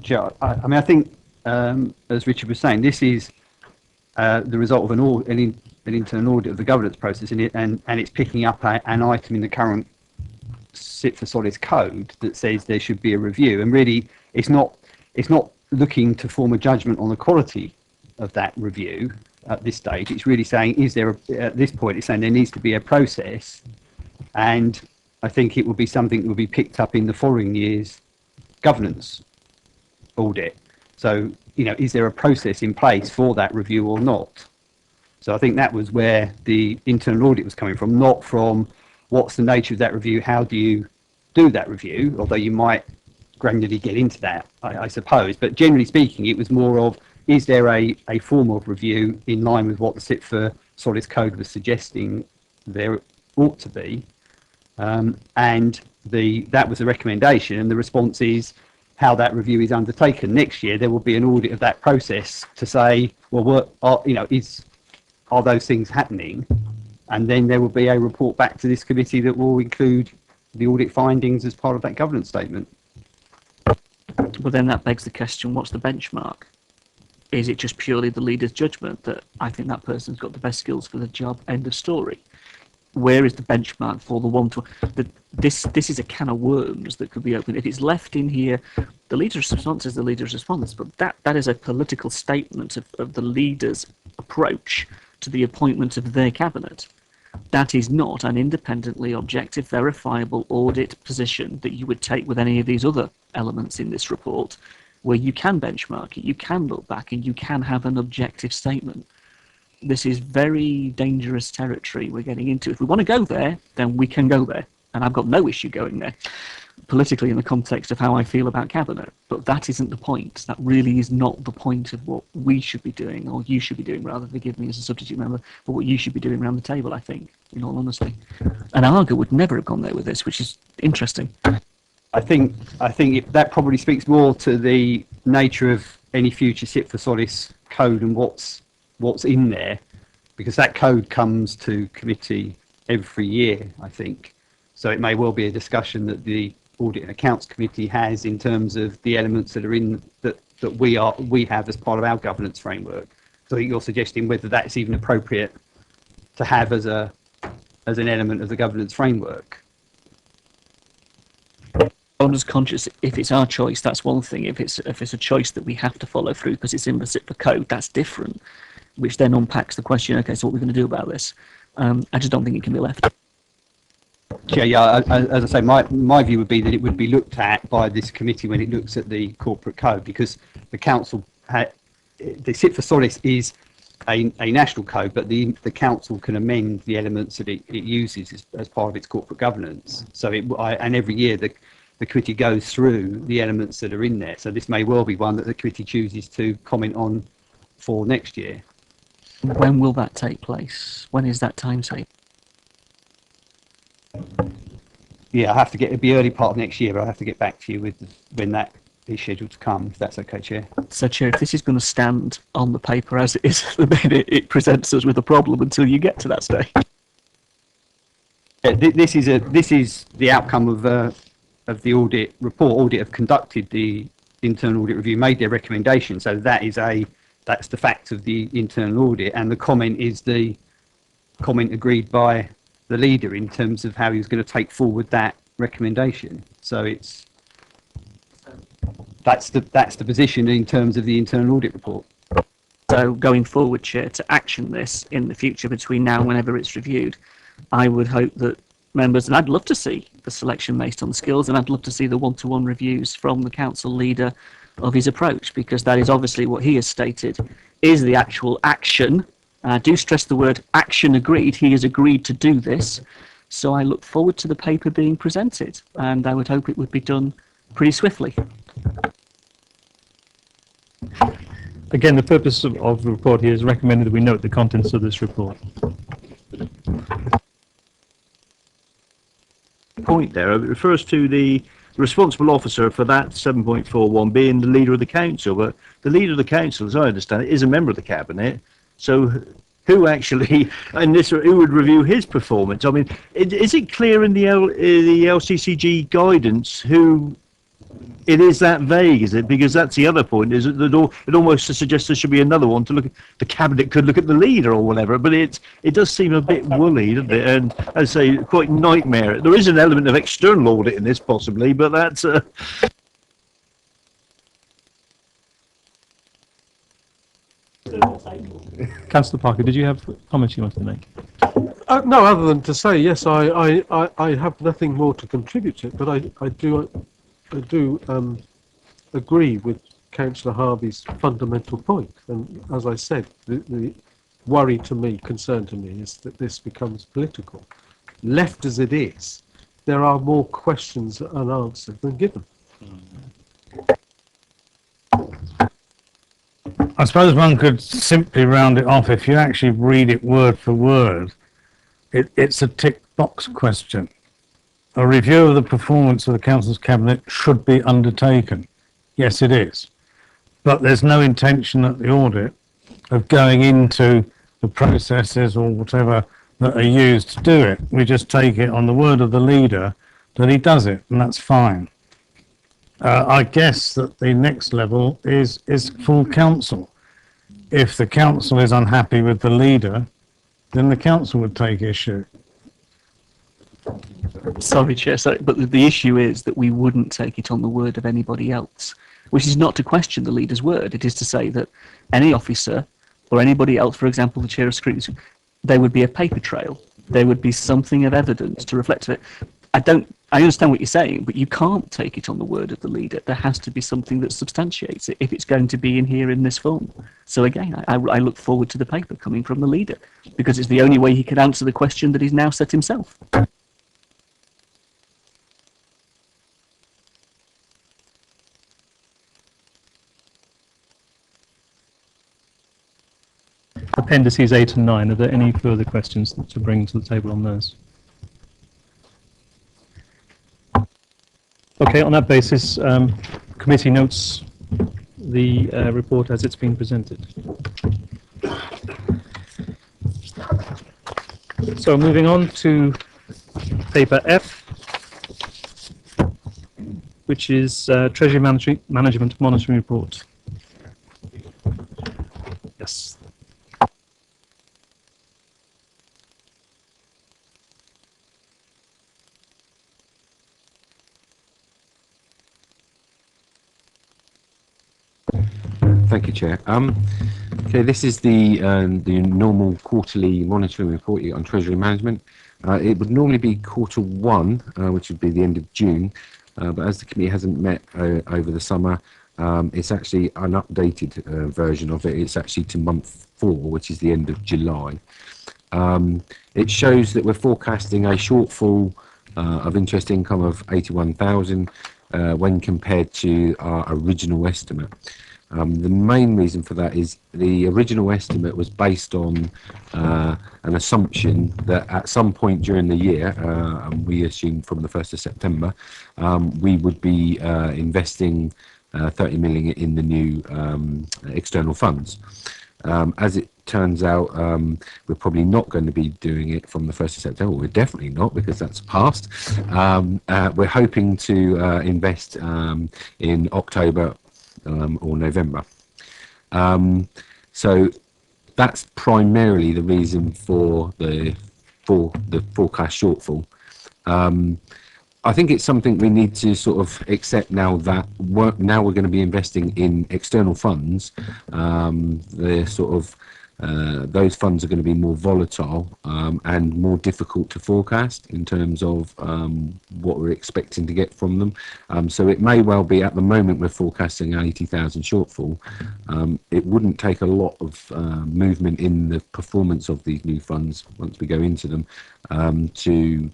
Chair, I mean, I think, as Richard was saying, this is the result of an internal audit of the governance process, and it's picking up an item in the current Sit for Solace code that says there should be a review. And really, it's not looking to form a judgment on the quality of that review at this stage. It's really saying, at this point, it's saying there needs to be a process, and I think it will be something that will be picked up in the following year's governance audit. So, is there a process in place for that review or not? So I think that was where the internal audit was coming from, not from what's the nature of that review, how do you do that review, although you might gradually get into that, I suppose. But generally speaking, it was more of, is there a form of review in line with what the Sit for Solace code was suggesting there ought to be? And that was the recommendation, and the response is how that review is undertaken. Next year, there will be an audit of that process to say, well, are those things happening? And then there will be a report back to this committee that will include the audit findings as part of that governance statement. Well, then that begs the question, what's the benchmark? Is it just purely the leader's judgment that I think that person's got the best skills for the job, end of story? Where is the benchmark for the one-to-one? This is a can of worms that could be opened. If it's left in here, the leader's response is the leader's response, but that is a political statement of the leader's approach to the appointment of their cabinet. That is not an independently objective, verifiable audit position that you would take with any of these other elements in this report, where you can benchmark it, you can look back, and you can have an objective statement. This is very dangerous territory we're getting into. If we want to go there, then we can go there. And I've got no issue going there, politically, in the context of how I feel about cabinet. But that isn't the point. That really is not the point of what we should be doing, or you should be doing, rather, forgive me as a substitute member, but what you should be doing around the table, I think, in all honesty. And Arga would never have gone there with this, which is interesting. I think that probably speaks more to the nature of any future Sit for Solace code and what's in there, because that code comes to committee every year, I think. So it may well be a discussion that the Audit and Accounts Committee has in terms of the elements that are in that we have as part of our governance framework. So I think you're suggesting whether that's even appropriate to have as an element of the governance framework. I'm just conscious, if it's our choice, that's one thing. If it's a choice that we have to follow through because it's in the Sit for code, that's different, which then unpacks the question, okay, so what are we going to do about this? I just don't think it can be left. Yeah. As I say, my view would be that it would be looked at by this committee when it looks at the corporate code, because the council the Sit for Solace is a national code, but the council can amend the elements that it uses as part of its corporate governance. So and every year the committee goes through the elements that are in there. So this may well be one that the committee chooses to comment on for next year. When will that take place? When is that timetable? Yeah, it'd be early part of next year, but I'll have to get back to you with when that is scheduled to come, if that's okay, Chair. So, Chair, if this is going to stand on the paper as it is at the minute, it presents us with a problem until you get to that stage. Yeah, this is the outcome of the audit report. Audit have conducted the internal audit review, made their recommendation. So that's the fact of the internal audit, and the comment is the comment agreed by the leader in terms of how he was going to take forward that recommendation. So that's the position in terms of the internal audit report. So going forward, Chair, to action this in the future between now and whenever it's reviewed, I would hope that members, and I'd love to see the selection based on skills, and I'd love to see the one-to-one reviews from the council leader of his approach, because that is obviously what he has stated is the actual action. I do stress the word action agreed. He has agreed to do this. So I look forward to the paper being presented, and I would hope it would be done pretty swiftly. Again, the purpose of the report here is recommended that we note the contents of this report. Point there, it refers to the responsible officer for that 7.41 being the leader of the council, but the leader of the council, as I understand it, is a member of the cabinet. So who actually, and this, who would review his performance? I mean, is it clear in the LCCG guidance who it is that vague, is it? Because that's the other point, is that it almost suggests there should be another one to look at, the cabinet could look at the leader or whatever, but it does seem a bit woolly, doesn't it? And as I say, quite nightmare. There is an element of external audit in this possibly, but that's... Councillor Parker, did you have comments you wanted to make? No, other than to say, yes, I have nothing more to contribute to it, but I do agree with Councillor Harvey's fundamental point. And as I said, the worry to me, concern to me, is that this becomes political. Left as it is, there are more questions unanswered than given. I suppose one could simply round it off. If you actually read it word for word, it's a tick box question. A review of the performance of the council's cabinet should be undertaken. Yes, it is. But there's no intention at the audit of going into the processes or whatever that are used to do it. We just take it on the word of the leader that he does it, and that's fine. I guess that the next level is full council. If the council is unhappy with the leader, then the council would take issue. Sorry, Chair, but the issue is that we wouldn't take it on the word of anybody else, which is not to question the leader's word. It is to say that any officer or anybody else, for example, the Chair of Scrutiny, there would be a paper trail. There would be something of evidence to reflect it. I understand what you're saying, but you can't take it on the word of the leader. There has to be something that substantiates it if it's going to be in here in this form. So again, I look forward to the paper coming from the leader, because it's the only way he can answer the question that he's now set himself. Appendices 8 and 9, are there any further questions to bring to the table on those? Okay, on that basis, committee notes the report as it's been presented. So moving on to paper F, which is Treasury Management Monitoring Report. Yes. Thank you, Chair. Okay, this is the normal quarterly monitoring report you get on Treasury Management. It would normally be Q1, which would be the end of June, but as the committee hasn't met over the summer, it's actually an updated version of it. It's actually to month 4, which is the end of July. It shows that we're forecasting a shortfall of interest income of 81,000 when compared to our original estimate. The main reason for that is the original estimate was based on an assumption that at some point during the year, we assumed from the 1st of September, we would be investing 30 million in the new external funds. As it turns out, we're probably not going to be doing it from the 1st of September. We're definitely not, because that's past. We're hoping to invest in October or November. So that's primarily the reason for the forecast shortfall. I think it's something we need to sort of accept now that now we're going to be investing in external funds. The sort of those funds are going to be more volatile and more difficult to forecast in terms of what we're expecting to get from them. So it may well be, at the moment we're forecasting an 80,000 shortfall. It wouldn't take a lot of movement in the performance of these new funds once we go into them to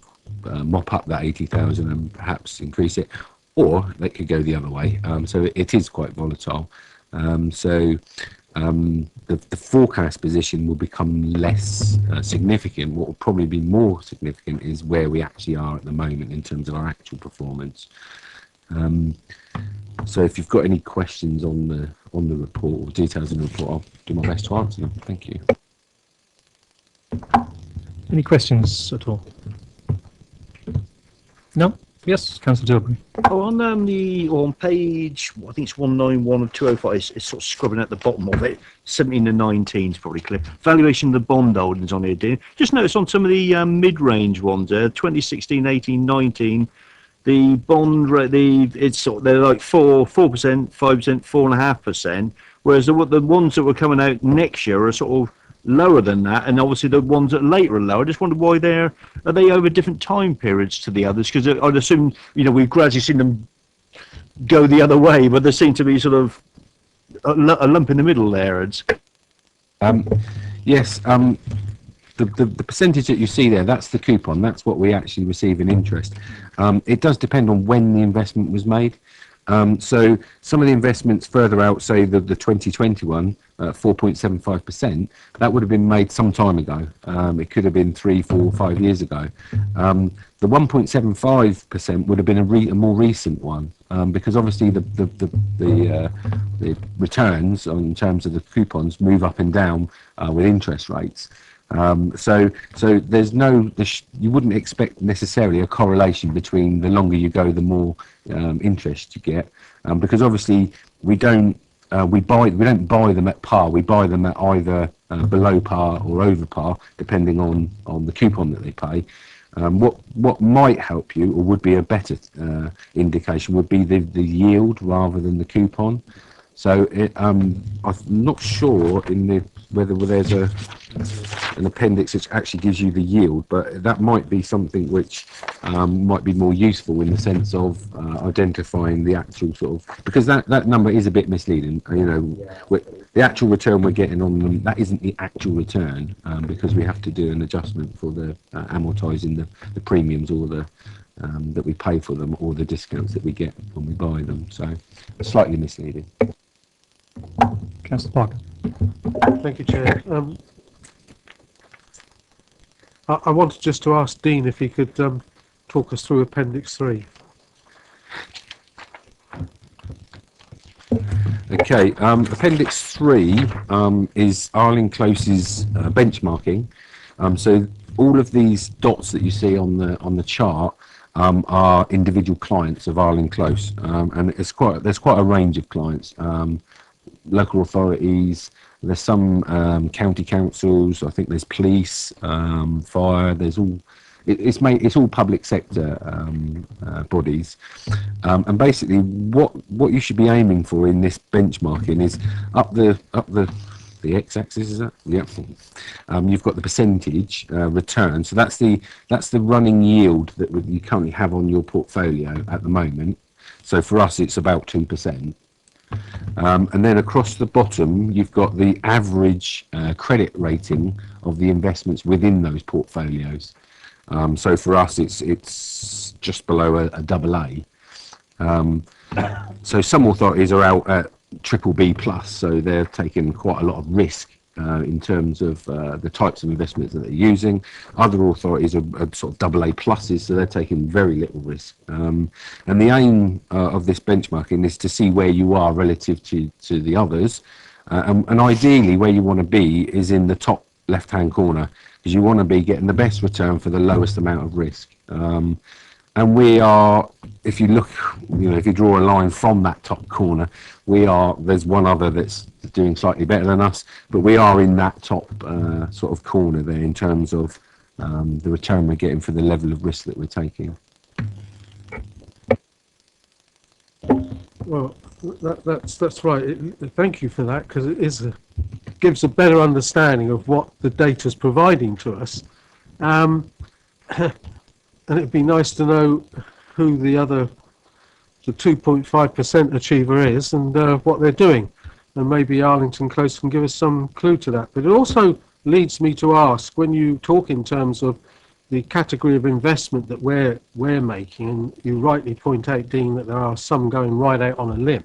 mop up that 80,000 and perhaps increase it, or they could go the other way. So it is quite volatile. The forecast position will become less significant. What will probably be more significant is where we actually are at the moment in terms of our actual performance. So if you've got any questions on the report or details in the report, I'll do my best to answer them. Thank you. Any questions at all? No? Yes, Councillor Tilbury. Oh, on page, I think it's 191 of 205, it's sort of scrubbing at the bottom of it. 17 to 19 is probably clear. Valuation of the bond holdings on here, dear. Just notice on some of the mid-range ones there, 2016, 18, 19, the bond rate, they're like 4%, 5%, 4.5%, whereas the ones that were coming out next year are sort of lower than that, and obviously the ones that later are lower. I just wondered why are they over different time periods to the others? Because I'd assume, we've gradually seen them go the other way, but there seemed to be sort of a lump in the middle there. Yes, the percentage that you see there, that's the coupon. That's what we actually receive in interest. It does depend on when the investment was made. So some of the investments further out, say the 2021, 4.75%, that would have been made some time ago. It could have been 3, 4, 5 years ago. The 1.75% would have been a more recent one, because obviously the returns in terms of the coupons move up and down with interest rates. So there's you wouldn't expect necessarily a correlation between the longer you go, the more interest you get, because obviously we don't buy them at par. We buy them at either below par or over par, depending on the coupon that they pay. What might help you, or would be a better indication, would be the yield rather than the coupon. So I'm not sure whether there's an appendix which actually gives you the yield, but that might be something which might be more useful in the sense of identifying the actual sort of, because that number is a bit misleading. The actual return we're getting on them, that isn't the actual return, because we have to do an adjustment for the amortising the premiums or the that we pay for them, or the discounts that we get when we buy them. So slightly misleading. Councillor Parker. Thank you, Chair. I wanted just to ask Dean if he could talk us through Appendix 3. Okay, Appendix 3 is Arling Close's benchmarking. So all of these dots that you see on the chart are individual clients of Arling Close, and there's quite a range of clients. Local authorities, there's some county councils, I think there's police, fire, it's all public sector bodies, and basically what you should be aiming for in this benchmarking is up the x-axis, is that? Yep. You've got the percentage return, so that's the running yield that you currently have on your portfolio at the moment. So for us it's about 2%. And then across the bottom, you've got the average credit rating of the investments within those portfolios. So for us, it's just below a AA. So some authorities are out at BBB plus, so they're taking quite a lot of risk in terms of the types of investments that they're using. Other authorities are sort of AA pluses, so they're taking very little risk. And the aim of this benchmarking is to see where you are relative to the others, and ideally where you want to be is in the top left-hand corner, because you want to be getting the best return for the lowest amount of risk. And we are, if you look, if you draw a line from that top corner, there's one other that's doing slightly better than us, but we are in that top sort of corner there in terms of the return we're getting for the level of risk that we're taking. Well, that's right. Thank you for that, because it is gives a better understanding of what the data's providing to us. And it'd be nice to know who the 2.5% achiever is and what they're doing. And maybe Arlington Close can give us some clue to that. But it also leads me to ask, when you talk in terms of the category of investment that we're making, and you rightly point out, Dean, that there are some going right out on a limb,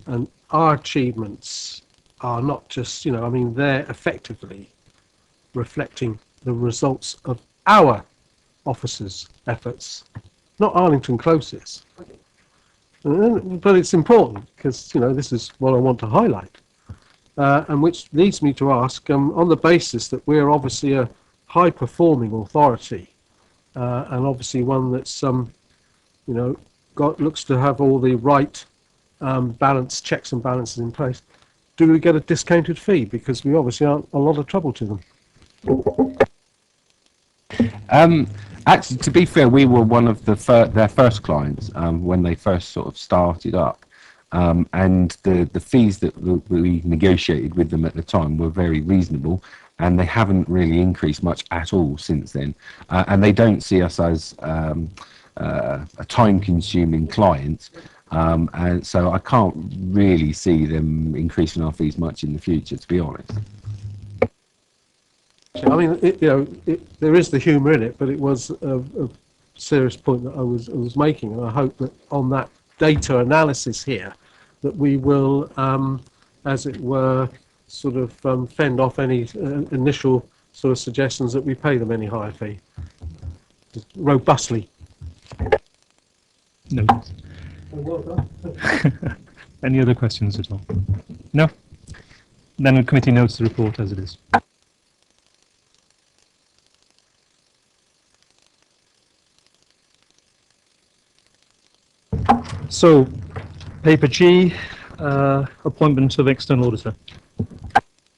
and our achievements are not just, I mean, they're effectively reflecting the results of our officers' efforts, not Arlington Close's. But it's important because, this is what I want to highlight. And which leads me to ask, on the basis that we're obviously a high-performing authority, and obviously one that's, looks to have all the right checks and balances in place, do we get a discounted fee? Because we obviously aren't a lot of trouble to them. Actually, to be fair, we were one of their first clients when they first sort of started up. And the fees that we negotiated with them at the time were very reasonable, and they haven't really increased much at all since then. And they don't see us as a time-consuming client, and so I can't really see them increasing our fees much in the future, to be honest. I mean, there is the humour in it, but it was a serious point that I was making, and I hope that on that data analysis here, that we will, as it were, sort of fend off any initial sort of suggestions that we pay them any higher fee. Robustly. No. Any other questions at all? No? Then the committee notes the report as it is. So, paper G, appointment of external auditor.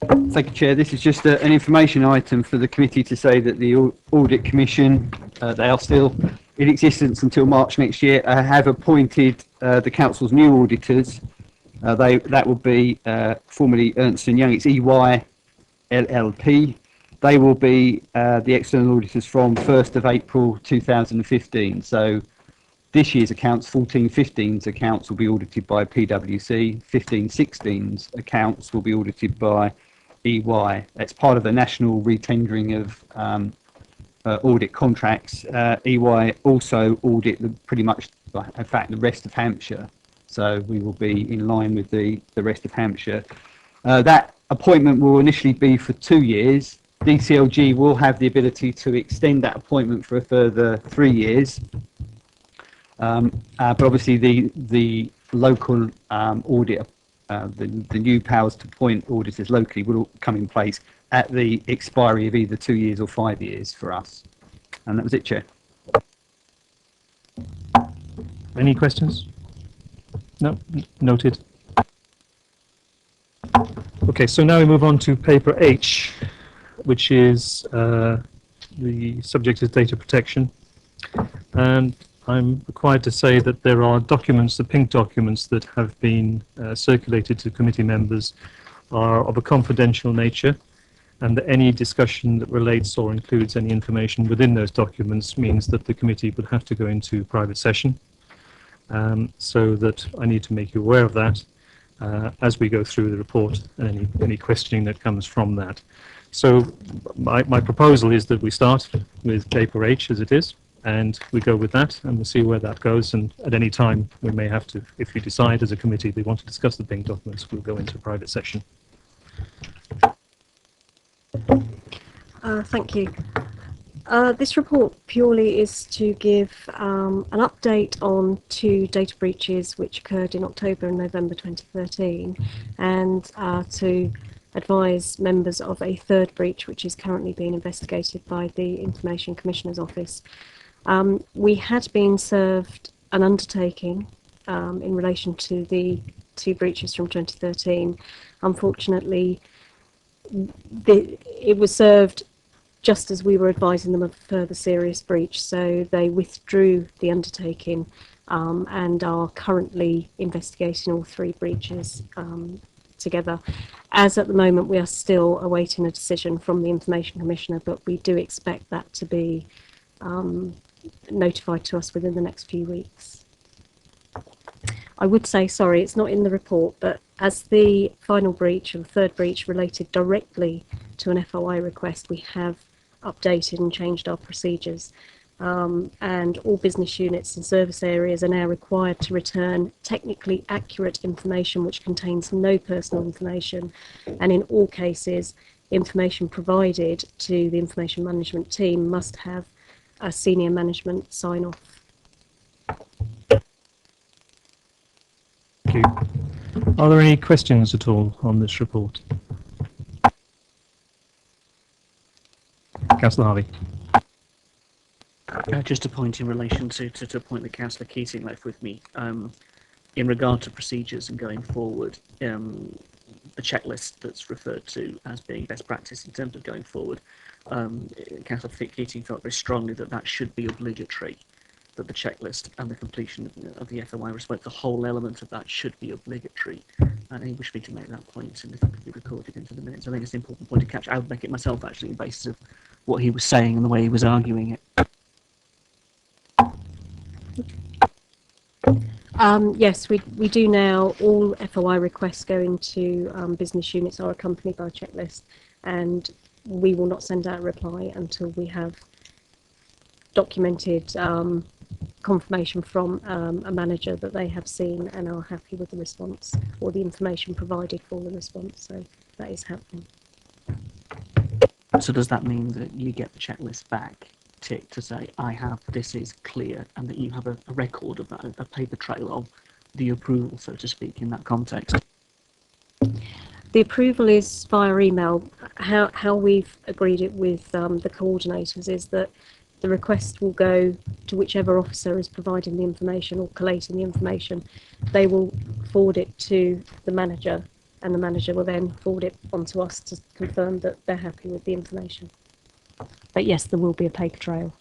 Thank you, Chair. This is just an information item for the committee to say that the Audit Commission, they are still in existence until March next year, have appointed the Council's new auditors. That will be formerly Ernst & Young. It's EY LLP. They will be the external auditors from 1st of April 2015. So this year's accounts, 14-15's accounts, will be audited by PwC. 15-16's accounts will be audited by EY. It's part of the national retendering of audit contracts. EY also audit pretty much, in fact, the rest of Hampshire. So we will be in line with the rest of Hampshire. That appointment will initially be for 2 years. DCLG will have the ability to extend that appointment for a further 3 years. But obviously the local audit, the new powers to appoint auditors locally will all come in place at the expiry of either 2 years or 5 years for us. And that was it, Chair. Any questions? No? Noted. Okay, so now we move on to paper H, which is the subject is data protection. And I'm required to say that there are documents, the pink documents that have been circulated to committee members are of a confidential nature, and that any discussion that relates or includes any information within those documents means that the committee would have to go into private session. So that I need to make you aware of that as we go through the report and any questioning that comes from that. So my proposal is that we start with paper H as it is, and we go with that, and we'll see where that goes. And at any time, we may have to, if we decide as a committee they want to discuss the pink documents, we'll go into private session. Thank you. This report purely is to give an update on 2 data breaches which occurred in October and November 2013, and to advise members of a 3rd breach which is currently being investigated by the Information Commissioner's Office. We had been served an undertaking in relation to the 2 breaches from 2013. Unfortunately, it was served just as we were advising them of a further serious breach, so they withdrew the undertaking and are currently investigating all 3 breaches together. As at the moment, we are still awaiting a decision from the Information Commissioner, but we do expect that to be notified to us within the next few weeks. I would say, sorry, it's not in the report, but as the final breach and third breach related directly to an FOI request, we have updated and changed our procedures. And all business units and service areas are now required to return technically accurate information which contains no personal information, and in all cases information provided to the information management team must have a senior management sign off. Thank you. Are there any questions at all on this report? Councillor Harvey. Just a point in relation to a point that Councillor Keating left with me. In regard to procedures and going forward, the checklist that's referred to as being best practice in terms of going forward, Councillor Keating felt very strongly that that should be obligatory, that the checklist and the completion of the FOI response, the whole element of that should be obligatory. And he wished me to make that point, and if it could be recorded into the minutes. I think it's an important point to catch. I would make it myself, actually, on the basis of what he was saying and the way he was arguing it. Yes, we do now. All FOI requests going to business units are accompanied by a checklist, and we will not send out a reply until we have documented confirmation from a manager that they have seen and are happy with the response or the information provided for the response. So that is happening. So does that mean that you get the checklist back, tick, to say, I have, this is clear, and that you have a record of that, a paper trail of the approval, so to speak, in that context? The approval is via email. How we've agreed it with the coordinators is that the request will go to whichever officer is providing the information or collating the information. They will forward it to the manager, and the manager will then forward it on to us to confirm that they're happy with the information. But yes, there will be a paper trail.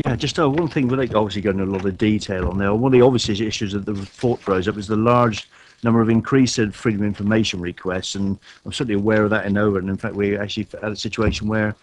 Yeah, just one thing, without obviously going into a lot of detail on there, one of the obvious issues that the report throws up is the large number of increased freedom of information requests, and I'm certainly aware of that in Over, and in fact we actually had a situation where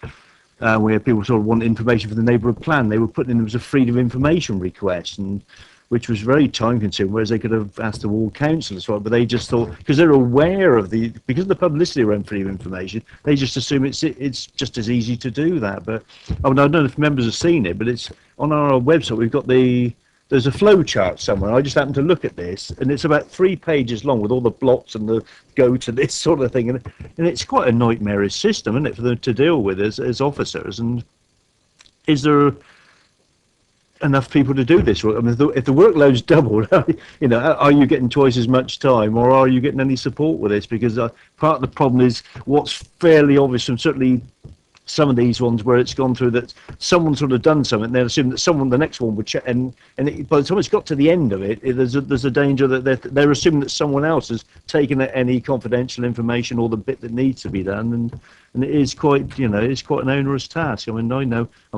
people sort of wanted information for the neighbourhood plan. They were putting in, there was a freedom of information request, and which was very time consuming, whereas they could have asked the ward council as well, but they just thought, because they're aware of because of the publicity around freedom of information, they just assume it's just as easy to do that. But I don't know if members have seen it, but it's on our website. We've got there's a flow chart somewhere. I just happened to look at this, and it's about 3 pages long with all the blocks and the go to this sort of thing, and it's quite a nightmarish system, isn't it, for them to deal with as officers. And is there enough people to do this? I mean, if the workload's doubled, are you getting twice as much time, or are you getting any support with this? Because part of the problem is what's fairly obvious, and certainly some of these ones where it's gone through that someone sort of done something, they assume that the next one would check, and by the time it's got to the end of it, there's a danger that they're assuming that someone else has taken any confidential information or the bit that needs to be done, and it is quite, it's quite an onerous task. I mean,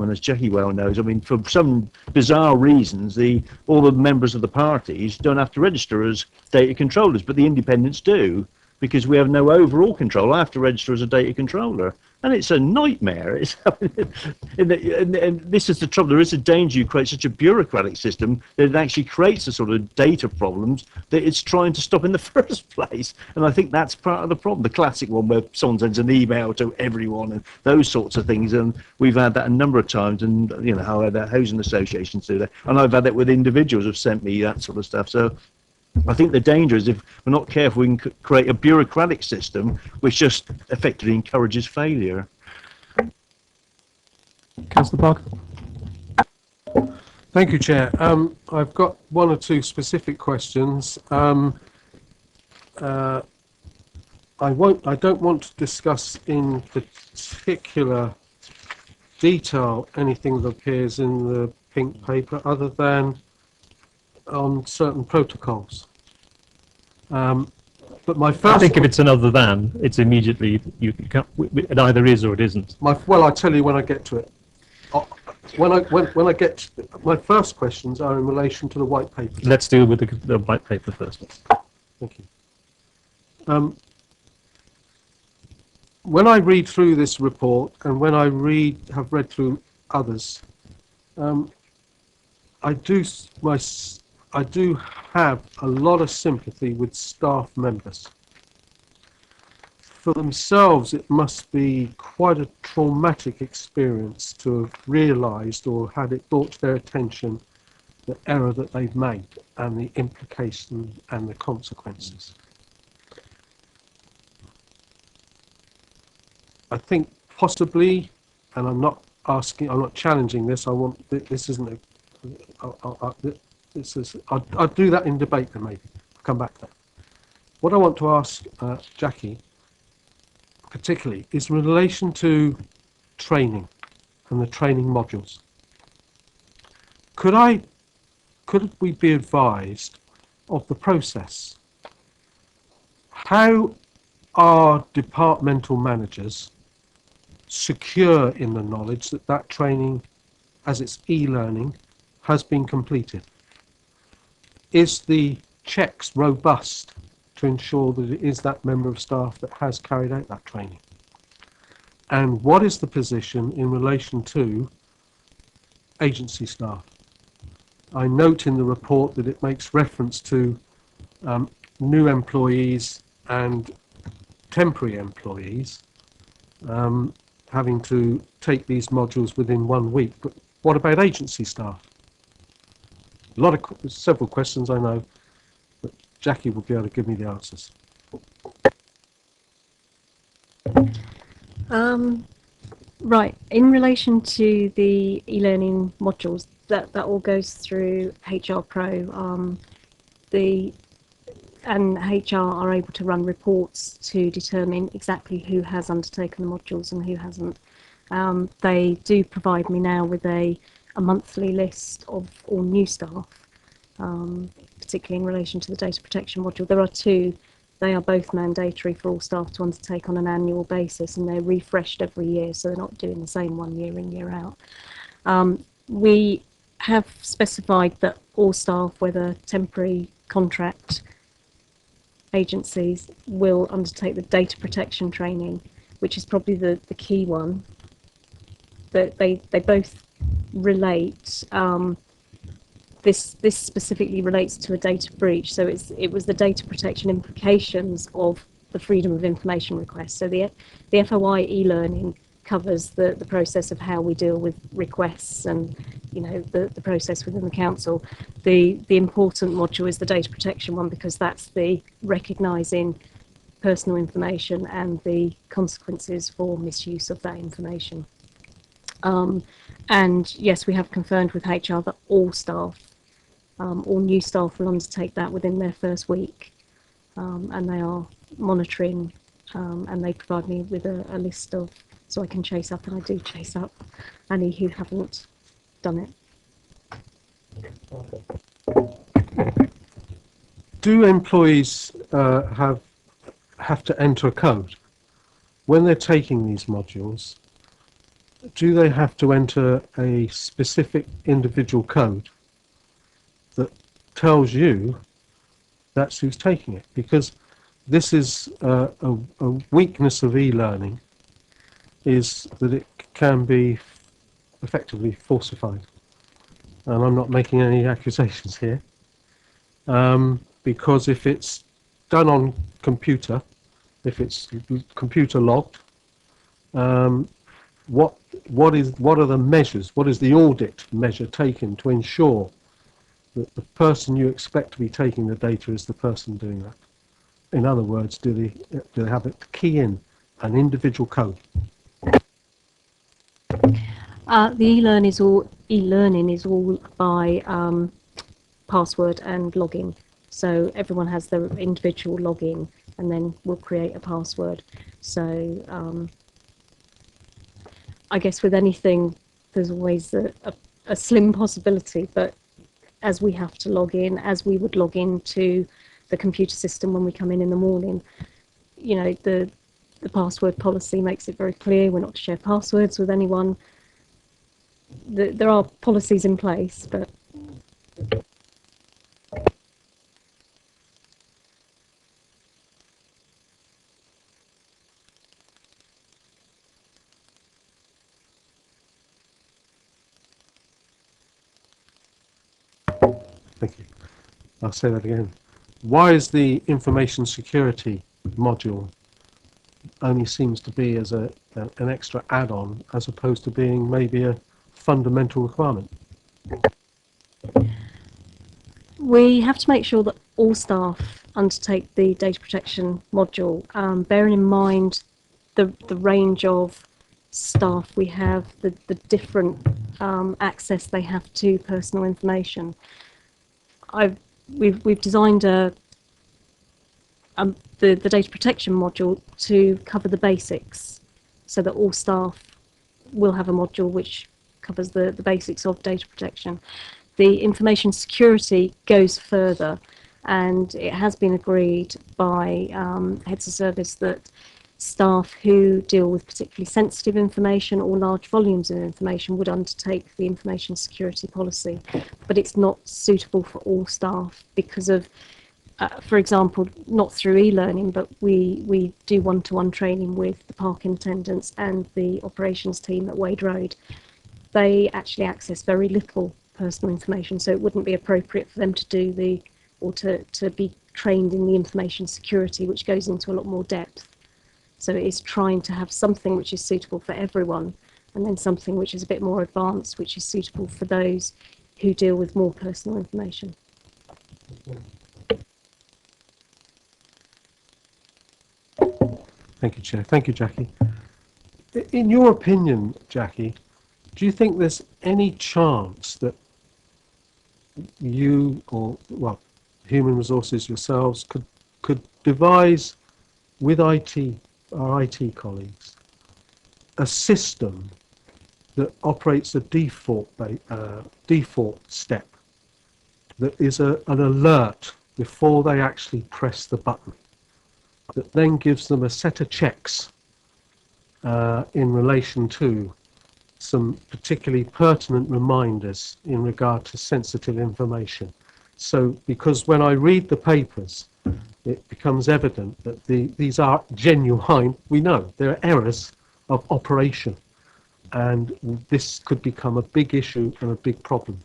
as Jackie well knows, I mean, for some bizarre reasons, all the members of the parties don't have to register as data controllers, but the independents do, because we have no overall control. I have to register as a data controller, and it's a nightmare. And this is the trouble. There is a danger you create such a bureaucratic system that it actually creates the sort of data problems that it's trying to stop in the first place. And I think that's part of the problem. The classic one where someone sends an email to everyone and those sorts of things. And we've had that a number of times, and how other housing associations do that. And I've had that with individuals who've sent me that sort of stuff. So I think the danger is if we're not careful, we can create a bureaucratic system which just effectively encourages failure. Councillor Parker. Thank you, Chair. I've got one or two specific questions. I don't want to discuss in particular detail anything that appears in the pink paper, other than on certain protocols. But my first... I think if it's an other than, it's immediately, it either is or it isn't. Well, I'll tell you when I get to it. when I get my first questions are in relation to the white paper. Let's deal with the white paper first. Thank you. When I read through this report and when I have read through others, I do have a lot of sympathy with staff members. For themselves, it must be quite a traumatic experience to have realised or had it brought to their attention the error that they've made and the implications and the consequences. I think possibly, and I'm not challenging this. This isn't I'll do that in debate then maybe. I'll come back to that. What I want to ask Jackie particularly is in relation to training and the training modules. Could we be advised of the process? How are departmental managers secure in the knowledge that that training, as it's e-learning, has been completed? Is the checks robust to ensure that it is that member of staff that has carried out that training? And what is the position in relation to agency staff? I note in the report that it makes reference to new employees and temporary employees having to take these modules within 1 week. But what about agency staff? Several questions I know, but Jackie will be able to give me the answers. Right, in relation to the e-learning modules, that all goes through HR Pro. And HR are able to run reports to determine exactly who has undertaken the modules and who hasn't. They do provide me now with a monthly list of all new staff, particularly in relation to the data protection module. There are two. They are both mandatory for all staff to undertake on an annual basis, and they're refreshed every year, so they're not doing the same one year in, year out. We have specified that all staff, whether temporary, contract, agencies, will undertake the data protection training, which is probably the key one. That they both relate. This specifically relates to a data breach, so it was the data protection implications of the freedom of information request. So the FOI e-learning covers the process of how we deal with requests and the process within the council. The important module is the data protection one, because that's the recognising personal information and the consequences for misuse of that information. And yes, we have confirmed with HR that all staff, all new staff will undertake that within their first week, and they are monitoring, and they provide me with a list of, so I can chase up, and I do chase up any who haven't done it. Do employees have to enter a code when they're taking these modules? Do they have to enter a specific individual code that tells you that's who's taking it? Because this is a weakness of e-learning, is that it can be effectively falsified. And I'm not making any accusations here, because if it's done on computer, if it's computer logged, what are the measures? What is the audit measure taken to ensure that the person you expect to be taking the data is the person doing that? In other words, do they have it key in an individual code? The e-learning is all by password and login. So everyone has their individual login, and then we'll create a password. So I guess with anything, there's always a slim possibility, but as we have to log in, as we would log into the computer system when we come in the morning, the password policy makes it very clear we're not to share passwords with anyone. there are policies in place, but Thank you. I'll say that again. Why is the information security module only seems to be as an extra add-on as opposed to being maybe a fundamental requirement? we have to make sure that all staff undertake the data protection module, bearing in mind the range of staff we have, the different access they have to personal information. We've designed the data protection module to cover the basics, so that all staff will have a module which covers the basics of data protection. The information security goes further, and it has been agreed by heads of service that staff who deal with particularly sensitive information or large volumes of information would undertake the information security policy, but it's not suitable for all staff because of, for example, not through e-learning, but we do one-to-one training with the parking attendants and the operations team at Wade Road. They actually access very little personal information, so it wouldn't be appropriate for them to do to be trained in the information security, which goes into a lot more depth. So it is trying to have something which is suitable for everyone, and then something which is a bit more advanced, which is suitable for those who deal with more personal information. Thank you, Chair. Thank you, Jackie. In your opinion, Jackie, do you think there's any chance that you or, well, human resources yourselves could devise with our IT colleagues a system that operates a default step that is an alert before they actually press the button, that then gives them a set of checks in relation to some particularly pertinent reminders in regard to sensitive information. So, because when I read the papers, it becomes evident that these are genuine, we know, there are errors of operation, and this could become a big issue and a big problem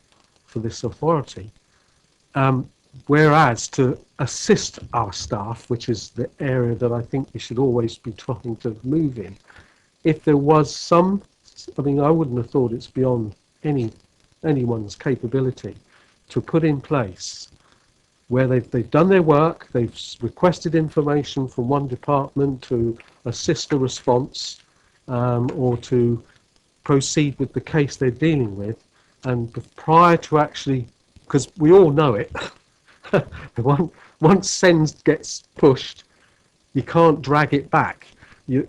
for this authority. Whereas to assist our staff, which is the area that I think we should always be trying to move in, if there was some, I mean, I wouldn't have thought it's beyond anyone's capability to put in place where they've done their work, they've requested information from one department to assist a response or to proceed with the case they're dealing with, and prior to actually, because we all know it, once send gets pushed, you can't drag it back. You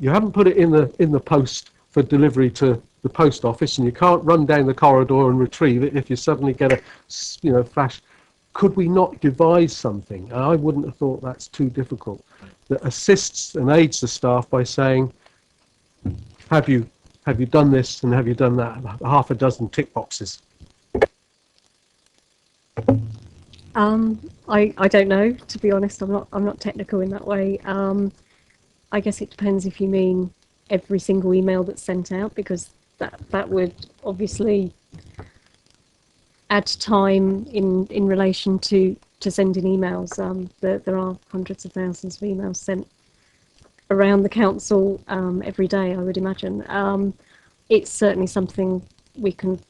haven't put it in the post for delivery to the post office, and you can't run down the corridor and retrieve it if you suddenly get a flash. Could we not devise something? And I wouldn't have thought that's too difficult, that assists and aids the staff by saying, have you done this and have you done that? Half a dozen tick boxes. I don't know, to be honest. I'm not technical in that way. I guess it depends if you mean every single email that's sent out, because that would obviously add time in relation to sending emails. There are hundreds of thousands of emails sent around the council every day, I would imagine. It's certainly something I could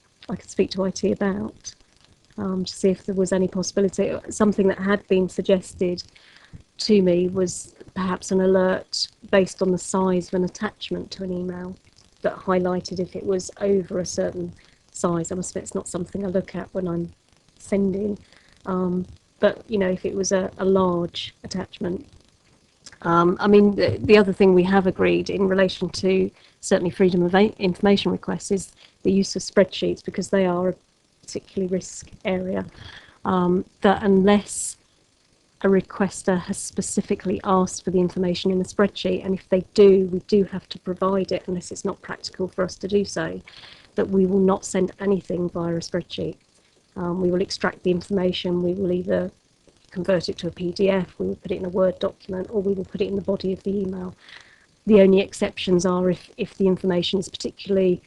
speak to IT about to see if there was any possibility. Something that had been suggested to me was perhaps an alert based on the size of an attachment to an email that highlighted if it was over a certain size. I must admit, it's not something I look at when I'm sending, but if it was a large attachment. I mean, the other thing we have agreed in relation to certainly freedom of information requests is the use of spreadsheets, because they are a particularly risk area, that unless a requester has specifically asked for the information in the spreadsheet, and if they do, we do have to provide it unless it's not practical for us to do so, that we will not send anything via a spreadsheet. We will extract the information, we will either convert it to a PDF, we will put it in a Word document, or we will put it in the body of the email. The only exceptions are if the information is particularly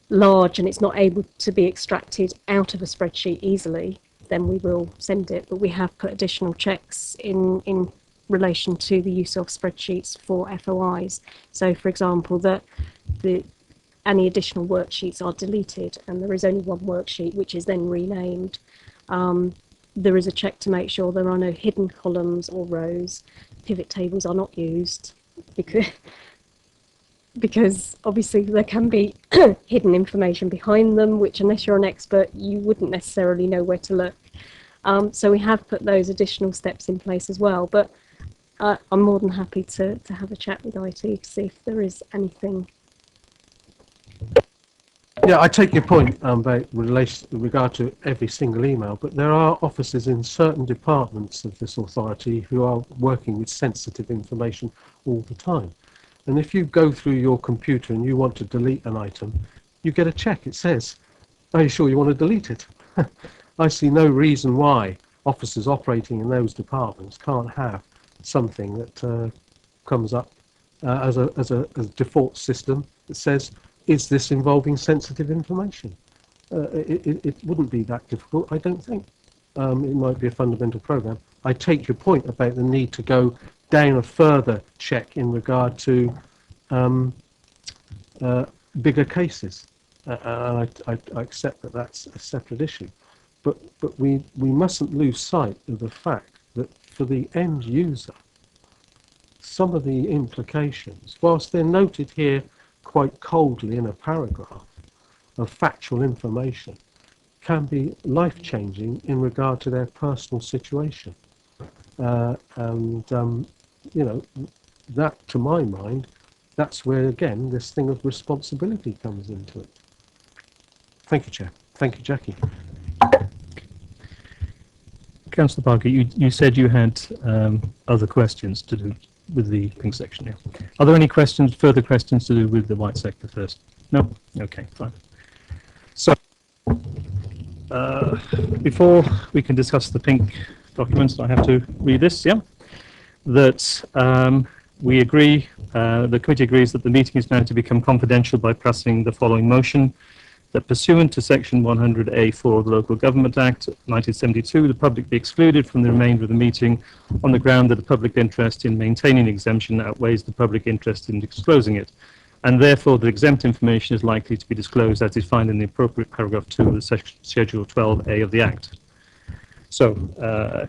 large and it's not able to be extracted out of a spreadsheet easily, then we will send it. But we have put additional checks in relation to the use of spreadsheets for FOIs. So, for example, that any additional worksheets are deleted, and there is only one worksheet which is then renamed. There is a check to make sure there are no hidden columns or rows. Pivot tables are not used because obviously there can be hidden information behind them, which unless you're an expert, you wouldn't necessarily know where to look. So we have put those additional steps in place as well. But I'm more than happy to have a chat with IT to see if there is anything. Yeah, I take your point about with regard to every single email, but there are officers in certain departments of this authority who are working with sensitive information all the time. And if you go through your computer and you want to delete an item, you get a check. It says, are you sure you want to delete it? I see no reason why officers operating in those departments can't have something that comes up as a default system that says, is this involving sensitive information? It wouldn't be that difficult, I don't think. It might be a fundamental program. I take your point about the need to go down a further check in regard to bigger cases. I accept that that's a separate issue. But we mustn't lose sight of the fact that for the end user, some of the implications, whilst they're noted here quite coldly in a paragraph of factual information, can be life-changing in regard to their personal situation. You know, that, to my mind, that's where, again, this thing of responsibility comes into it. Thank you, Chair. Thank you, Jackie. Councillor Parker, you said you had other questions to do with the pink section here. Are there any questions, further questions to do with the white sector first? No? Okay, fine. So, before we can discuss the pink documents, I have to read this, yeah? That we agree, the committee agrees that the meeting is now to become confidential by passing the following motion: that pursuant to section 100A4 of the Local Government Act 1972, the public be excluded from the remainder of the meeting on the ground that the public interest in maintaining the exemption outweighs the public interest in disclosing it, and therefore that exempt information is likely to be disclosed as defined in the appropriate paragraph 2 of the Schedule 12A of the Act. So,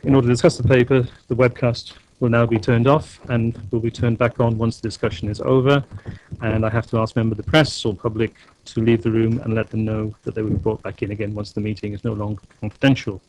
in order to discuss the paper, the webcast will now be turned off and will be turned back on once the discussion is over. And I have to ask members of the press or public to leave the room and let them know that they will be brought back in again once the meeting is no longer confidential.